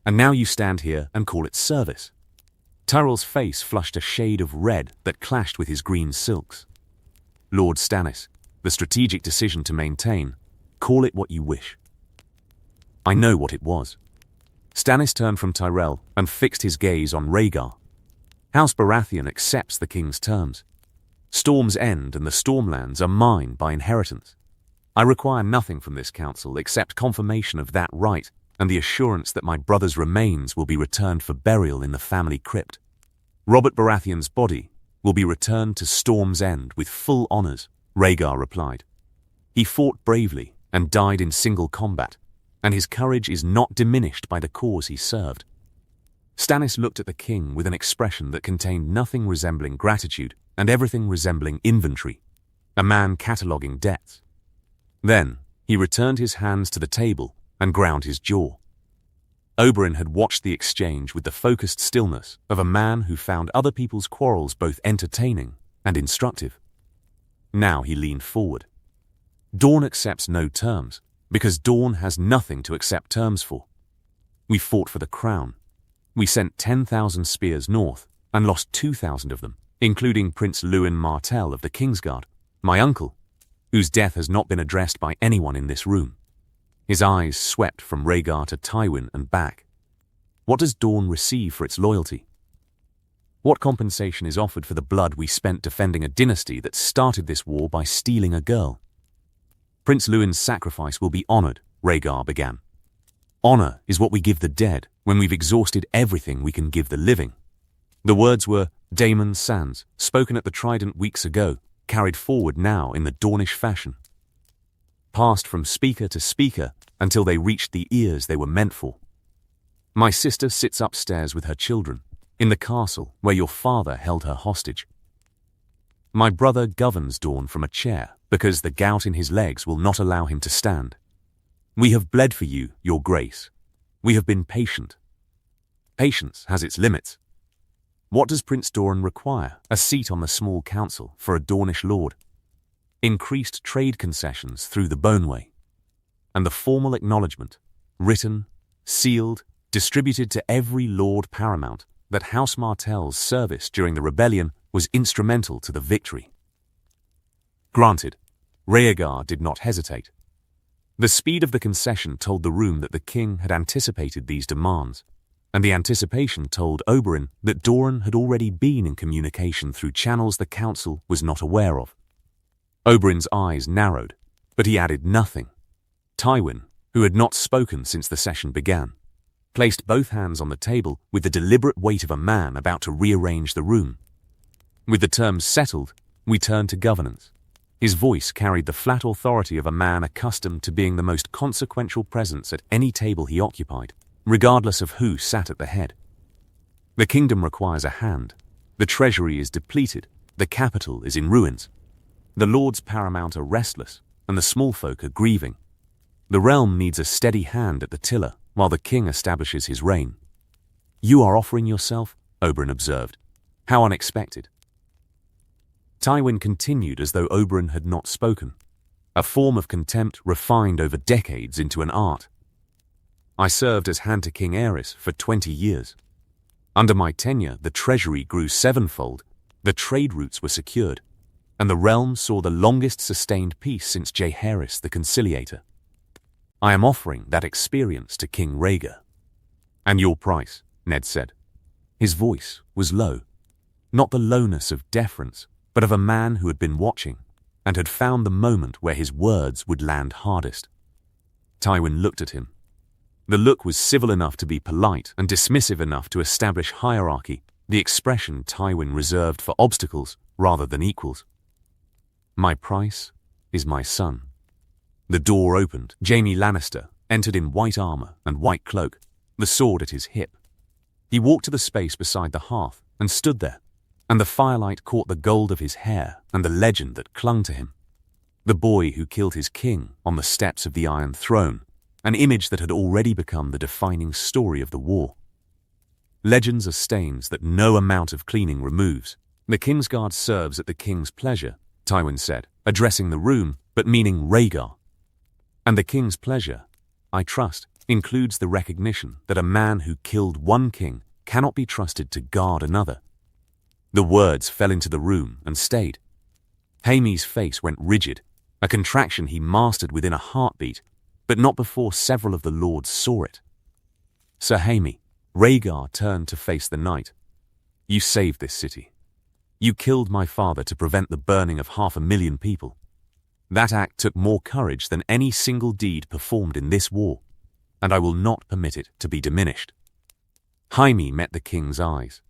And now you stand here and call it service. Tyrell's face flushed a shade of red that clashed with his green silks. Lord Stannis, the strategic decision to maintain, call it what you wish. I know what it was. Stannis turned from Tyrell and fixed his gaze on Rhaegar. House Baratheon accepts the king's terms. Storm's End and the Stormlands are mine by inheritance. I require nothing from this council except confirmation of that right and the assurance that my brother's remains will be returned for burial in the family crypt. Robert Baratheon's body will be returned to Storm's End with full honours, Rhaegar replied. He fought bravely and died in single combat, and his courage is not diminished by the cause he served. Stannis looked at the king with an expression that contained nothing resembling gratitude and everything resembling inventory, a man cataloguing debts. Then he returned his hands to the table and ground his jaw. Oberyn had watched the exchange with the focused stillness of a man who found other people's quarrels both entertaining and instructive. Now he leaned forward. Dorne accepts no terms, because Dorne has nothing to accept terms for. We fought for the crown. We sent 10,000 spears north and lost 2,000 of them, including Prince Lewin Martell of the Kingsguard, my uncle, whose death has not been addressed by anyone in this room. His eyes swept from Rhaegar to Tywin and back. What does Dorne receive for its loyalty? What compensation is offered for the blood we spent defending a dynasty that started this war by stealing a girl? Prince Lewin's sacrifice will be honoured, Rhaegar began. Honour is what we give the dead when we've exhausted everything we can give the living. The words were Daemon Sans, spoken at the Trident weeks ago, carried forward now in the Dornish fashion. Passed from speaker to speaker until they reached the ears they were meant for. My sister sits upstairs with her children, in the castle where your father held her hostage. My brother governs Dorne from a chair, because the gout in his legs will not allow him to stand. We have bled for you, your grace. We have been patient. Patience has its limits. What does Prince Doran require? A seat on the small council for a Dornish lord. Increased trade concessions through the boneway. And the formal acknowledgement, written, sealed, distributed to every Lord Paramount, that House Martell's service during the rebellion was instrumental to the victory. Granted, Rhaegar did not hesitate. The speed of the concession told the room that the king had anticipated these demands, and the anticipation told Oberyn that Doran had already been in communication through channels the council was not aware of. Oberyn's eyes narrowed, but he added nothing. Tywin, who had not spoken since the session began, placed both hands on the table with the deliberate weight of a man about to rearrange the room. With the terms settled, we turned to governance. His voice carried the flat authority of a man accustomed to being the most consequential presence at any table he occupied, regardless of who sat at the head. The kingdom requires a hand. The treasury is depleted. The capital is in ruins. The lords paramount are restless, and the small folk are grieving. The realm needs a steady hand at the tiller, while the king establishes his reign. You are offering yourself, Oberyn observed. How unexpected. Tywin continued as though Oberyn had not spoken, a form of contempt refined over decades into an art. I served as hand to King Aerys for 20 years. Under my tenure, the treasury grew sevenfold, the trade routes were secured, and the realm saw the longest sustained peace since Jaehaerys the Conciliator. I am offering that experience to King Rhaegar. And your price, Ned said. His voice was low, not the lowness of deference, but of a man who had been watching and had found the moment where his words would land hardest. Tywin looked at him. The look was civil enough to be polite and dismissive enough to establish hierarchy, the expression Tywin reserved for obstacles rather than equals. My price is my son. The door opened. Jaime Lannister entered in white armor and white cloak, the sword at his hip. He walked to the space beside the hearth and stood there, and the firelight caught the gold of his hair and the legend that clung to him. The boy who killed his king on the steps of the Iron Throne, an image that had already become the defining story of the war. Legends are stains that no amount of cleaning removes. The Kingsguard serves at the king's pleasure, Tywin said, addressing the room, but meaning Rhaegar. And the king's pleasure, I trust, includes the recognition that a man who killed one king cannot be trusted to guard another. The words fell into the room and stayed. Jaime's face went rigid, a contraction he mastered within a heartbeat, but not before several of the lords saw it. Sir Jaime, Rhaegar turned to face the knight. You saved this city. You killed my father to prevent the burning of 500,000 people. That act took more courage than any single deed performed in this war, and I will not permit it to be diminished. Jaime met the king's eyes.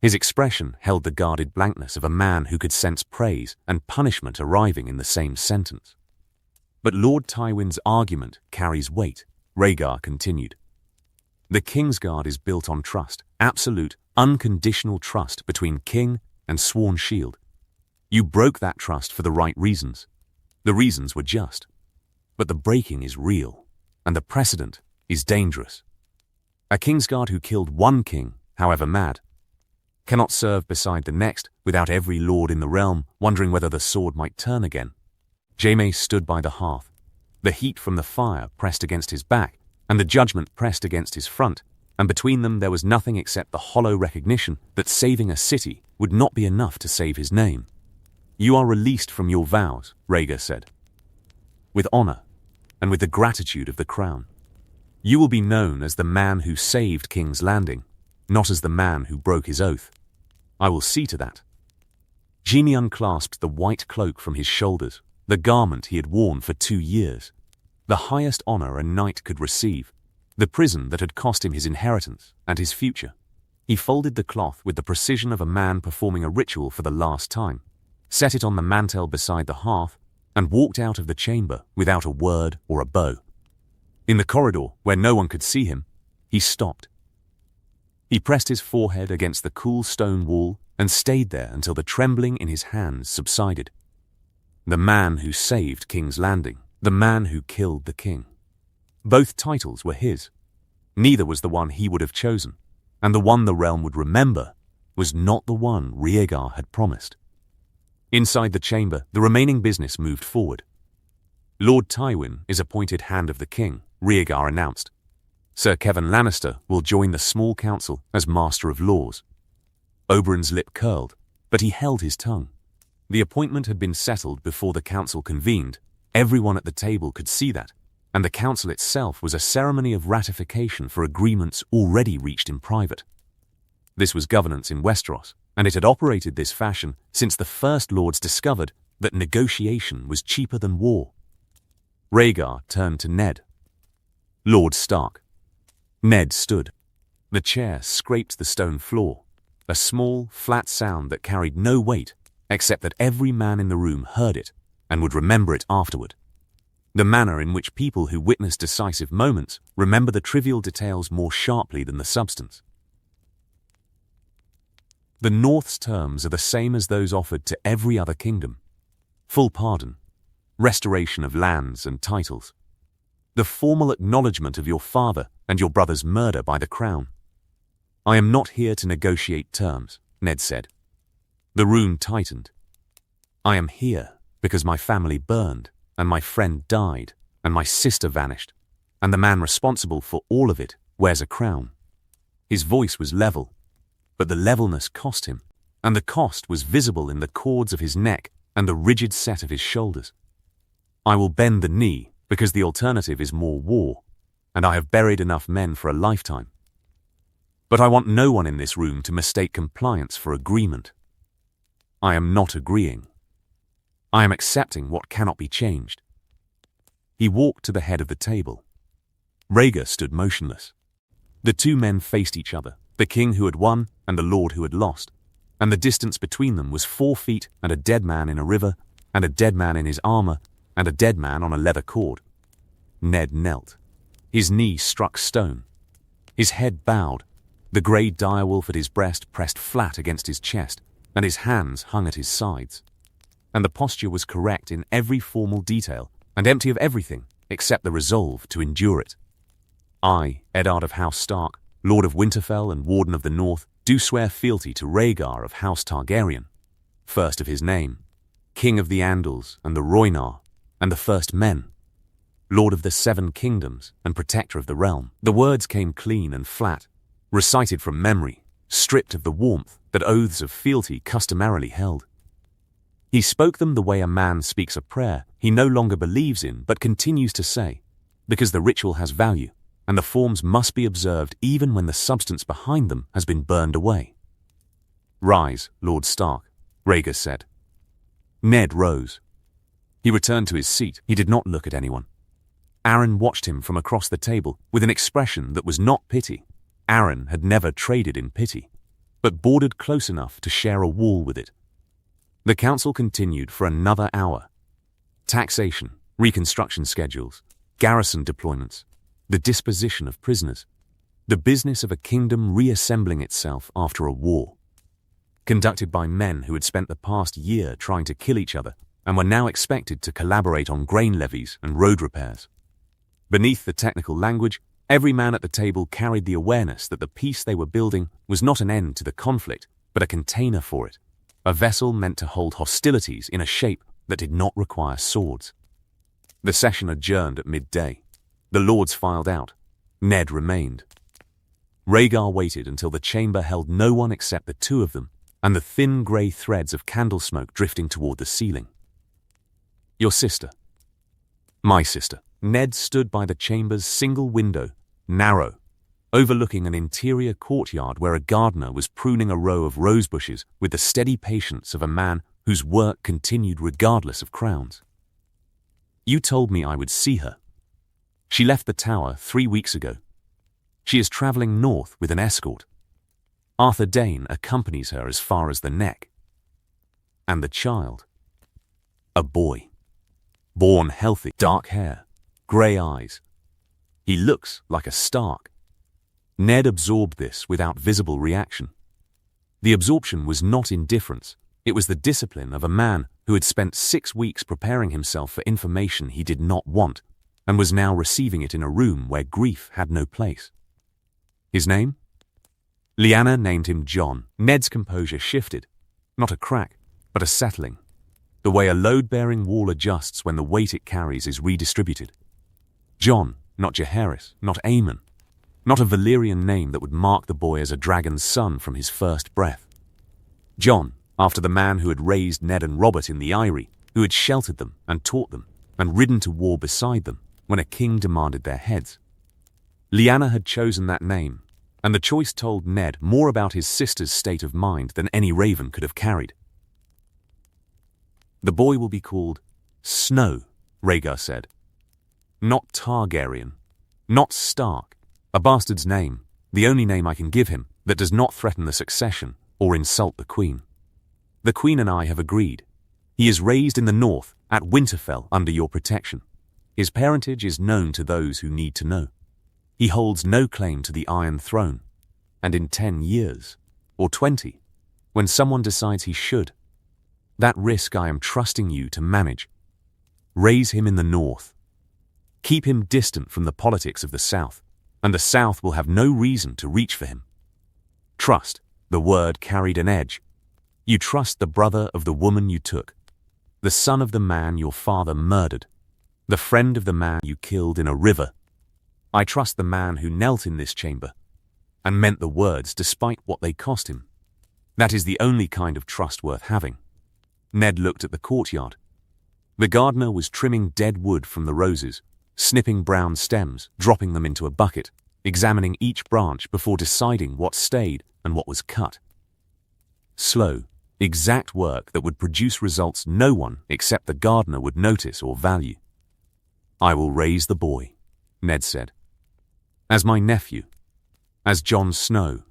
His expression held the guarded blankness of a man who could sense praise and punishment arriving in the same sentence. But Lord Tywin's argument carries weight, Rhaegar continued. The Kingsguard is built on trust, absolute, unconditional trust between king and sworn shield. You broke that trust for the right reasons. The reasons were just. But the breaking is real, and the precedent is dangerous. A Kingsguard who killed one king, however mad, cannot serve beside the next without every lord in the realm wondering whether the sword might turn again. Jaime stood by the hearth. The heat from the fire pressed against his back, and the judgment pressed against his front, and between them there was nothing except the hollow recognition that saving a city would not be enough to save his name. You are released from your vows, Rhaegar said, with honor and with the gratitude of the crown. You will be known as the man who saved King's Landing, not as the man who broke his oath. I will see to that. Jaime unclasped the white cloak from his shoulders, the garment he had worn for 2 years, the highest honor a knight could receive, the prison that had cost him his inheritance and his future. He folded the cloth with the precision of a man performing a ritual for the last time, set it on the mantel beside the hearth, and walked out of the chamber without a word or a bow. In the corridor, where no one could see him, he stopped. He pressed his forehead against the cool stone wall and stayed there until the trembling in his hands subsided. The man who saved King's Landing, the man who killed the king. Both titles were his. Neither was the one he would have chosen, and the one the realm would remember was not the one Rhaegar had promised. Inside the chamber, the remaining business moved forward. Lord Tywin is appointed Hand of the King, Rhaegar announced. Sir Kevan Lannister will join the small council as Master of Laws. Oberyn's lip curled, but he held his tongue. The appointment had been settled before the council convened. Everyone at the table could see that, and the council itself was a ceremony of ratification for agreements already reached in private. This was governance in Westeros, and it had operated this fashion since the First Lords discovered that negotiation was cheaper than war. Rhaegar turned to Ned. Lord Stark. Ned stood. The chair scraped the stone floor, a small, flat sound that carried no weight, except that every man in the room heard it and would remember it afterward. The manner in which people who witness decisive moments remember the trivial details more sharply than the substance. The North's terms are the same as those offered to every other kingdom. Full pardon, restoration of lands and titles, the formal acknowledgement of your father and your brother's murder by the crown. I am not here to negotiate terms, Ned said. The room tightened. I am here because my family burned, and my friend died, and my sister vanished, and the man responsible for all of it wears a crown. His voice was level, but the levelness cost him, and the cost was visible in the cords of his neck and the rigid set of his shoulders. I will bend the knee because the alternative is more war, and I have buried enough men for a lifetime. But I want no one in this room to mistake compliance for agreement. I am not agreeing. I am accepting what cannot be changed. He walked to the head of the table. Rhaegar stood motionless. The two men faced each other, the king who had won and the lord who had lost, and the distance between them was 4 feet and a dead man in a river, and a dead man in his armor, and a dead man on a leather cord. Ned knelt. His knee struck stone. His head bowed, the grey direwolf at his breast pressed flat against his chest, and his hands hung at his sides. And the posture was correct in every formal detail, and empty of everything except the resolve to endure it. I, Eddard of House Stark, Lord of Winterfell and Warden of the North, do swear fealty to Rhaegar of House Targaryen, first of his name, King of the Andals and the Rhoynar, and the First Men, Lord of the 7 Kingdoms and Protector of the Realm. The words came clean and flat, recited from memory, stripped of the warmth that oaths of fealty customarily held. He spoke them the way a man speaks a prayer he no longer believes in but continues to say, because the ritual has value, and the forms must be observed even when the substance behind them has been burned away. Rise, Lord Stark, Rhaegar said. Ned rose. He returned to his seat. He did not look at anyone. Arryn watched him from across the table with an expression that was not pity. Arryn had never traded in pity, but bordered close enough to share a wall with it. The council continued for another hour. Taxation, reconstruction schedules, garrison deployments, the disposition of prisoners, the business of a kingdom reassembling itself after a war, conducted by men who had spent the past year trying to kill each other and were now expected to collaborate on grain levies and road repairs. Beneath the technical language, every man at the table carried the awareness that the peace they were building was not an end to the conflict, but a container for it, a vessel meant to hold hostilities in a shape that did not require swords. The session adjourned at midday. The lords filed out. Ned remained. Rhaegar waited until the chamber held no one except the two of them, and the thin grey threads of candle smoke drifting toward the ceiling. Your sister. My sister. Ned stood by the chamber's single window, narrow, overlooking an interior courtyard where a gardener was pruning a row of rose bushes with the steady patience of a man whose work continued regardless of crowns. You told me I would see her. She left the tower 3 weeks ago. She is travelling north with an escort. Arthur Dayne accompanies her as far as the neck. And the child. A boy. Born healthy, dark hair, grey eyes. He looks like a Stark. Ned absorbed this without visible reaction. The absorption was not indifference. It was the discipline of a man who had spent 6 weeks preparing himself for information he did not want, and was now receiving it in a room where grief had no place. His name? Lyanna named him Jon. Ned's composure shifted. Not a crack, but a settling. The way a load-bearing wall adjusts when the weight it carries is redistributed. Jon, not Jaehaerys, not Aemon. Not a Valyrian name that would mark the boy as a dragon's son from his first breath. Jon, after the man who had raised Ned and Robert in the Eyrie, who had sheltered them and taught them, and ridden to war beside them when a king demanded their heads. Lyanna had chosen that name, and the choice told Ned more about his sister's state of mind than any raven could have carried. "The boy will be called Snow," Rhaegar said. "Not Targaryen, not Stark, a bastard's name, the only name I can give him that does not threaten the succession or insult the Queen. The Queen and I have agreed. He is raised in the north at Winterfell under your protection. His parentage is known to those who need to know. He holds no claim to the Iron Throne, and in 10 years, or 20, when someone decides he should, that risk I am trusting you to manage. Raise him in the north. Keep him distant from the politics of the south, and the south will have no reason to reach for him. Trust," the word carried an edge. "You trust the brother of the woman you took, the son of the man your father murdered, the friend of the man you killed in a river. I trust the man who knelt in this chamber and meant the words despite what they cost him. That is the only kind of trust worth having." Ned looked at the courtyard. The gardener was trimming dead wood from the roses, snipping brown stems, dropping them into a bucket, examining each branch before deciding what stayed and what was cut. Slow, exact work that would produce results no one except the gardener would notice or value. "I will raise the boy," Ned said. "As my nephew, as Jon Snow,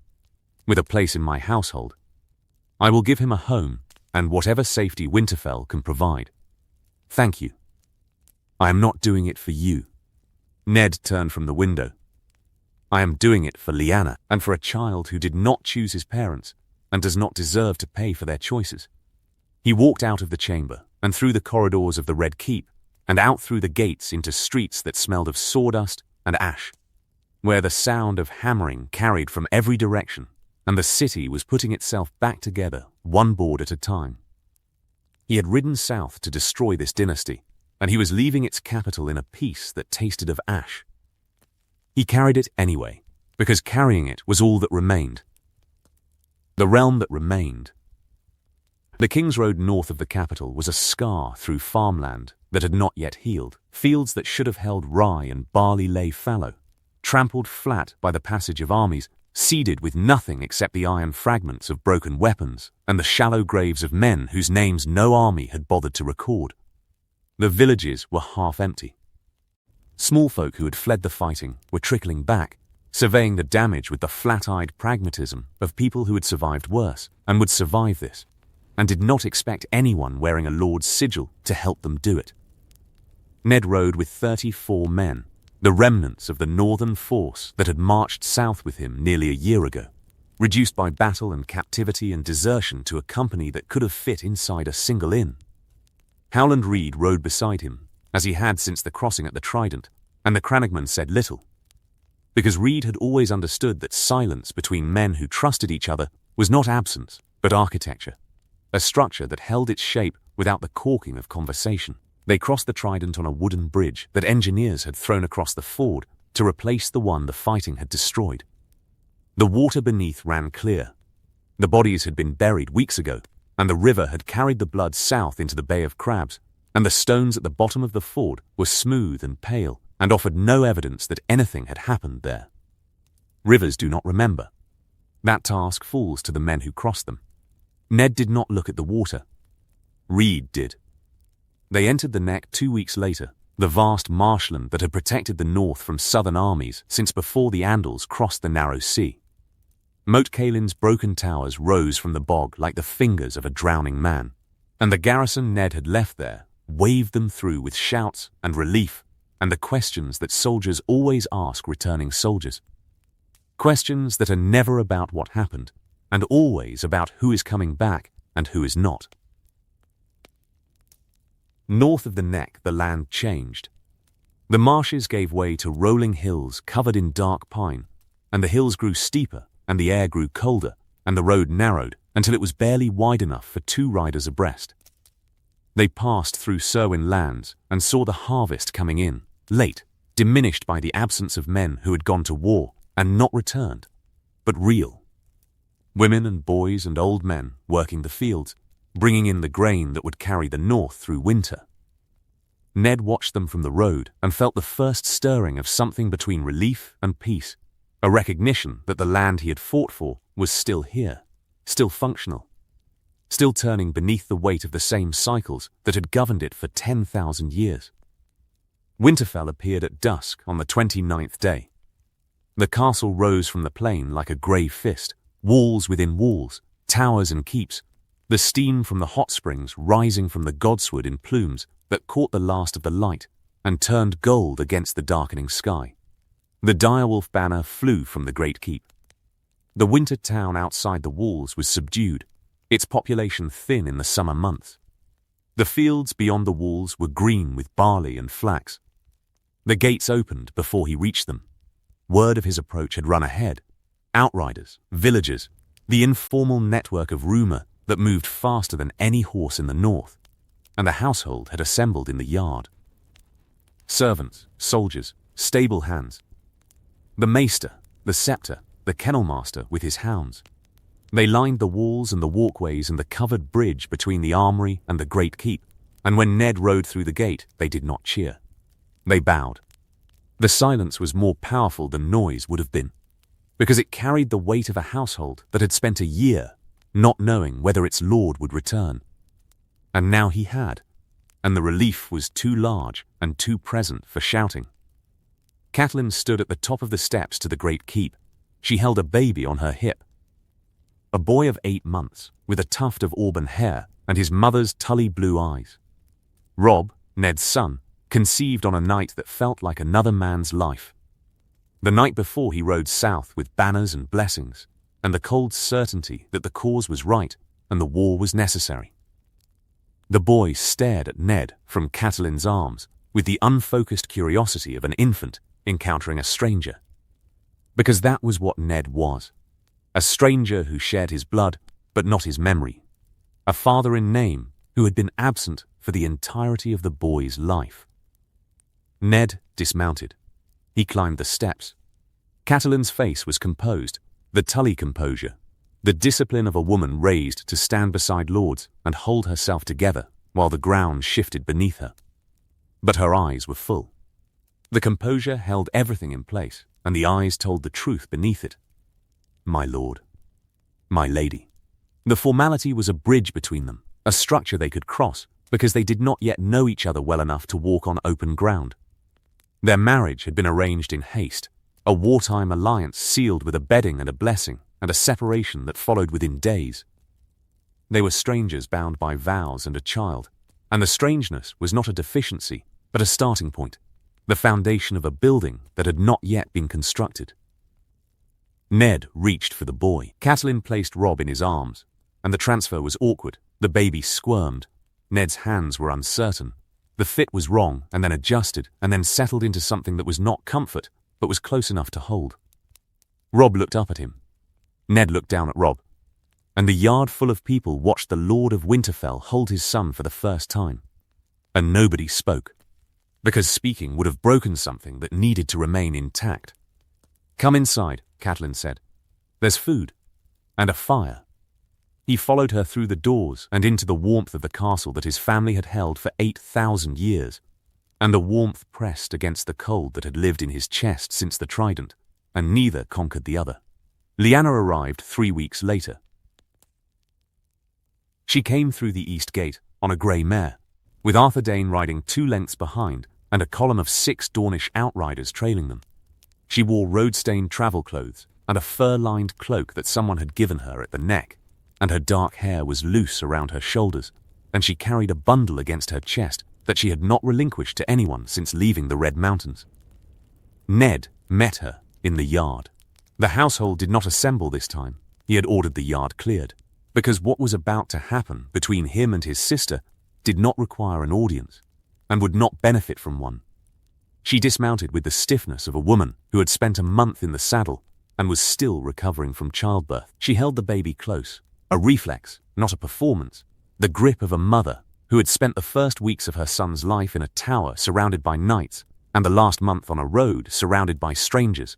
with a place in my household. I will give him a home and whatever safety Winterfell can provide. Thank you. I am not doing it for you." Ned turned from the window. "I am doing it for Lyanna and for a child who did not choose his parents and does not deserve to pay for their choices." He walked out of the chamber and through the corridors of the Red Keep and out through the gates into streets that smelled of sawdust and ash, where the sound of hammering carried from every direction and the city was putting itself back together, one board at a time. He had ridden south to destroy this dynasty, and he was leaving its capital in a peace that tasted of ash. He carried it anyway, because carrying it was all that remained. The realm that remained. The King's Road north of the capital was a scar through farmland that had not yet healed. Fields that should have held rye and barley lay fallow, trampled flat by the passage of armies, seeded with nothing except the iron fragments of broken weapons and the shallow graves of men whose names no army had bothered to record. The villages were half empty. Small folk who had fled the fighting were trickling back, surveying the damage with the flat-eyed pragmatism of people who had survived worse and would survive this, and did not expect anyone wearing a lord's sigil to help them do it. Ned rode with 34 men, the remnants of the northern force that had marched south with him nearly a year ago, reduced by battle and captivity and desertion to a company that could have fit inside a single inn. Howland Reed rode beside him, as he had since the crossing at the Trident, and the Crannogman said little, because Reed had always understood that silence between men who trusted each other was not absence, but architecture, a structure that held its shape without the corking of conversation. They crossed the Trident on a wooden bridge that engineers had thrown across the ford to replace the one the fighting had destroyed. The water beneath ran clear. The bodies had been buried weeks ago, and the river had carried the blood south into the Bay of Crabs, and the stones at the bottom of the ford were smooth and pale and offered no evidence that anything had happened there. Rivers do not remember. That task falls to the men who crossed them. Ned did not look at the water. Reed did. They entered the neck 2 weeks later, the vast marshland that had protected the north from southern armies since before the Andals crossed the narrow sea. Moat Caelin's broken towers rose from the bog like the fingers of a drowning man, and the garrison Ned had left there waved them through with shouts and relief and the questions that soldiers always ask returning soldiers. Questions that are never about what happened, and always about who is coming back and who is not. North of the neck, the land changed. The marshes gave way to rolling hills covered in dark pine, and the hills grew steeper, and the air grew colder, and the road narrowed until it was barely wide enough for 2 riders abreast. They passed through Cerwyn lands and saw the harvest coming in, late, diminished by the absence of men who had gone to war and not returned, but real. Women and boys and old men working the fields, bringing in the grain that would carry the north through winter. Ned watched them from the road and felt the first stirring of something between relief and peace, a recognition that the land he had fought for was still here, still functional, still turning beneath the weight of the same cycles that had governed it for 10,000 years. Winterfell appeared at dusk on the 29th day. The castle rose from the plain like a grey fist, walls within walls, towers and keeps, the steam from the hot springs rising from the godswood in plumes that caught the last of the light and turned gold against the darkening sky. The direwolf banner flew from the great keep. The winter town outside the walls was subdued, its population thin in the summer months. The fields beyond the walls were green with barley and flax. The gates opened before he reached them. Word of his approach had run ahead. Outriders, villagers, the informal network of rumour that moved faster than any horse in the north, and the household had assembled in the yard. Servants, soldiers, stable hands. The maester, the scepter, the kennel master with his hounds. They lined the walls and the walkways and the covered bridge between the armory and the great keep, and when Ned rode through the gate, they did not cheer. They bowed. The silence was more powerful than noise would have been, because it carried the weight of a household that had spent a year not knowing whether its lord would return. And now he had, and the relief was too large and too present for shouting. Catelyn stood at the top of the steps to the great keep. She held a baby on her hip. A boy of 8 months, with a tuft of auburn hair and his mother's tully blue eyes. Robb, Ned's son, conceived on a night that felt like another man's life. The night before he rode south with banners and blessings, and the cold certainty that the cause was right and the war was necessary. The boy stared at Ned from Catelyn's arms with the unfocused curiosity of an infant encountering a stranger. Because that was what Ned was. A stranger who shared his blood, but not his memory. A father in name who had been absent for the entirety of the boy's life. Ned dismounted. He climbed the steps. Catelyn's face was composed, the Tully composure, the discipline of a woman raised to stand beside lords and hold herself together while the ground shifted beneath her. But her eyes were full. The composure held everything in place, and the eyes told the truth beneath it. My lord. My lady. The formality was a bridge between them, a structure they could cross, because they did not yet know each other well enough to walk on open ground. Their marriage had been arranged in haste, a wartime alliance sealed with a bedding and a blessing, and a separation that followed within days. They were strangers bound by vows and a child, and the strangeness was not a deficiency, but a starting point, the foundation of a building that had not yet been constructed. Ned reached for the boy. Catelyn placed Robb in his arms, and the transfer was awkward. The baby squirmed. Ned's hands were uncertain. The fit was wrong, and then adjusted, and then settled into something that was not comfort, but was close enough to hold. Robb looked up at him. Ned looked down at Robb, and the yard full of people watched the Lord of Winterfell hold his son for the first time. And nobody spoke, because speaking would have broken something that needed to remain intact. Come inside, Catelyn said. There's food, and a fire. He followed her through the doors and into the warmth of the castle that his family had held for 8,000 years, and the warmth pressed against the cold that had lived in his chest since the Trident, and neither conquered the other. Lyanna arrived 3 weeks later. She came through the east gate on a grey mare, with Arthur Dayne riding 2 lengths behind and a column of 6 Dornish outriders trailing them. She wore road-stained travel clothes and a fur-lined cloak that someone had given her at the neck, and her dark hair was loose around her shoulders, and she carried a bundle against her chest that she had not relinquished to anyone since leaving the Red Mountains. Ned met her in the yard. The household did not assemble this time. he had ordered the yard cleared, because what was about to happen between him and his sister did not require an audience, and would not benefit from one. She dismounted with the stiffness of a woman who had spent a month in the saddle and was still recovering from childbirth. She held the baby close, a reflex, not a performance, the grip of a mother who had spent the first weeks of her son's life in a tower surrounded by knights and the last month on a road surrounded by strangers,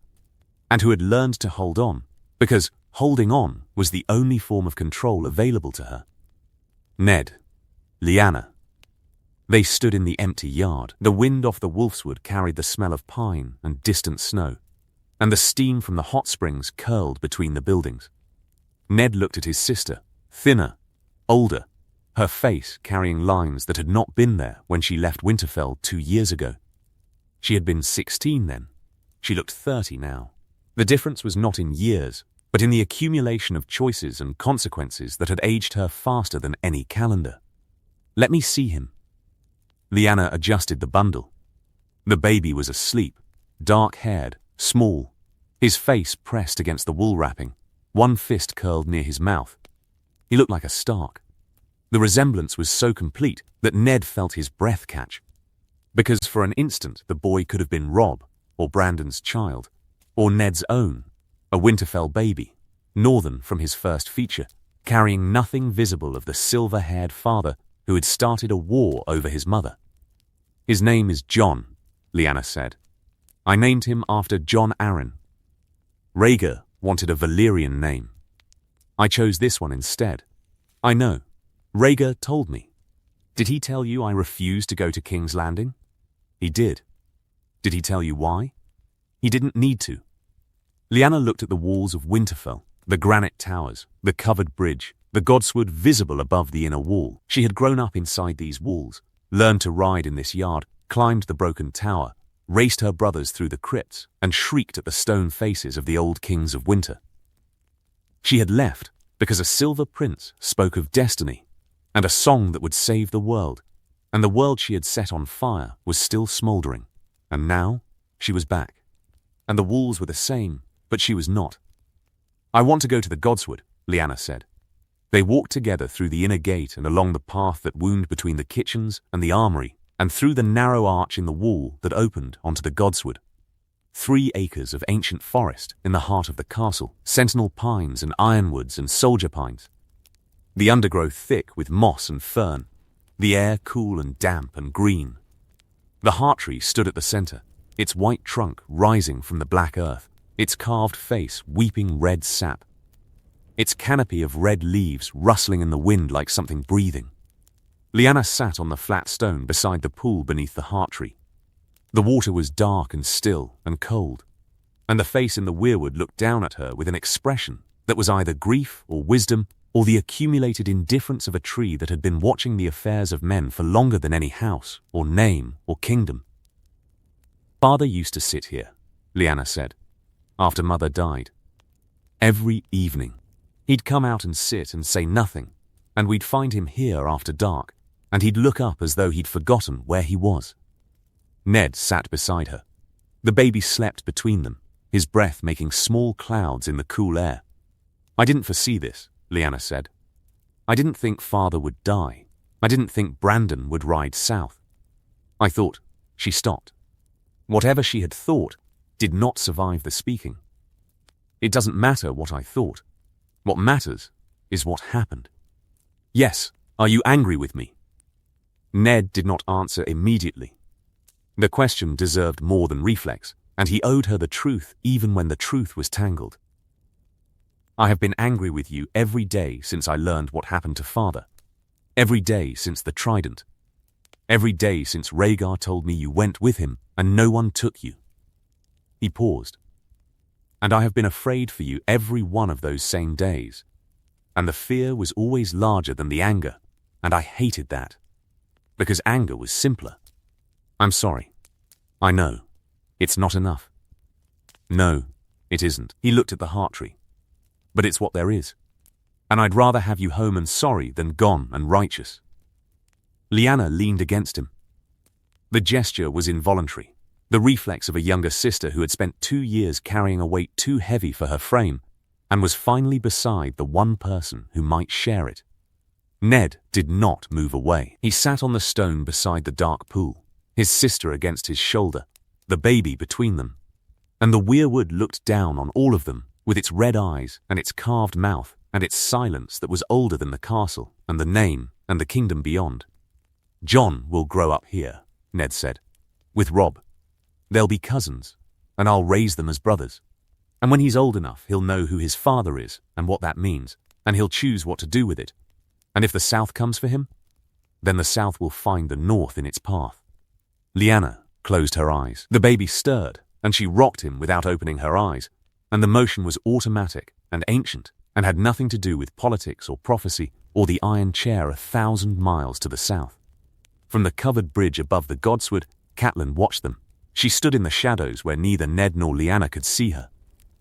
and who had learned to hold on because holding on was the only form of control available to her. Ned, Lyanna. They stood in the empty yard. The wind off the wolfswood carried the smell of pine and distant snow, and the steam from the hot springs curled between the buildings. Ned looked at his sister, thinner, older, her face carrying lines that had not been there when she left Winterfell 2 years ago. She had been 16 then. She looked 30 now. The difference was not in years, but in the accumulation of choices and consequences that had aged her faster than any calendar. "Let me see him." Lyanna adjusted the bundle. The baby was asleep, dark-haired, small, his face pressed against the wool wrapping, one fist curled near his mouth. He looked like a Stark. The resemblance was so complete that Ned felt his breath catch, because for an instant the boy could have been Robb, or Brandon's child, or Ned's own, a Winterfell baby, northern from his first feature, carrying nothing visible of the silver-haired father who had started a war over his mother. "His name is Jon," Lyanna said. "I named him after Jon Arryn. Rhaegar wanted a Valyrian name. I chose this one instead. I know. Rhaegar told me. Did he tell you I refused to go to King's Landing? He did. Did he tell you why? He didn't need to." Lyanna looked at the walls of Winterfell, the granite towers, the covered bridge, the godswood visible above the inner wall. She had grown up inside these walls, learned to ride in this yard, climbed the broken tower, raced her brothers through the crypts, and shrieked at the stone faces of the old kings of winter. She had left because a silver prince spoke of destiny and a song that would save the world, and the world she had set on fire was still smouldering. And now she was back, and the walls were the same, but she was not. "I want to go to the godswood," Lyanna said. They walked together through the inner gate and along the path that wound between the kitchens and the armory, and through the narrow arch in the wall that opened onto the godswood. 3 acres of ancient forest in the heart of the castle, sentinel pines and ironwoods and soldier pines. The undergrowth thick with moss and fern, the air cool and damp and green. The heart tree stood at the center, its white trunk rising from the black earth, its carved face weeping red sap, its canopy of red leaves rustling in the wind like something breathing. Lyanna sat on the flat stone beside the pool beneath the heart tree. The water was dark and still and cold, and the face in the weirwood looked down at her with an expression that was either grief or wisdom or the accumulated indifference of a tree that had been watching the affairs of men for longer than any house or name or kingdom. "Father used to sit here," Lyanna said, "after Mother died. Every evening. He'd come out and sit and say nothing, and we'd find him here after dark, and he'd look up as though he'd forgotten where he was." Ned sat beside her. The baby slept between them, his breath making small clouds in the cool air. "I didn't foresee this," Lyanna said. "I didn't think Father would die. I didn't think Brandon would ride south. I thought..." She stopped. Whatever she had thought did not survive the speaking. "It doesn't matter what I thought. What matters is what happened." "Yes, are you angry with me?" Ned did not answer immediately. The question deserved more than reflex, and he owed her the truth even when the truth was tangled. "I have been angry with you every day since I learned what happened to Father. Every day since the Trident. Every day since Rhaegar told me you went with him and no one took you." He paused. "And I have been afraid for you every one of those same days. And the fear was always larger than the anger, and I hated that. Because anger was simpler. I'm sorry. I know. It's not enough." "No, it isn't." He looked at the heart tree. "But it's what there is. And I'd rather have you home and sorry than gone and righteous." Lyanna leaned against him. The gesture was involuntary, the reflex of a younger sister who had spent 2 years carrying a weight too heavy for her frame and was finally beside the one person who might share it. Ned did not move away. He sat on the stone beside the dark pool, his sister against his shoulder, the baby between them. And the weirwood looked down on all of them with its red eyes and its carved mouth and its silence that was older than the castle and the name and the kingdom beyond. "Jon will grow up here," Ned said, "with Robb. They'll be cousins, and I'll raise them as brothers. And when he's old enough, he'll know who his father is and what that means, and he'll choose what to do with it. And if the South comes for him, then the South will find the North in its path." Lyanna closed her eyes. The baby stirred, and she rocked him without opening her eyes, and the motion was automatic and ancient and had nothing to do with politics or prophecy or the iron chair 1,000 miles to the south. From the covered bridge above the godswood, Catelyn watched them. She stood in the shadows where neither Ned nor Lyanna could see her,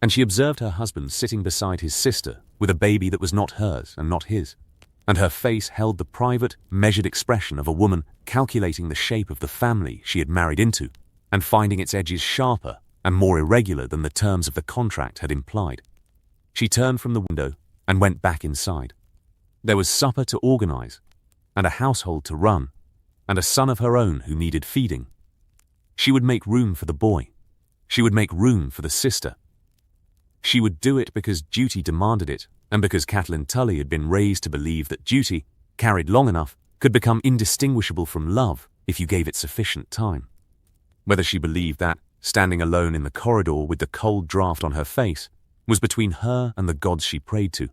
and she observed her husband sitting beside his sister with a baby that was not hers and not his, and her face held the private, measured expression of a woman calculating the shape of the family she had married into and finding its edges sharper and more irregular than the terms of the contract had implied. She turned from the window and went back inside. There was supper to organize, and a household to run, and a son of her own who needed feeding. She would make room for the boy. She would make room for the sister. She would do it because duty demanded it, and because Catelyn Tully had been raised to believe that duty, carried long enough, could become indistinguishable from love if you gave it sufficient time. Whether she believed that, standing alone in the corridor with the cold draft on her face, was between her and the gods she prayed to,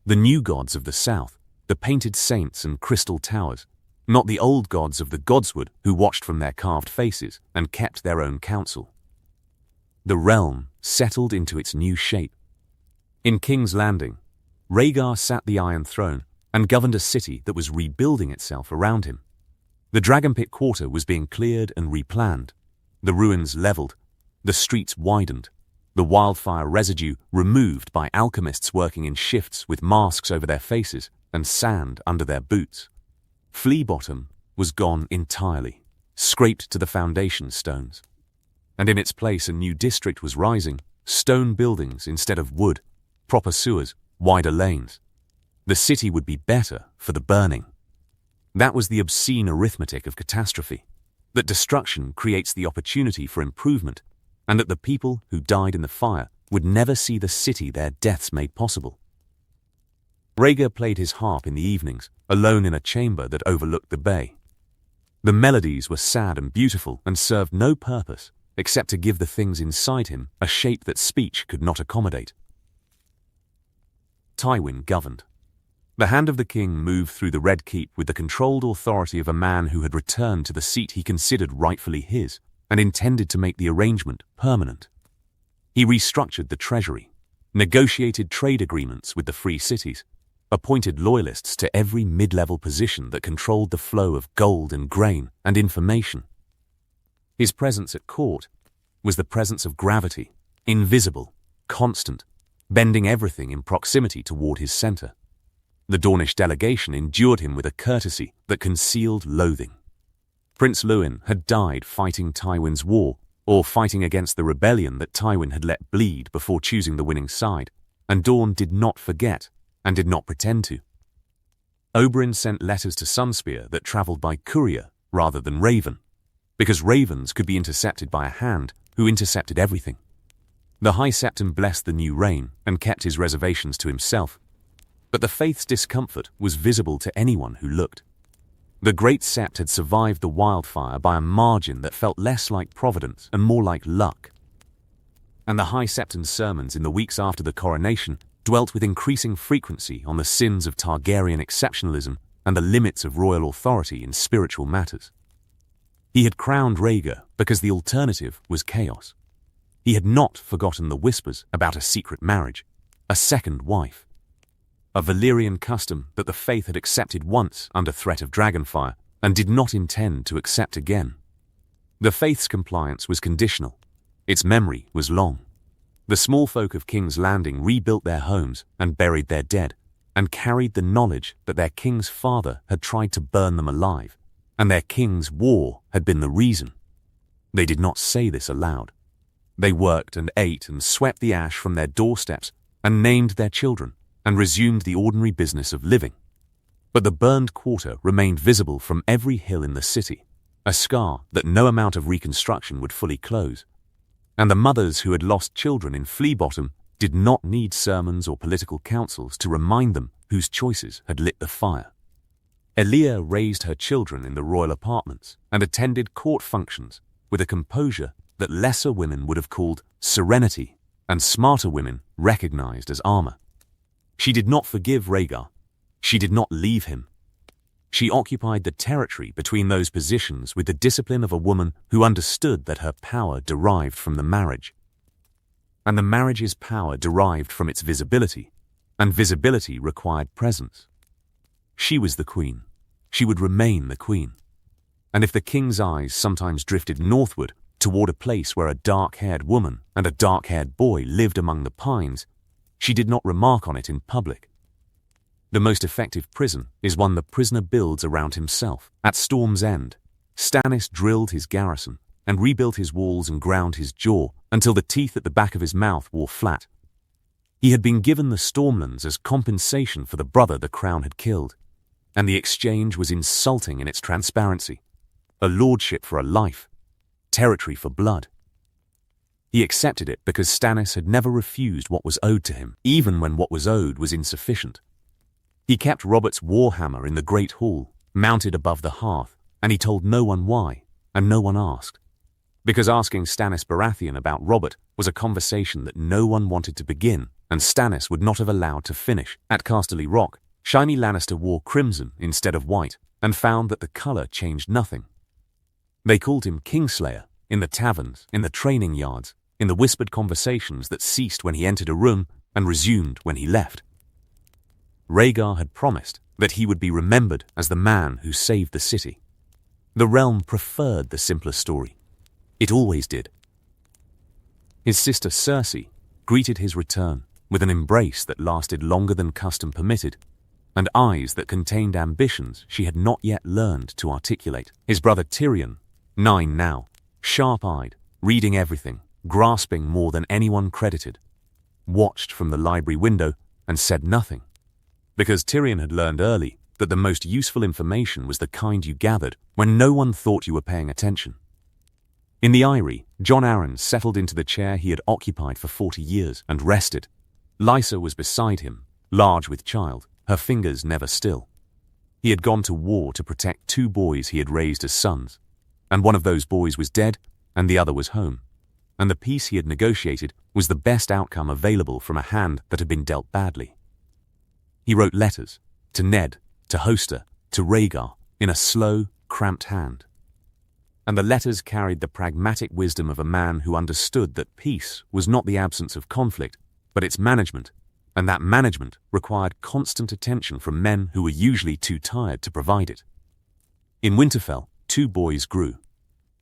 the new gods of the South, the painted saints and crystal towers, not the old gods of the godswood who watched from their carved faces and kept their own counsel. The realm settled into its new shape. In King's Landing, Rhaegar sat the Iron Throne and governed a city that was rebuilding itself around him. The Dragonpit Quarter was being cleared and replanned, the ruins leveled, the streets widened, the wildfire residue removed by alchemists working in shifts with masks over their faces and sand under their boots. Flea Bottom was gone entirely, scraped to the foundation stones. And in its place a new district was rising, stone buildings instead of wood, proper sewers, wider lanes. The city would be better for the burning. That was the obscene arithmetic of catastrophe, that destruction creates the opportunity for improvement, and that the people who died in the fire would never see the city their deaths made possible. Rhaegar played his harp in the evenings, alone in a chamber that overlooked the bay. The melodies were sad and beautiful and served no purpose except to give the things inside him a shape that speech could not accommodate. Tywin governed. The hand of the king moved through the Red Keep with the controlled authority of a man who had returned to the seat he considered rightfully his and intended to make the arrangement permanent. He restructured the treasury, negotiated trade agreements with the free cities, appointed loyalists to every mid-level position that controlled the flow of gold and grain and information. His presence at court was the presence of gravity, invisible, constant, bending everything in proximity toward his center. The Dornish delegation endured him with a courtesy that concealed loathing. Prince Lewin had died fighting Tywin's war, or fighting against the rebellion that Tywin had let bleed before choosing the winning side, and Dorne did not forget and did not pretend to. Oberyn sent letters to Sunspear that traveled by courier rather than raven, because ravens could be intercepted by a hand who intercepted everything. The High Septon blessed the new reign and kept his reservations to himself, but the faith's discomfort was visible to anyone who looked. The Great Sept had survived the wildfire by a margin that felt less like providence and more like luck. And the High Septon's sermons in the weeks after the coronation dwelt with increasing frequency on the sins of Targaryen exceptionalism and the limits of royal authority in spiritual matters. He had crowned Rhaegar because the alternative was chaos. He had not forgotten the whispers about a secret marriage, a second wife, a Valyrian custom that the faith had accepted once under threat of dragonfire and did not intend to accept again. The faith's compliance was conditional. Its memory was long. The small folk of King's Landing rebuilt their homes and buried their dead, and carried the knowledge that their king's father had tried to burn them alive, and their king's war had been the reason. They did not say this aloud. They worked and ate and swept the ash from their doorsteps and named their children, and resumed the ordinary business of living. But the burned quarter remained visible from every hill in the city, a scar that no amount of reconstruction would fully close. And the mothers who had lost children in Flea Bottom did not need sermons or political counsels to remind them whose choices had lit the fire. Elia raised her children in the royal apartments and attended court functions with a composure that lesser women would have called serenity and smarter women recognized as armor. She did not forgive Rhaegar. She did not leave him. She occupied the territory between those positions with the discipline of a woman who understood that her power derived from the marriage. And the marriage's power derived from its visibility, and visibility required presence. She was the queen. She would remain the queen. And if the king's eyes sometimes drifted northward toward a place where a dark-haired woman and a dark-haired boy lived among the pines, she did not remark on it in public. The most effective prison is one the prisoner builds around himself. At Storm's End, Stannis drilled his garrison and rebuilt his walls and ground his jaw until the teeth at the back of his mouth wore flat. He had been given the Stormlands as compensation for the brother the crown had killed, and the exchange was insulting in its transparency. A lordship for a life, territory for blood. He accepted it because Stannis had never refused what was owed to him, even when what was owed was insufficient. He kept Robert's warhammer in the Great Hall, mounted above the hearth, and he told no one why, and no one asked. Because asking Stannis Baratheon about Robert was a conversation that no one wanted to begin, and Stannis would not have allowed to finish. At Casterly Rock, Shiny Lannister wore crimson instead of white, and found that the colour changed nothing. They called him Kingslayer, in the taverns, in the training yards, in the whispered conversations that ceased when he entered a room and resumed when he left. Rhaegar had promised that he would be remembered as the man who saved the city. The realm preferred the simpler story. It always did. His sister Cersei greeted his return with an embrace that lasted longer than custom permitted, and eyes that contained ambitions she had not yet learned to articulate. His brother Tyrion, 9 now, sharp-eyed, reading everything, grasping more than anyone credited, watched from the library window and said nothing, because Tyrion had learned early that the most useful information was the kind you gathered when no one thought you were paying attention. In the Eyrie, Jon Arryn settled into the chair he had occupied for 40 years and rested. Lysa was beside him, large with child, her fingers never still. He had gone to war to protect 2 boys he had raised as sons, and one of those boys was dead and the other was home. And the peace he had negotiated was the best outcome available from a hand that had been dealt badly. He wrote letters to Ned, to Hoster, to Rhaegar, in a slow, cramped hand. And the letters carried the pragmatic wisdom of a man who understood that peace was not the absence of conflict, but its management, and that management required constant attention from men who were usually too tired to provide it. In Winterfell, 2 boys grew.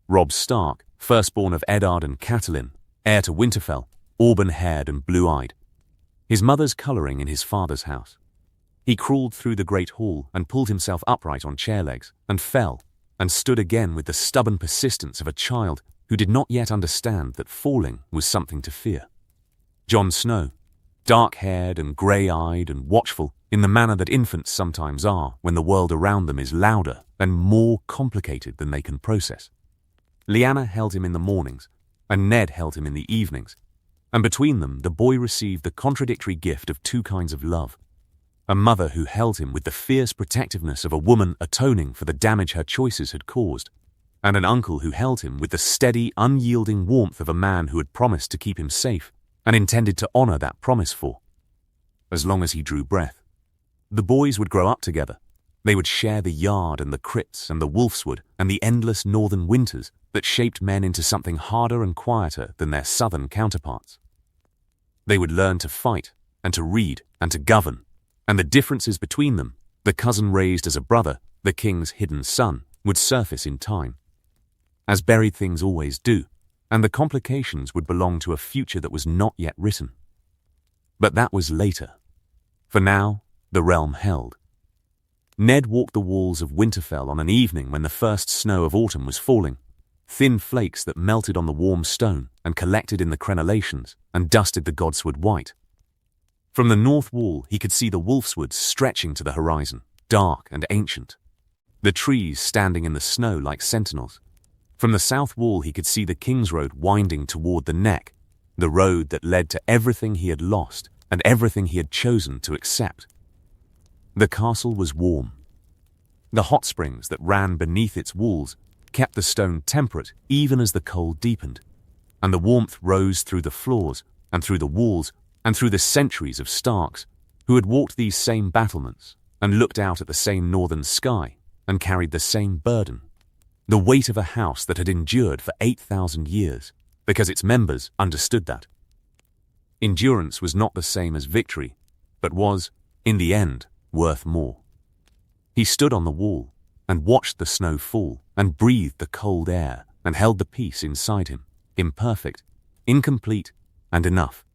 Robb Stark, firstborn of Eddard and Catelyn, heir to Winterfell, auburn-haired and blue-eyed. His mother's colouring in his father's house. He crawled through the great hall and pulled himself upright on chair legs, and fell, and stood again with the stubborn persistence of a child who did not yet understand that falling was something to fear. Jon Snow, dark-haired and grey-eyed and watchful in the manner that infants sometimes are when the world around them is louder and more complicated than they can process. Lyanna held him in the mornings, and Ned held him in the evenings, and between them the boy received the contradictory gift of 2 kinds of love. A mother who held him with the fierce protectiveness of a woman atoning for the damage her choices had caused, and an uncle who held him with the steady, unyielding warmth of a man who had promised to keep him safe and intended to honour that promise for as long as he drew breath. The boys would grow up together. They would share the yard and the crits and the wolfswood and the endless northern winters that shaped men into something harder and quieter than their southern counterparts. They would learn to fight and to read and to govern, and the differences between them, the cousin raised as a brother, the king's hidden son, would surface in time, as buried things always do, and the complications would belong to a future that was not yet written. But that was later. For now, the realm held. Ned walked the walls of Winterfell on an evening when the first snow of autumn was falling, thin flakes that melted on the warm stone and collected in the crenellations and dusted the godswood white. From the north wall, he could see the wolfswood stretching to the horizon, dark and ancient, the trees standing in the snow like sentinels. From the south wall, he could see the King's Road winding toward the neck, the road that led to everything he had lost and everything he had chosen to accept. The castle was warm. The hot springs that ran beneath its walls kept the stone temperate even as the cold deepened, and the warmth rose through the floors and through the walls and through the centuries of Starks who had walked these same battlements and looked out at the same northern sky and carried the same burden, the weight of a house that had endured for 8,000 years, because its members understood that. Endurance was not the same as victory, but was, in the end, worth more. He stood on the wall and watched the snow fall and breathed the cold air and held the peace inside him, imperfect, incomplete, and enough.